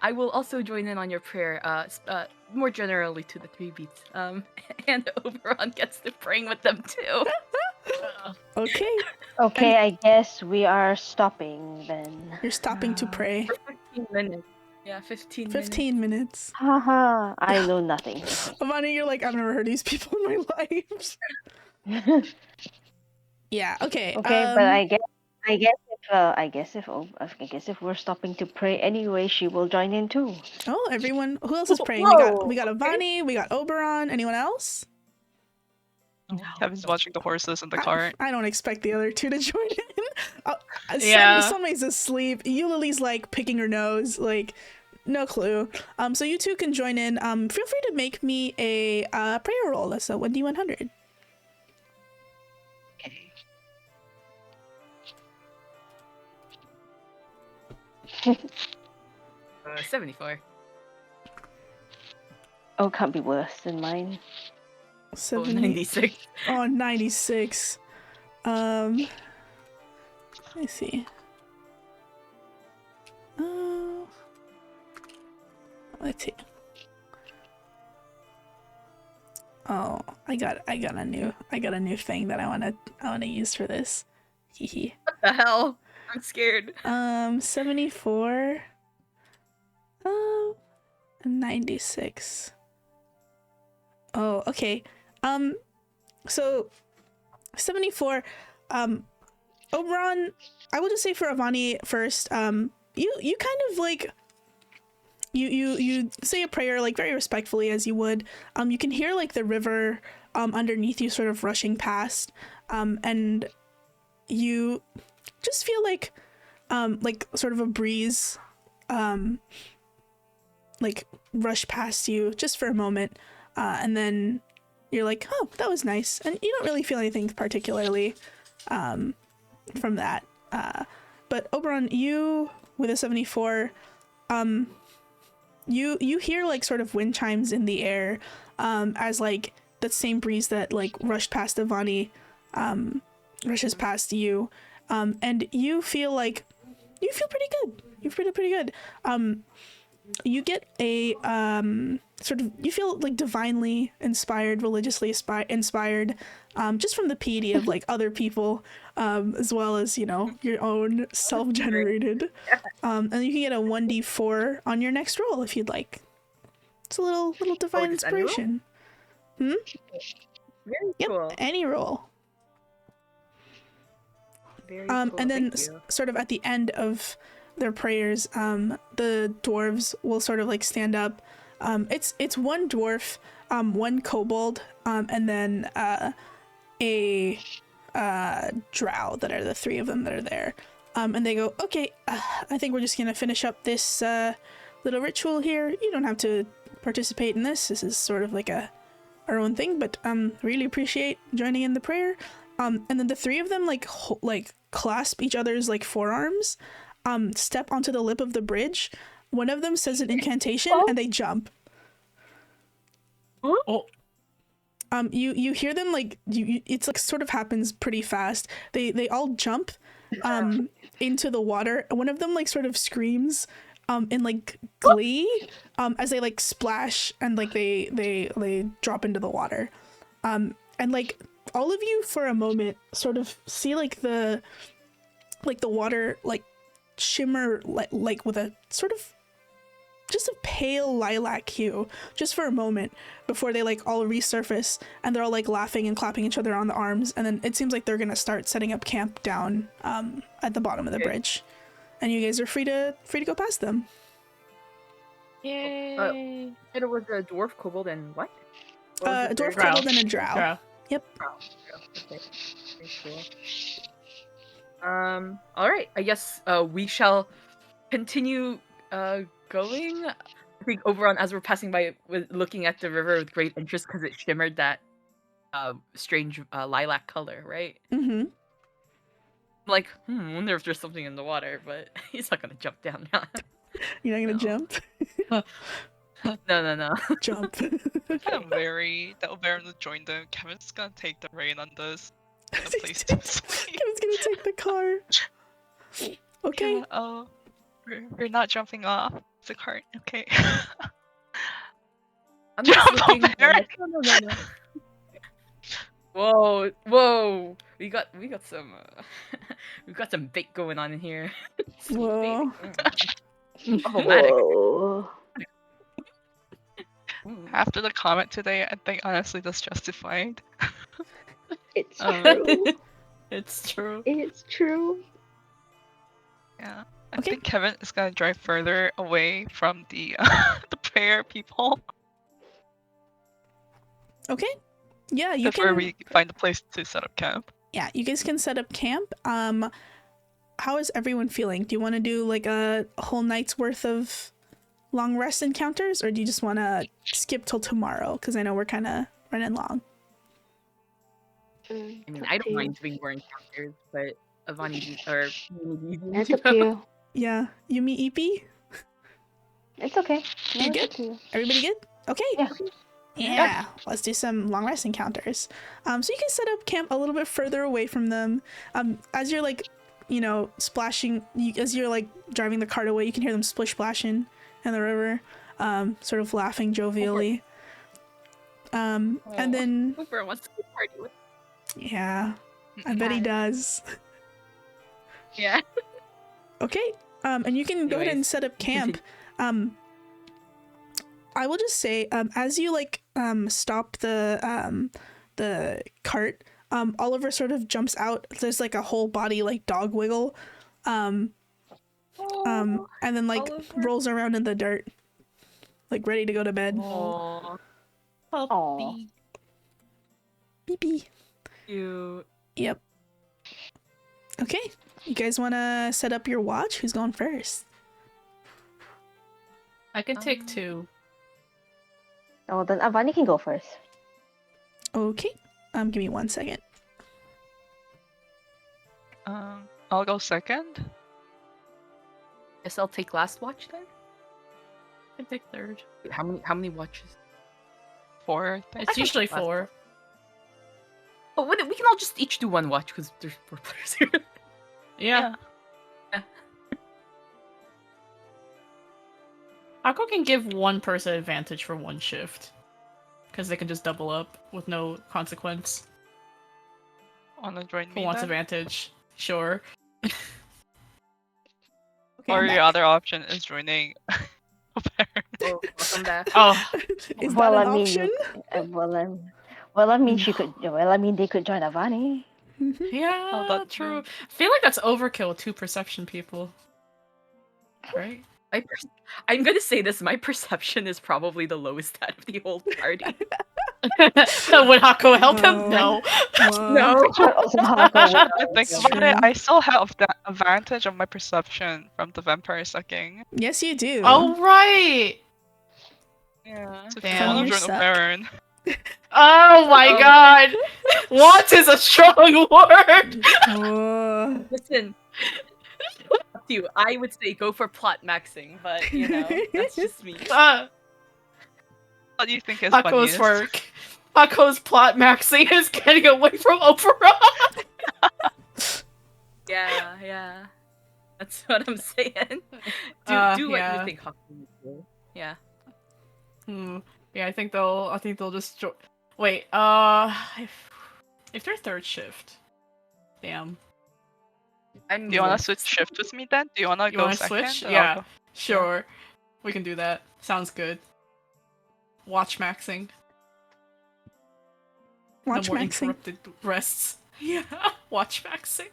I will also join in on your prayer, more generally to the three beats. And Oberon gets to praying with them too. Okay. Okay, I guess we are stopping then. You're stopping to pray. For 15 minutes. Yeah, 15 minutes. 15 minutes. Haha, I know nothing. Avani, you're like, I've never heard these people in my life. Yeah, okay. Okay, but I guess if we're stopping to pray anyway, she will join in too. Oh, everyone. Who else is praying? Whoa. We got Avani, we got Oberon. Anyone else? Kevin's watching the horses in the cart. I don't expect the other two to join in. Yeah. Sunmay's asleep. Eulily's like picking her nose, like no clue. So you two can join in. Feel free to make me a prayer roll. That's a 1d100. Okay. 74. Oh, can't be worse than mine. 96. Oh, 96. Let me see. Let's see. Oh, I got a new thing that I wanna use for this. Hehe. What the hell? I'm scared. 74. 96. Oh, okay. So 74. Oberon, I will just say for Avani first, you kind of like you say a prayer like very respectfully as you would. You can hear like the river underneath you sort of rushing past, and you just feel like sort of a breeze like rush past you just for a moment, and then you're like, oh, that was nice, and you don't really feel anything particularly from that. But Oberon, you with a 74, you hear like sort of wind chimes in the air, as like that same breeze that like rushed past Avani rushes past you, and you feel pretty good. You feel pretty good. you get a sort of, you feel like divinely inspired, religiously inspired, just from the piety of like other people, as well as, you know, your own self-generated. And you can get a 1d4 on your next roll if you'd like. It's a little divine just any roll? inspiration. Very Yep, cool. any roll. Very cool. And then Thank you. sort of at the end of their prayers, the dwarves will sort of like stand up. It's one dwarf, one kobold, and then a drow that are the three of them that are there. And they go, okay, I think we're just gonna finish up this little ritual here. You don't have to participate in this. This is sort of like our own thing, but really appreciate joining in the prayer. And then the three of them like clasp each other's like forearms, step onto the lip of the bridge. One of them says an incantation and they jump. Oh, You hear them like it's like sort of happens pretty fast. They all jump into the water. One of them like sort of screams in like glee as they like splash and like they drop into the water. And like all of you for a moment sort of see like the water like shimmer like with a sort of just a pale lilac hue just for a moment before they like all resurface and they're all like laughing and clapping each other on the arms, and then it seems like they're gonna start setting up camp down at the bottom of the bridge, and you guys are free to go past them. Yay! It was a dwarf, kobold, and what? What was A the dwarf, third? kobold, and a drow. yeah. Yep. Okay. Very cool. All right. I guess we shall continue going. I think Oberon, as we're passing by, was looking at the river with great interest because it shimmered that strange lilac color, right? Mm-hmm. Like, I wonder if there's something in the water, but he's not gonna jump down now. You're not gonna No. jump? No. Jump. I'm wary that Oberon will join them. Kevin's gonna take the reign on this. The place to sleep. Kevin's gonna take the car. Okay. Yeah, oh, we're not jumping off the cart. Okay. I'm just Jump looking. Oberon! No. Whoa! We got some we got some bait going on in here. Sweet Whoa. bait. Problematic. Whoa. After the comment today, I think honestly that's justified. It's true. It's true. It's true. Yeah. I Okay. think Kevin is gonna drive further away from the the prayer people. Okay. Yeah, you That's where can. we find a place to set up camp. Yeah, you guys can set up camp. How is everyone feeling? Do you want to do like a whole night's worth of long rest encounters, or do you just want to skip till tomorrow? Because I know we're kind of running long. I mean, I don't mind doing more encounters, but Avani or It's up to you. Yeah, Yumi, Eepy, It's okay. No, You it's good? up to you. everybody good? Okay. Yeah. Yeah, let's do some long rest encounters. So you can set up camp a little bit further away from them. As you're like, you know, splashing, as you're like driving the cart away, you can hear them splish splashing in the river, sort of laughing jovially. And then, Oberon wants to go party with. yeah, I bet he does. Yeah. Okay, and you can go ahead and Anyways, set up camp. I will just say, as you like stop the cart, Oliver sort of jumps out. There's like a whole body like dog wiggle, and then like Oliver. rolls around in the dirt, like ready to go to bed. Aww. Aw. Beep beep. Cute. Yep. Okay, you guys want to set up your watch? Who's going first? I can take two. Oh, then Avani can go first. Okay. Give me 1 second. I'll go second. Guess I'll take last watch then. I can take third. How many watches? 4, I think. It's usually last 4. Oh, wait, we can all just each do one watch because there's 4 players here. Yeah. Akko can give one person advantage for one shift. Because they can just double up with no consequence. Wanna join Who me wants then? advantage? Sure. Okay, Or I'm the back. other option is joining a parent. Oh, welcome back. Oh, Is Well, that I an mean, option? she could. Well, I mean, they could join Avani. yeah, that's true. true. I feel like that's overkill with 2 perception people. Right? I'm gonna say this. My perception is probably the lowest out of the whole party. Would Akko help him? Whoa. No. Whoa. No. But also, Hako would I think That's about it, true. I still have the advantage of my perception from the vampire sucking. Yes, you do. Oh, right! Yeah. So if Damn. you wanna Your join suck. a parent, Oh my Oh. god! Want is a strong word! Whoa. Listen. Up to you. I would say go for plot maxing, but you know, that's just me. what do you think is Akko's funniest? work. Akko's plot maxing is getting away from Oprah. Yeah. That's what I'm saying. Do what yeah. you think Haku would do. Yeah. Yeah, I think they'll just wait, if they're third shift. Damn. I'm Do you wanna switch shift with me then? Do you wanna You go wanna second? switch? Or I'll Yeah. go- Sure. We can do that. Sounds good. Watch maxing. Watch No more maxing. interrupted rests. Yeah. Watch maxing.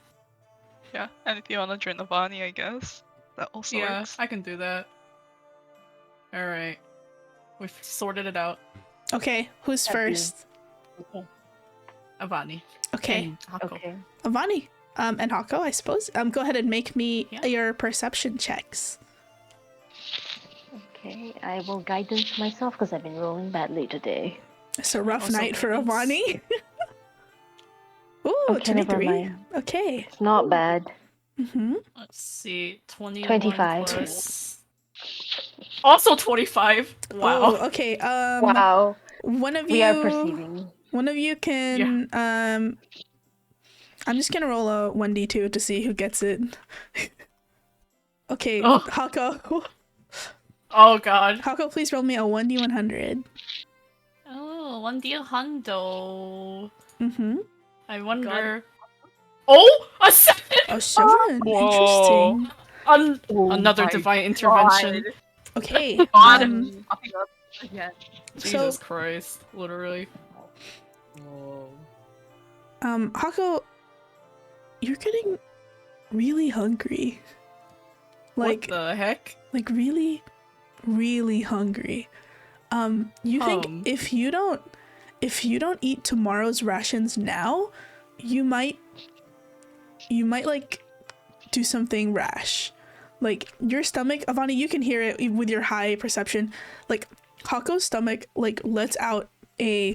Yeah, and if you wanna join the Bonnie, I guess that also Yeah, works. I can do that. Alright. We've sorted it out. Okay, who's Happy. first? Avani. Okay, And Hako. Okay. Avani. And Hako, I suppose. Go ahead and make me Yeah. your perception checks. Okay, I will guidance myself because I've been rolling badly today. It's a rough Also night for guidance. Avani. Ooh, Okay, never 23. mind. Okay. It's not bad. Mm-hmm. Let's see. 21 25. plus... Also 25. Wow. Oh, okay. Wow, One of we you. are perceiving. One of you can. I'm just gonna roll a 1d2 to see who gets it. Okay, Oh. Hako. Oh god. Hako, please roll me a 1d100. Oh, 1D hundo. Mm-hmm. I wonder... Oh! A 7! Oh, 7. Whoa. Interesting. Another my divine intervention. Okay. God. Um, Popping up again. Jesus Christ. Literally. Hako, you're getting really hungry. What the heck? Like really, really hungry. You think if you don't eat tomorrow's rations now, you might like do something rash. Like your stomach, Avani, you can hear it with your high perception. Like Hako's stomach like lets out a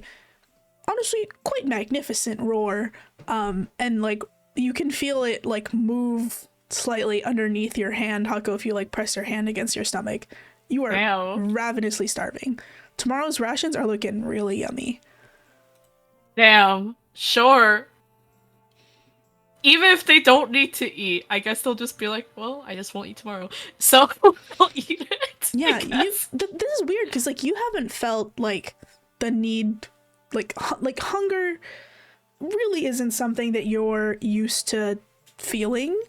honestly quite magnificent roar. And like you can feel it like move slightly underneath your hand, Hako, if you like press your hand against your stomach. You are Ow. ravenously starving. Tomorrow's rations are looking really yummy. Damn. Sure. Even if they don't need to eat, I guess they'll just be like, well, I just won't eat tomorrow. So they'll eat it. Yeah, I guess. this is weird because like you haven't felt like the need, like hunger really isn't something that you're used to feeling,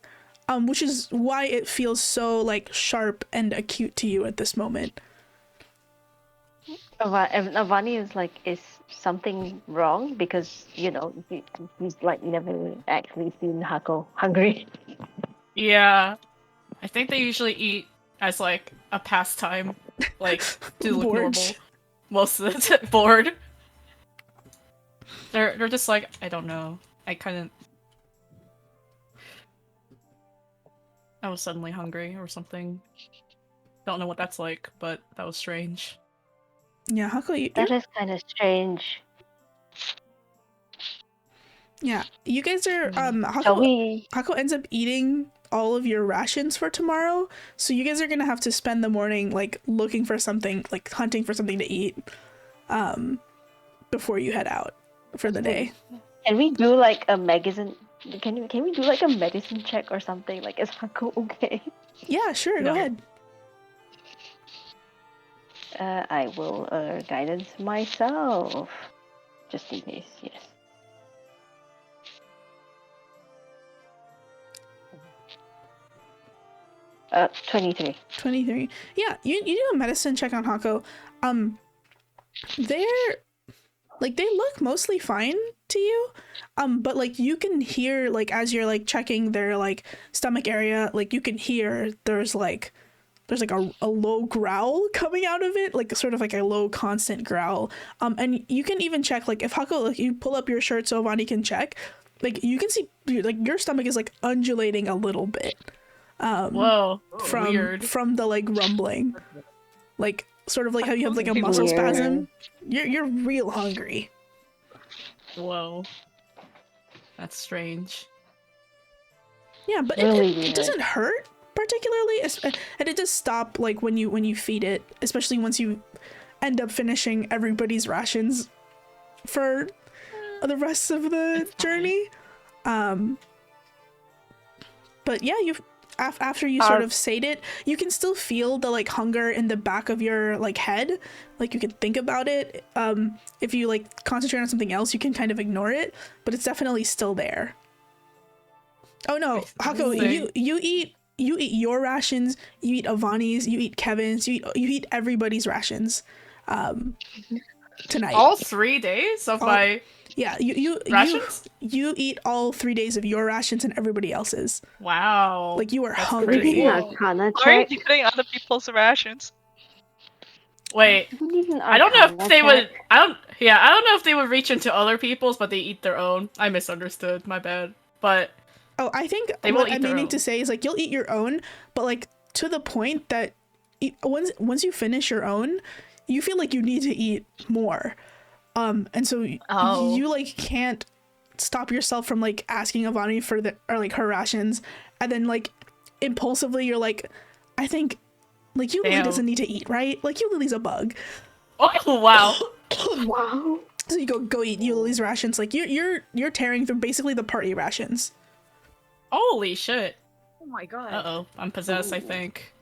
which is why it feels so like sharp and acute to you at this moment. Avani is like, is something wrong? Because, you know, he's like never actually seen Hako hungry. Yeah. I think they usually eat as like a pastime. Like, to look Bored. normal. Most of the time. Bored. They're just like, I don't know. I was suddenly hungry or something. Don't know what that's like, but that was strange. Yeah, Hako, That is kind of strange. yeah, you guys are Shall we? Hako ends up eating all of your rations for tomorrow, so you guys are gonna have to spend the morning like looking for something, like hunting for something to eat, before you head out for the day. Can we do like a medicine? Can we do like a medicine check or something? Like, is Hako okay? Yeah, sure, go No. ahead. I will guidance myself. Just in case, yes. Uh, 23. 23. Yeah, you do a medicine check on Hako. They're like, they look mostly fine to you. But like you can hear, like, as you're like checking their like stomach area, like you can hear there's like a low growl coming out of it, like sort of like a low constant growl. And you can even check, like, if Hako, like, you pull up your shirt so Vani can check, like you can see like your stomach is like undulating a little bit. Whoa, weird. From the like rumbling, like sort of like how you have like a muscle spasm. You're real hungry. Whoa, that's strange. Yeah, but Really it doesn't hurt particularly, and it does stop like when you feed it, especially once you end up finishing everybody's rations for the rest of the journey. But yeah, after you sort of sate it, you can still feel the like hunger in the back of your like head. Like you can think about it. If you like concentrate on something else, you can kind of ignore it, but it's definitely still there. Oh no, Hako, you eat your rations, you eat Avani's, you eat Kevin's, you eat everybody's rations tonight. All 3 days of my rations? You eat all 3 days of your rations and everybody else's. Wow. Like you are That's hungry. crazy. Yeah, Arcana Why are check. you eating other people's rations? Wait, Who needs an I don't know if Arcana they would. check? I don't know if they would reach into other people's, but they eat their own. I misunderstood. My bad. But Oh, I think They will what eat I'm their meaning own. to say is like you'll eat your own, but like to the point that once you finish your own, you feel like you need to eat more. And so you like can't stop yourself from like asking Avani for her rations, and then like impulsively you're like, I think like Lily Damn. doesn't need to eat, right? Like Lily's a bug. oh wow. Wow. So you go eat Lily's rations. Like you're tearing through basically the party rations. Holy shit. Oh my god. Uh-oh, I'm possessed, I think.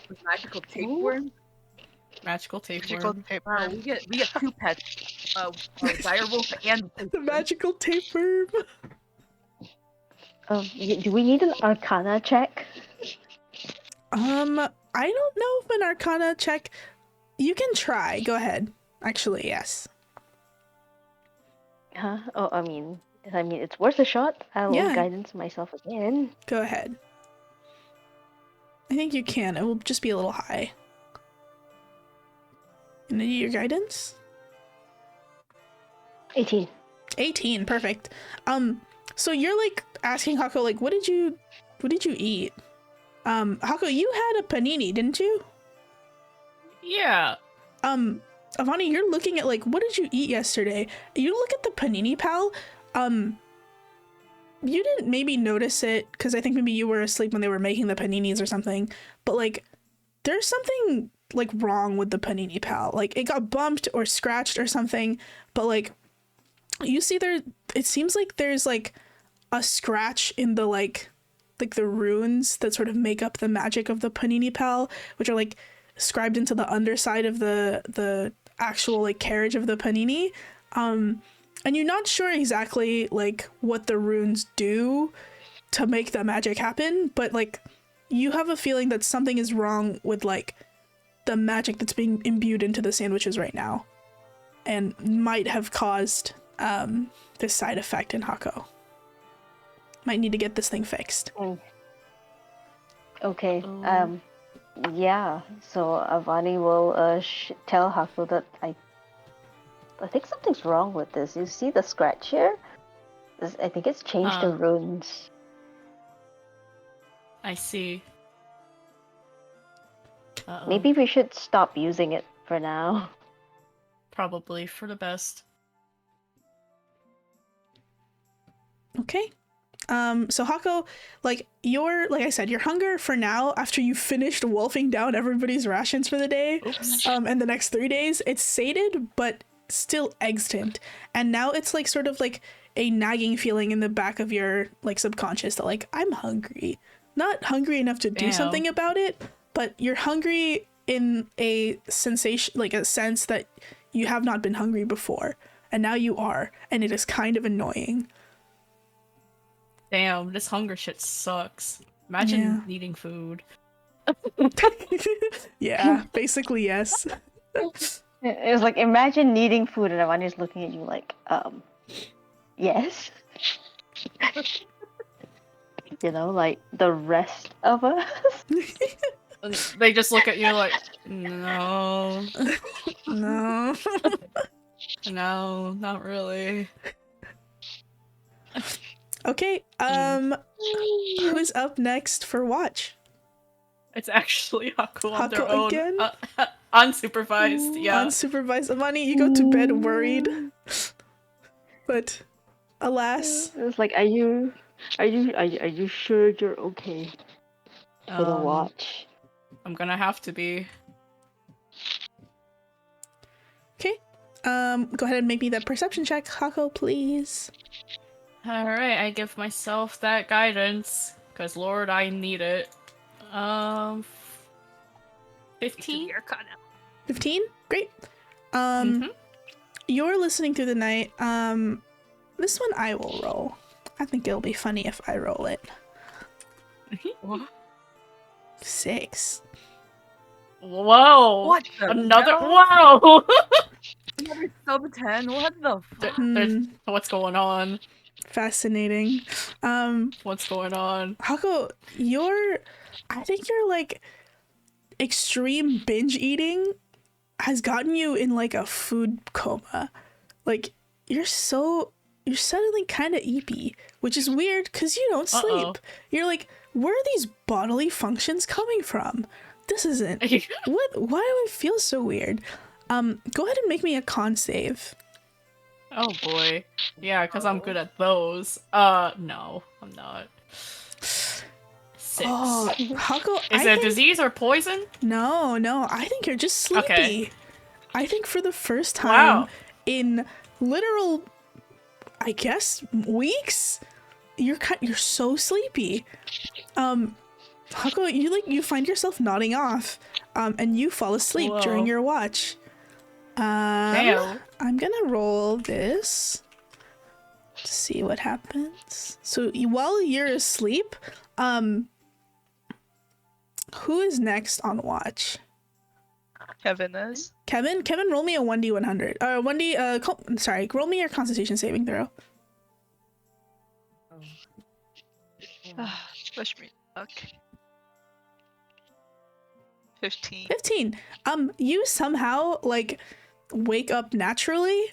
With magical tapeworm. Magical tapeworm. Magical tapeworm. Wow, we get 2 pets. Direwolf and The magical tapeworm. Do we need an Arcana check? I don't know if an Arcana check. You can try. Go ahead. Actually, yes. Huh? Oh, I mean, it's worth a shot. I'll guidance myself again. Go ahead. I think you can. It will just be a little high. And then your guidance? 18. 18, perfect. So you're like asking Hako, like, what did you eat? Hako, you had a panini, didn't you? Yeah. Avani, you're looking at like, what did you eat yesterday? You look at the panini pal. You didn't maybe notice it because I think maybe you were asleep when they were making the paninis or something. But like, there's something like wrong with the panini pal. Like it got bumped or scratched or something. But like, you see there, it seems like there's like a scratch in the like the runes that sort of make up the magic of the panini pal, which are like scribed into the underside of the actual like carriage of the panini. And you're not sure exactly like what the runes do to make the magic happen, but like you have a feeling that something is wrong with like the magic that's being imbued into the sandwiches right now, and might have caused this side effect in Hako. Might need to get this thing fixed. Okay. Yeah. So Avani will tell Hako that I think something's wrong with this. You see the scratch here? I think it's changed the runes. I see. Uh-oh. Maybe we should stop using it for now. Probably for the best. Okay. So Hako, like I said, your hunger for now, after you finished wolfing down everybody's rations for the day, and the next 3 days, it's sated, but still extant. And now it's like sort of like a nagging feeling in the back of your like subconscious that like, I'm hungry. Not hungry enough to do something about it, but you're hungry in a sensation, like a sense that you have not been hungry before, and now you are, and it is kind of annoying. Damn, this hunger shit sucks. Imagine Yeah. needing food. Yeah, basically yes. It was like, imagine needing food and Avani's looking at you like, yes. You know, like the rest of us. And they just look at you like, no, No. no, not really. Okay, who's up next for watch? It's actually Haku on their Haku own. again? Unsupervised, yeah. Unsupervised. Avani, you go to bed worried. But alas. It's like, are you sure you're okay for the watch? I'm gonna have to be. Okay. Go ahead and make me that perception check, Hako, please. Alright, I give myself that guidance. Cause Lord, I need it. 15? 15? Great. You're listening through the night. This one I will roll. I think it'll be funny if I roll it. 6. Whoa! What the Another hell? whoa! Another sub 10? What the fuck? What's going on? Fascinating. What's going on? Hako, I think your like extreme binge eating has gotten you in like a food coma. Like you're suddenly kind of eepy, which is weird because you don't sleep. You're like, where are these bodily functions coming from? This isn't what. Why do I feel so weird? Go ahead and make me a con save. Oh boy. Yeah, because I'm good at those. No, I'm not. 6. Oh, Hako, Is it a disease or poison? No, I think you're just sleepy. Okay. I think for the first time Wow. in literal, I guess, weeks, you're so sleepy. Hako, you find yourself nodding off, and you fall asleep during your watch. Damn. I'm gonna roll this to see what happens. So while you're asleep, who is next on watch? Kevin is. Kevin, roll me a 1d100. 1d. Sorry, roll me your Constitution saving throw. Wish me luck. 15. 15. You somehow like wake up naturally,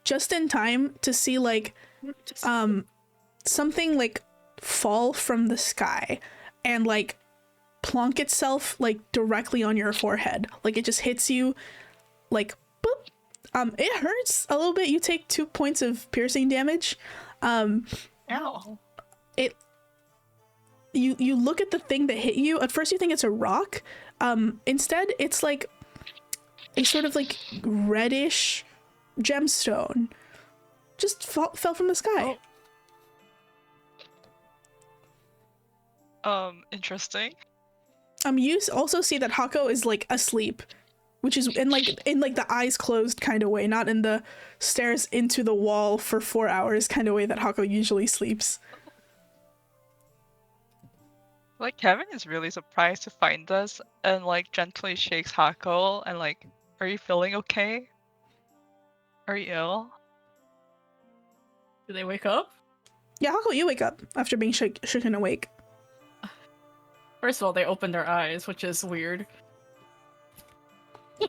just in time to see like, something like fall from the sky and like plonk itself like directly on your forehead. Like it just hits you like boop. It hurts a little bit. You take 2 points of piercing damage. Ow. You look at the thing that hit you. At first you think it's a rock. Instead it's like a sort of like reddish gemstone. Just fell from the sky. Interesting. You also see that Hako is like asleep, which is in like the eyes closed kind of way, not in the stares into the wall for 4 hours kind of way that Hako usually sleeps. Like, Kevin is really surprised to find us and like gently shakes Hako and like, are you feeling okay? Are you ill? Do they wake up? Yeah, Hako, you wake up after being shaken awake. First of all, they open their eyes, which is weird.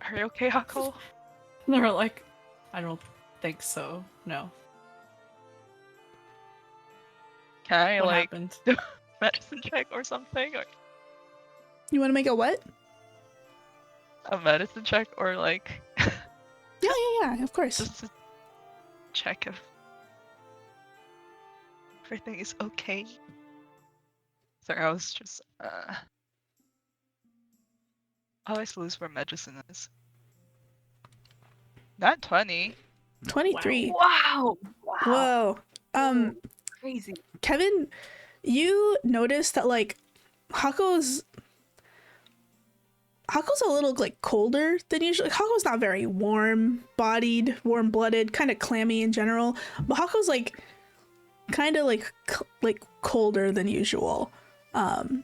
Are you okay, Hako? They're like, I don't think so. No. Can I What like happened? do a medicine check or something? Or You want to make a what? a medicine check or like Yeah, of course. just to check if everything is okay. Sorry, I was just I always lose where medicine is. Not 20. 23. Wow. Whoa. Crazy. Kevin, you notice that like Hako's Hako's a little like colder than usual. Hako's not very warm-bodied, warm-blooded, kind of clammy in general. But Hako's like kind of like colder than usual, and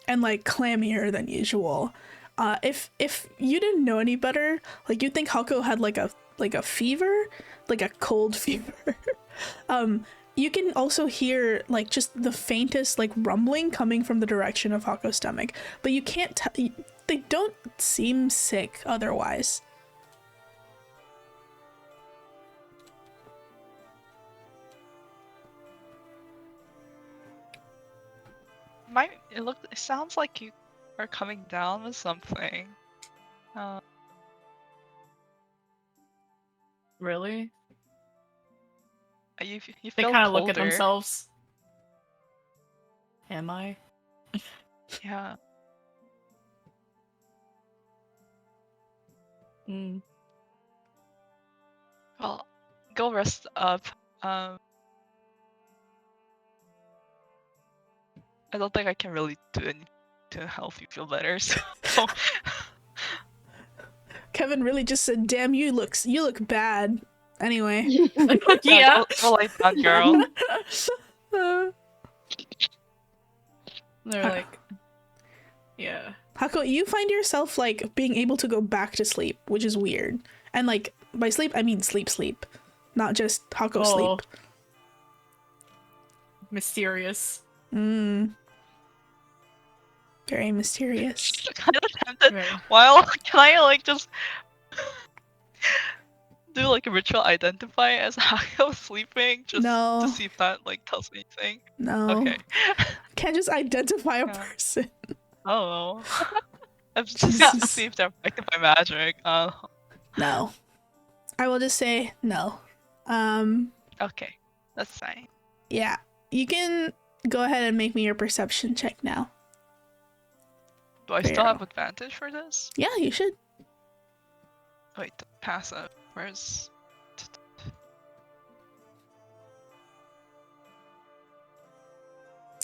like clammier than usual. If you didn't know any better, like you'd think Hako had like a fever, like a cold fever. You can also hear like just the faintest like rumbling coming from the direction of Hako's stomach, but you can't tell. They don't seem sick otherwise. It sounds like you are coming down with something. Really? You They feel kind of look at colder. themselves. Am I? Yeah. Well, go rest up. I don't think I can really do anything to help you feel better. So Kevin really just said, "Damn, you look bad." Anyway. Yeah. Go lie down, girl. They're like, yeah. Hako, you find yourself like being able to go back to sleep, which is weird. And like by sleep, I mean sleep, not just Hako sleep. Mysterious. Very mysterious. Kind of tempted. Well, can I like just do like a ritual identify as Hako sleeping just to see if that like tells me anything? No. Okay. Can't just identify a person. Oh. I'm just to see if they're affected by magic. No. I will just say no. Okay, that's fine. Yeah. You can go ahead and make me your perception check now. Do I still have advantage for this? Yeah, you should. Wait, the passive. Where's...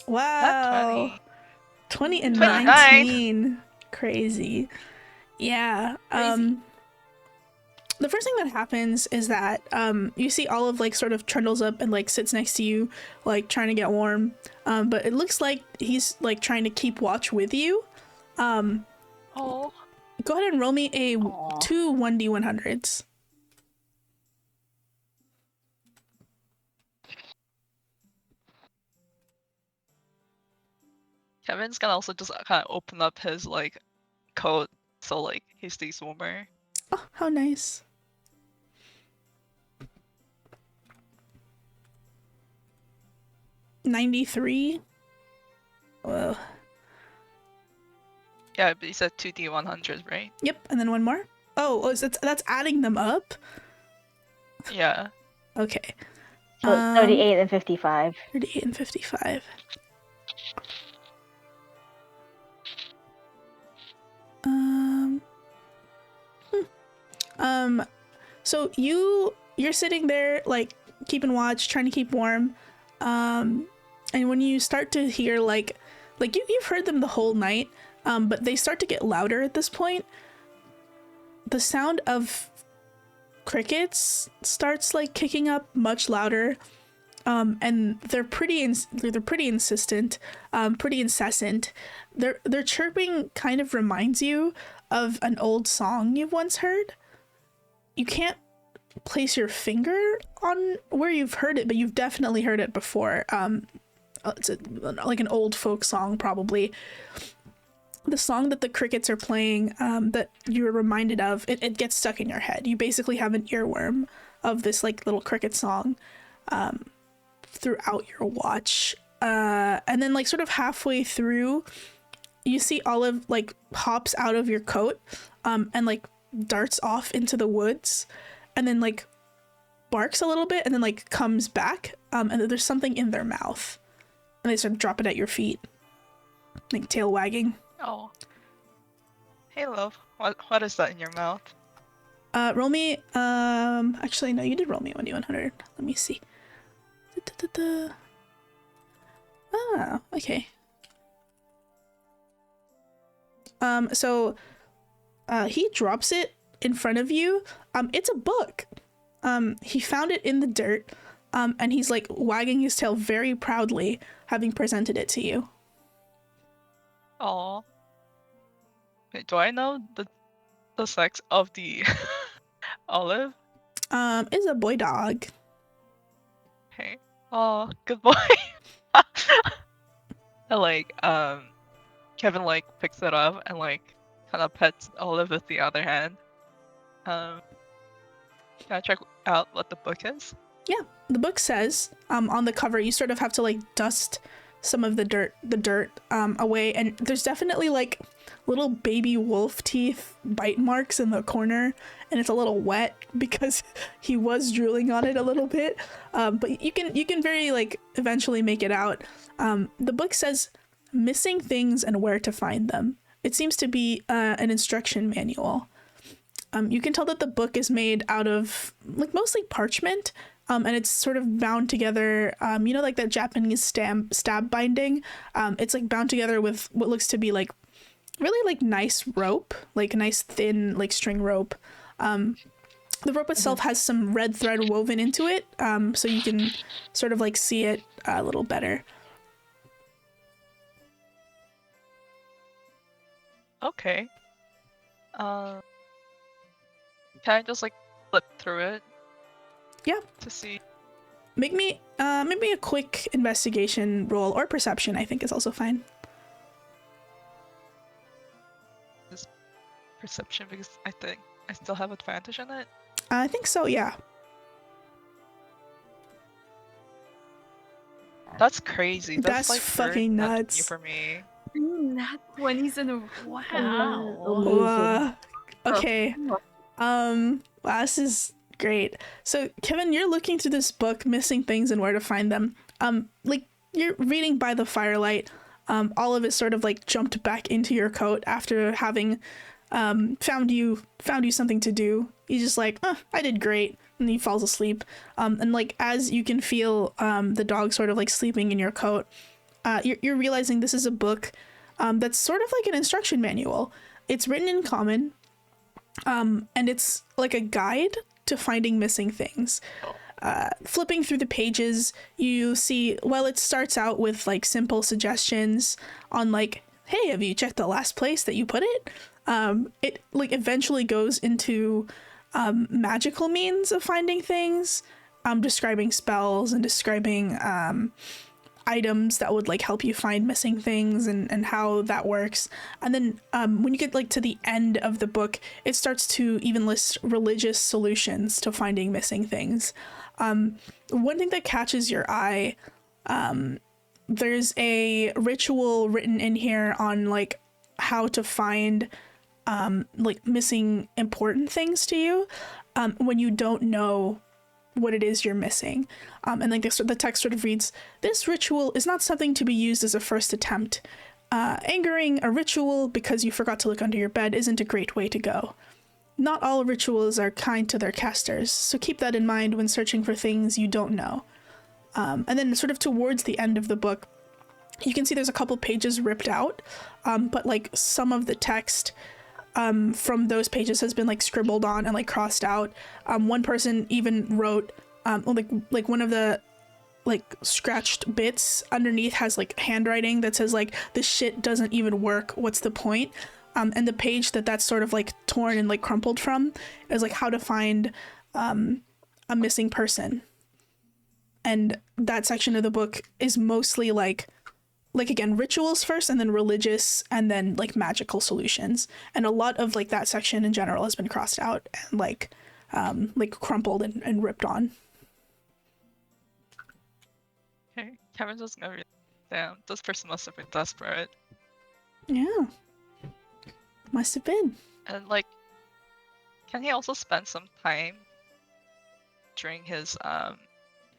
Wow. 20 and 29. 19. Crazy. Yeah. Crazy. The first thing that happens is that you see Olive like sort of trundles up and like sits next to you, like trying to get warm. But it looks like he's like trying to keep watch with you. Oh. Go ahead and roll me a 2 1d100s. Kevin's gonna also just kind of open up his like coat so like he stays warmer. Oh, how nice. $93. Whoa. Yeah, but you said 2d100, right? Yep, and then one more. Oh, that's adding them up? Yeah. Okay. So 38 and 55. 38 and 55. So you're sitting there like keeping watch, trying to keep warm. And when you start to hear like you've heard them the whole night, but they start to get louder at this point. The sound of crickets starts like kicking up much louder. And they're pretty insistent, pretty incessant. Their chirping kind of reminds you of an old song you've once heard. You can't place your finger on where you've heard it, but you've definitely heard it before. It's like an old folk song, probably. The song that the crickets are playing, that you're reminded of, it gets stuck in your head. You basically have an earworm of this like little cricket song throughout your watch. And then like sort of halfway through, you see Olive like hops out of your coat and like darts off into the woods and then like barks a little bit and then like comes back and then there's something in their mouth and they sort of drop it at your feet, like tail wagging. Oh. Hey, love. What is that in your mouth? Roll me actually no, you did roll me 1d100. Let me see. Ah, okay. So he drops it in front of you. It's a book. He found it in the dirt. And he's like wagging his tail very proudly, having presented it to you. Aw. Wait, do I know the sex of the olive? It's a boy dog. Okay. Oh, good boy. And like, Kevin like picks it up and like kind of pets Olive with the other hand. Can I check out what the book is? Yeah, the book says on the cover you sort of have to like dust some of the dirt away, and there's definitely like little baby wolf teeth bite marks in the corner, and it's a little wet because he was drooling on it a little bit, but you can very like eventually make it out. The book says missing things and where to find them. It seems to be an instruction manual. You can tell that the book is made out of like mostly parchment, and it's sort of bound together, you know, like that Japanese stab binding. It's like bound together with what looks to be like really like nice rope, like nice thin like string rope. The rope itself has some red thread woven into it, so you can sort of like see it a little better. Okay. Can I just like flip through it? Yeah. To see. Make me maybe a quick investigation roll, or perception I think is also fine. This perception, because I think I still have advantage on it. I think so, yeah. That's crazy. That's like fucking nuts for me. Nat 20s in a wow. Okay. Wow, this is great. So Kevin, you're looking through this book, missing things and where to find them. Like you're reading by the firelight. Olive is sort of like jumped back into your coat after having found you something to do. He's just like, I did great, and he falls asleep. And like as you can feel the dog sort of like sleeping in your coat, you're realizing this is a book that's sort of like an instruction manual. It's written in common, and it's like a guide to finding missing things. Flipping through the pages, you see, well, it starts out with like simple suggestions on like, hey, have you checked the last place that you put it? It like eventually goes into magical means of finding things, describing spells and describing items that would like help you find missing things and how that works. And then when you get like to the end of the book, it starts to even list religious solutions to finding missing things. One thing that catches your eye, there's a ritual written in here on like how to find like missing important things to you when you don't know what it is you're missing. And like the text sort of reads, this ritual is not something to be used as a first attempt. Angering a ritual because you forgot to look under your bed isn't a great way to go. Not all rituals are kind to their casters, so keep that in mind when searching for things you don't know. And then sort of towards the end of the book, you can see there's a couple pages ripped out, but like some of the text from those pages has been like scribbled on and like crossed out. One person even wrote like one of the like scratched bits underneath has like handwriting that says like, this shit doesn't even work, what's the point? And the page that's sort of like torn and like crumpled from is like how to find a missing person. And that section of the book is mostly like again, rituals first, and then religious, and then like magical solutions. And a lot of like that section in general has been crossed out and like crumpled and ripped on. Okay, Kevin's just gonna read. Damn, this person must have been desperate. Yeah, must have been. And like, can he also spend some time during his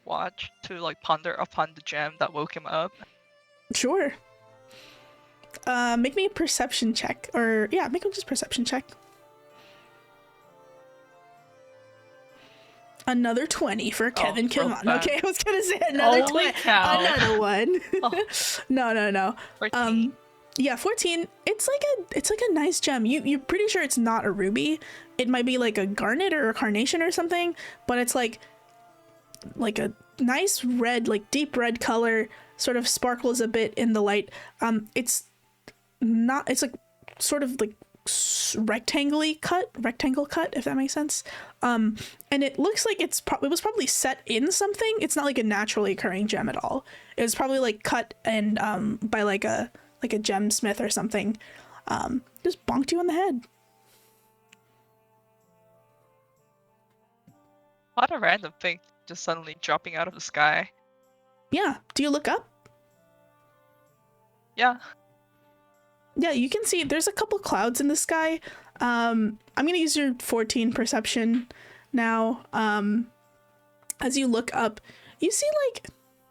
watch to like ponder upon the gem that woke him up? Sure. Make me a perception check, or yeah, make him just perception check. Another 20 for Kevin. Come on. Okay, I was gonna say another Holy 20. cow. Another one. Oh. No. 14. Yeah, 14. It's like a nice gem. You're pretty sure it's not a ruby. It might be like a garnet or a carnation or something, but it's like a nice red, like deep red color, sort of sparkles a bit in the light. It's like sort of like rectangle cut, if that makes sense. And it looks like it was probably set in something. It's not like a naturally occurring gem at all. It was probably like cut and by like a gemsmith or something. Just bonked you on the head. What a random thing just suddenly dropping out of the sky. Yeah. Do you look up? Yeah. Yeah, you can see there's a couple clouds in the sky. I'm gonna use your 14 perception now. As you look up, you see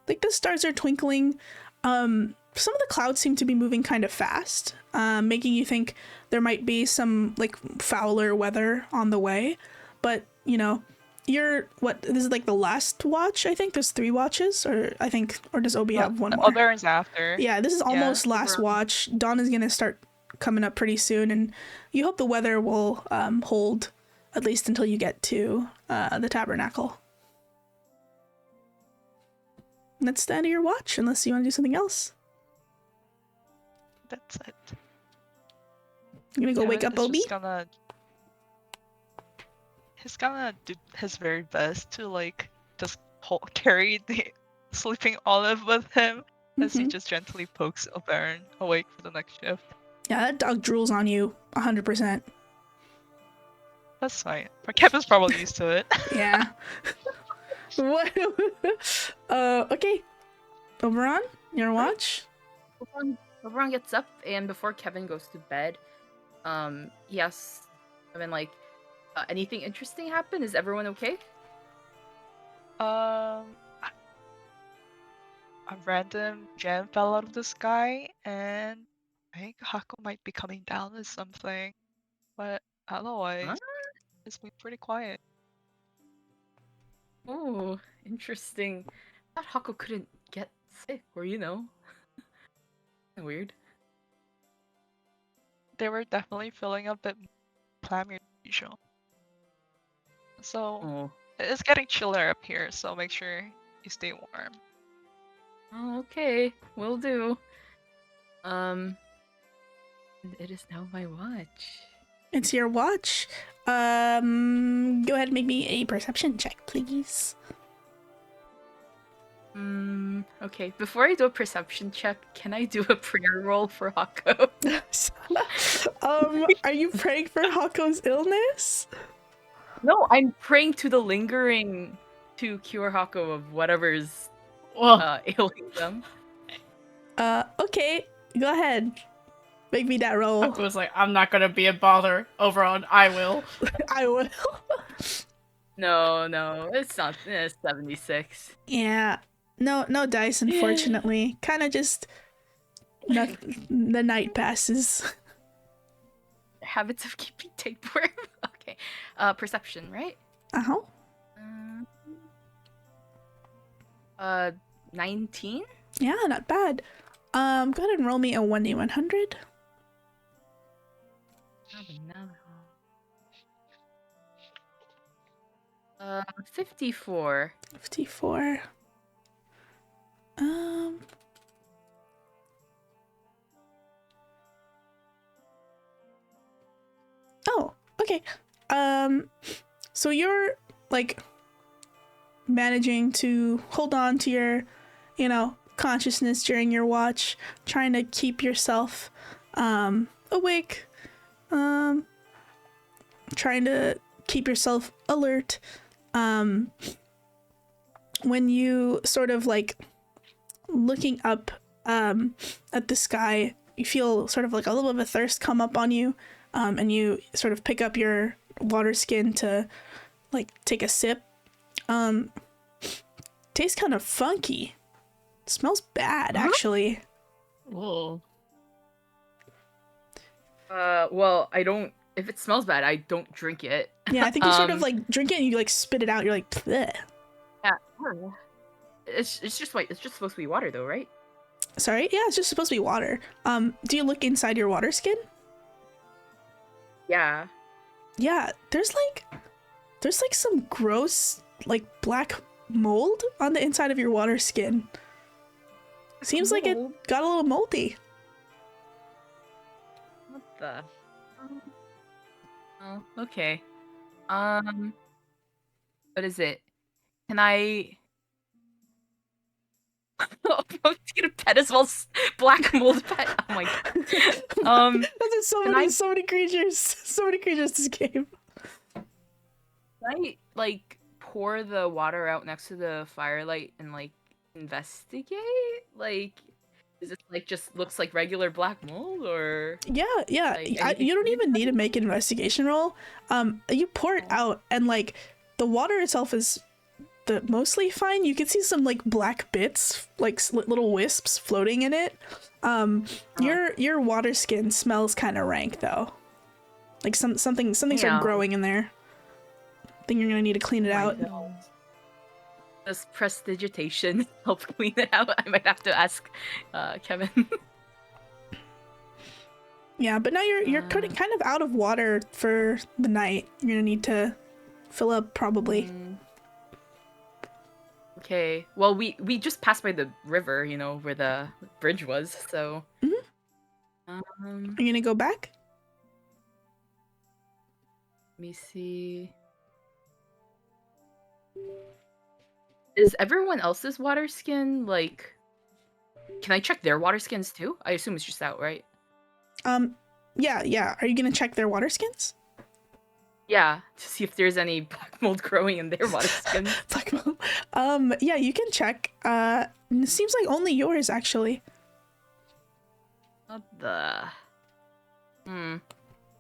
like the stars are twinkling. Some of the clouds seem to be moving kind of fast, making you think there might be some like fouler weather on the way. But this is like the last watch. I think there's 3 watches, or does Obi have one more? Oberon's after. Yeah, this is almost last watch. Dawn is gonna start coming up pretty soon, and you hope the weather will hold at least until you get to the tabernacle. And that's the end of your watch, unless you want to do something else. That's it. You gonna go wake up Obi? He's gonna do his very best to like just carry the sleeping olive with him as he just gently pokes Oberon awake for the next shift. Yeah, that dog drools on you 100%. That's fine. Kevin's probably used to it. Yeah. What? Okay. Oberon, your watch? Oberon gets up, and before Kevin goes to bed, he asks Kevin, like, anything interesting happen? Is everyone okay? A random gem fell out of the sky, and I think Hako might be coming down with something. But otherwise, it's been pretty quiet. Oh, interesting. I thought Hako couldn't get sick, or weird. They were definitely feeling a bit clammy than usual. So it's getting chiller up here, so make sure you stay warm. Oh, okay, will do. It is now my watch. It's your watch. Go ahead and make me a perception check, please. Okay. Before I do a perception check, can I do a prayer roll for Hako? Are you praying for Hako's illness? No, I'm praying to the lingering to cure Hako of whatever's ailing them. Okay. Go ahead. Make me that roll. Hako was like, I'm not gonna be a bother. Overon, I will. I will. No, it's not. It's 76. Yeah. No dice, unfortunately. Kind of just the night passes. Habits of keeping tapeworm. Okay. Perception, right? Uh-huh. 19? Yeah, not bad. Go ahead and roll me a 1d100. 54. 54. Oh, okay. So you're like managing to hold on to your, consciousness during your watch, trying to keep yourself awake, trying to keep yourself alert. When you sort of like looking up at the sky, you feel sort of like a little bit of a thirst come up on you, and you sort of pick up your water skin to like take a sip. Tastes kind of funky. Smells bad, actually. Whoa. Well, I don't. If it smells bad, I don't drink it. Yeah, I think you sort of like drink it and you like spit it out. You're like, bleh. Yeah. It's just white. It's just supposed to be water, though, right? Sorry? Yeah, it's just supposed to be water. Do you look inside your water skin? Yeah. Yeah, there's like some gross like black mold on the inside of your water skin. Seems like it got a little moldy. What the? Oh, okay. What is it? Can I? I'm gonna pet as well. Black mold pet. Oh my god. That's so many creatures. So many creatures this game. Can I like pour the water out next to the firelight and like investigate? Like, is it like just looks like regular black mold or? Yeah. Like, You don't even need to make an investigation roll. You pour it out, and like the water itself is mostly fine. You can see some like black bits, like little wisps floating in it. Your water skin smells kind of rank though. Like something's growing in there. I think you're gonna need to clean it out. Does prestidigitation help clean it out? I might have to ask Kevin. Yeah, but now you're kind of out of water for the night. You're gonna need to fill up probably. Okay. Well, we just passed by the river, you know, where the bridge was. So. Are you gonna go back? Let me see. Is everyone else's water skin like? Can I check their water skins too? I assume it's just out, right? Yeah. Are you gonna check their water skins? Yeah, to see if there's any black mold growing in their water skins. Black mold. Yeah, you can check. It seems like only yours actually. What the?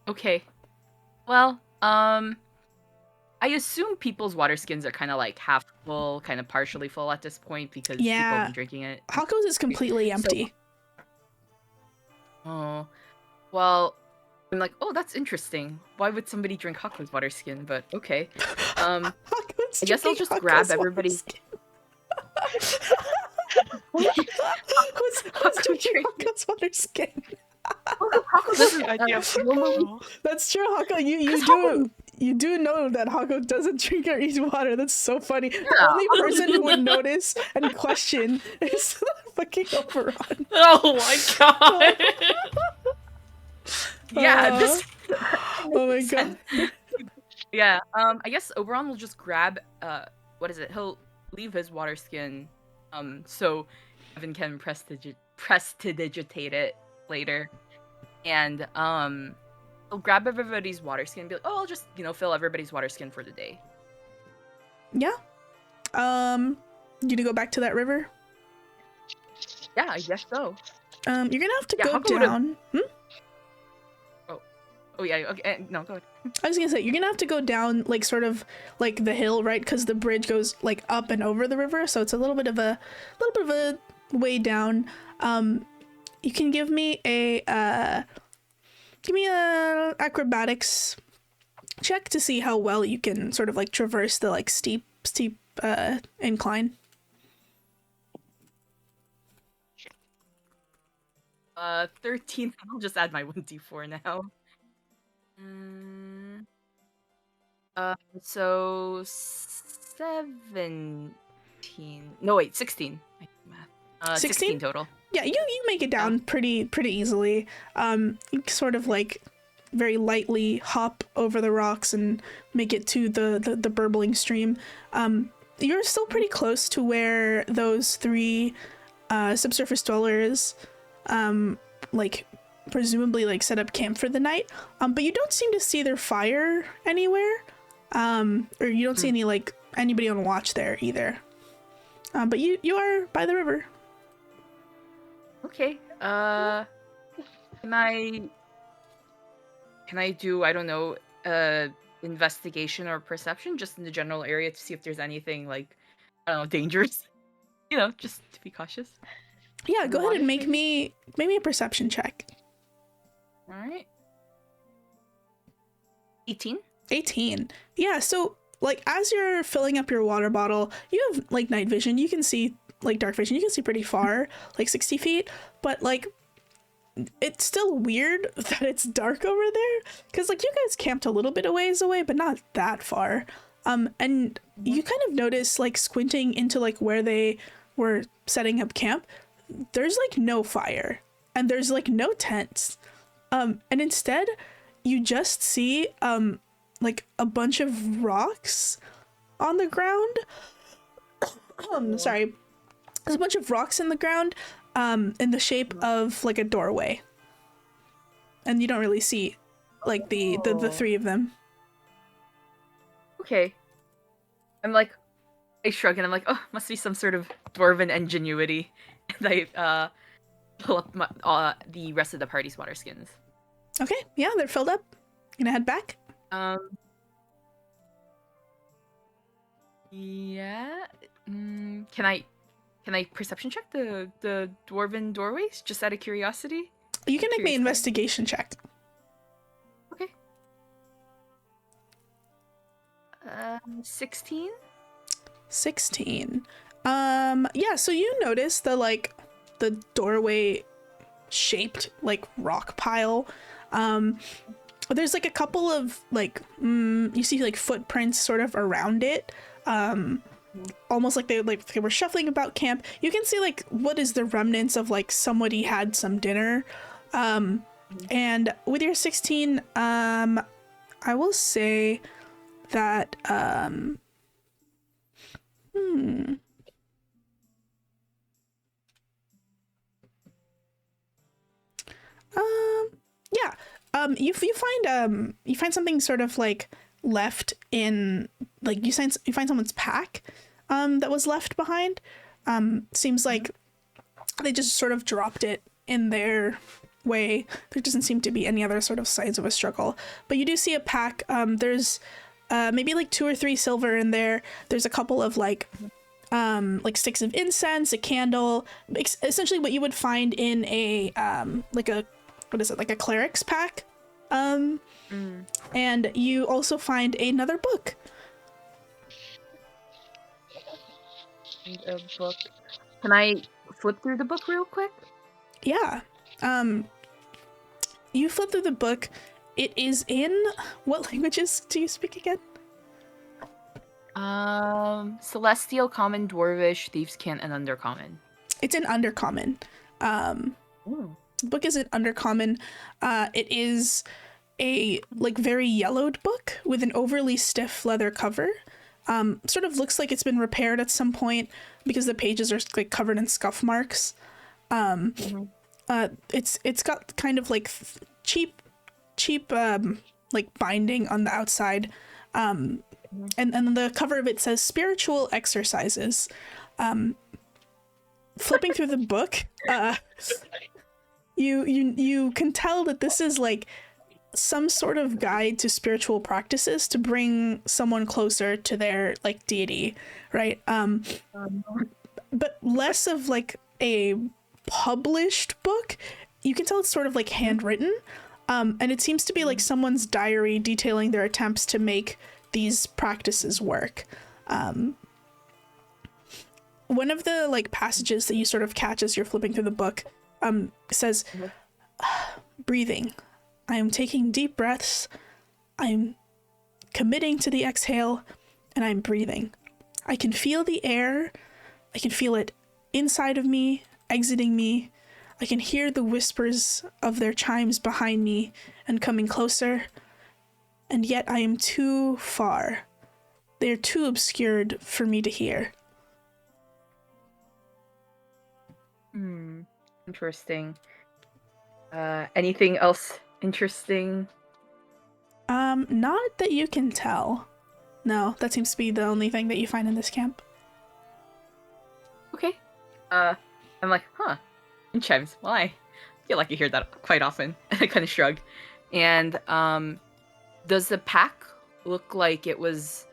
Okay. Well, I assume people's water skins are kind of like half full, kind of partially full at this point because people have been drinking it. Hako's is completely empty. Oh, well, I'm like, oh, that's interesting. Why would somebody drink Hako's water skin? But okay. I guess I'll just grab everybody's. Who's drinking Hako's water skin? Hako doesn't. That's true, Hako. You do know that Hako doesn't drink or eat water. That's so funny. Yeah. The only person who would notice and question is fucking Oberon. Oh my god. Yeah. This. Oh my god. Yeah. I guess Oberon will just grab. What is it? He'll leave his water skin. So Evan can prestidigitate it later, and he'll grab everybody's water skin and be like, oh, I'll just fill everybody's water skin for the day. Yeah. You gonna go back to that river? Yeah, I guess so. You're gonna have to go Hako down. Oh yeah. Okay. No, go ahead. I was gonna say you're gonna have to go down like sort of like the hill, right? Because the bridge goes like up and over the river, so it's a little bit of a way down. You can give me a acrobatics check to see how well you can sort of like traverse the like steep incline. 13. I'll just add my 1d4 now. So 17. No, wait, 16. 16 total. Yeah, you make it down pretty easily. You sort of like very lightly hop over the rocks and make it to the burbling stream. You're still pretty close to where those 3 subsurface dwellers like presumably like set up camp for the night. But you don't seem to see their fire anywhere. Or you don't see any like anybody on watch there either. But you are by the river. Okay. Can I do, I don't know, investigation or perception just in the general area to see if there's anything like, I don't know, dangerous? Just to be cautious. Yeah, go ahead and make me a perception check. All right. 18. 18. Yeah, so like as you're filling up your water bottle, you have like night vision. You can see like dark vision. You can see pretty far, like 60 feet, but like it's still weird that it's dark over there because like you guys camped a little bit of ways away, but not that far. And you kind of notice like squinting into like where they were setting up camp, there's like no fire and there's like no tents. And instead you just see like a bunch of rocks on the ground. Sorry. There's a bunch of rocks in the ground in the shape of like a doorway. And you don't really see like the three of them. Okay. I'm like, I shrug and I'm like, oh, must be some sort of dwarven ingenuity. And I pull up the rest of the party's water skins. Okay, yeah, they're filled up. Gonna head back? Yeah. Can I perception check the dwarven doorways just out of curiosity? You can make me an investigation check. Okay. 16? 16. Yeah, so you notice the doorway shaped like rock pile. There's like a couple of like you see like footprints sort of around it. Almost like they were shuffling about camp. You can see like what is the remnants of like somebody had some dinner. And with your 16, I will say that you find something sort of like left in like you find someone's pack that was left behind. Seems like they just sort of dropped it in their way. There doesn't seem to be any other sort of signs of a struggle, but you do see a pack. There's maybe like 2 or 3 silver in there. There's a couple of like sticks of incense, a candle, essentially what you would find in a like a cleric's pack. And you also find another book. A book. Can I flip through the book real quick? Yeah. You flip through the book. It is in what languages do you speak again? Celestial, Common, Dwarvish, Thieves' Cant, and Undercommon. It's in Undercommon. The book is in Undercommon. It is a like very yellowed book with an overly stiff leather cover. Sort of looks like it's been repaired at some point because the pages are like covered in scuff marks. It's got kind of like cheap like binding on the outside. And the cover of it says spiritual exercises. Flipping through the book, you can tell that this is like some sort of guide to spiritual practices to bring someone closer to their like deity, right? But less of like a published book. You can tell it's sort of like handwritten, and it seems to be like someone's diary detailing their attempts to make these practices work. One of the like passages that you sort of catch as you're flipping through the book says, breathing. I am taking deep breaths. I'm committing to the exhale, and I'm breathing. I can feel the air. I can feel it inside of me, exiting me. I can hear the whispers of their chimes behind me and coming closer. And yet I am too far. They are too obscured for me to hear. Interesting. Anything else interesting? Not that you can tell. No, that seems to be the only thing that you find in this camp. Okay. I'm like, huh. And chimes. Well, I feel like I hear that quite often. I kind of shrug. And does the pack look like it was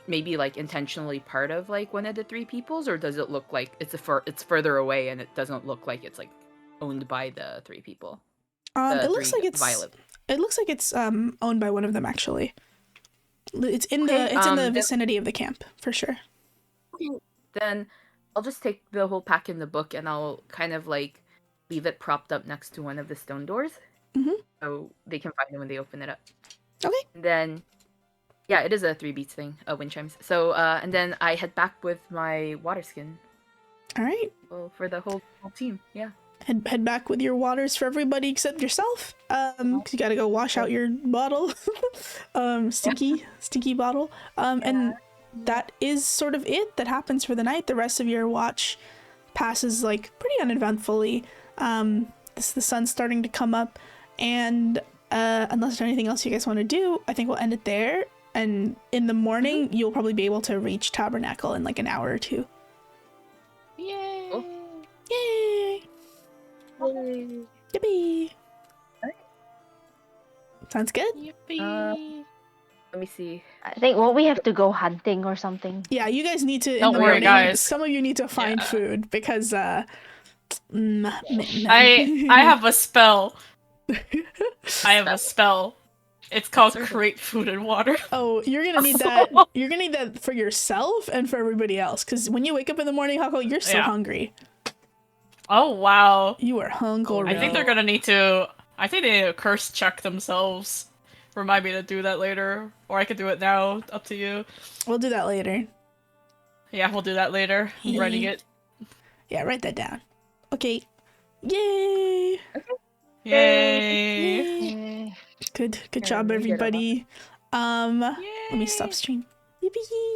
maybe like intentionally part of like one of the 3 peoples, or does it look like it's further away and it doesn't look like it's like owned by the 3 people? It looks like it's Violet. It looks like it's owned by one of them actually. It's in the vicinity of the camp for sure. Then I'll just take the whole pack in the book and I'll kind of like leave it propped up next to one of the stone doors, so they can find it when they open it up. Okay. And then, yeah, it is a 3 beats thing, wind chimes. So, and then I head back with my water skin. All right. Well, for the whole team, yeah. Head back with your waters for everybody except yourself. 'Cause you gotta go wash out your bottle. Stinky bottle. And that is sort of it that happens for the night. The rest of your watch passes like pretty uneventfully. The sun's starting to come up, and unless there's anything else you guys want to do, I think we'll end it there. And in the morning, you'll probably be able to reach Tabernacle in like an hour or two. Yay! Oh. Yay! Yippee! Sounds good. Yippee! Let me see. I think won't we have to go hunting or something? Yeah, you guys need to. Don't in the worry, morning, guys. Some of you need to find food because I have a spell. I have a spell. It's called create food and water. Oh, you're gonna need that. You're gonna need that for yourself and for everybody else. Because when you wake up in the morning, Hako, you're so hungry. Oh wow! You are hungry. I think they're gonna need to. I think they need to curse check themselves. Remind me to do that later, or I could do it now. Up to you. We'll do that later. Yeah, we'll do that later. I'm writing it. Yeah, write that down. Okay. Yay! Yay! Good job, everybody. Let me stop stream. Yippee!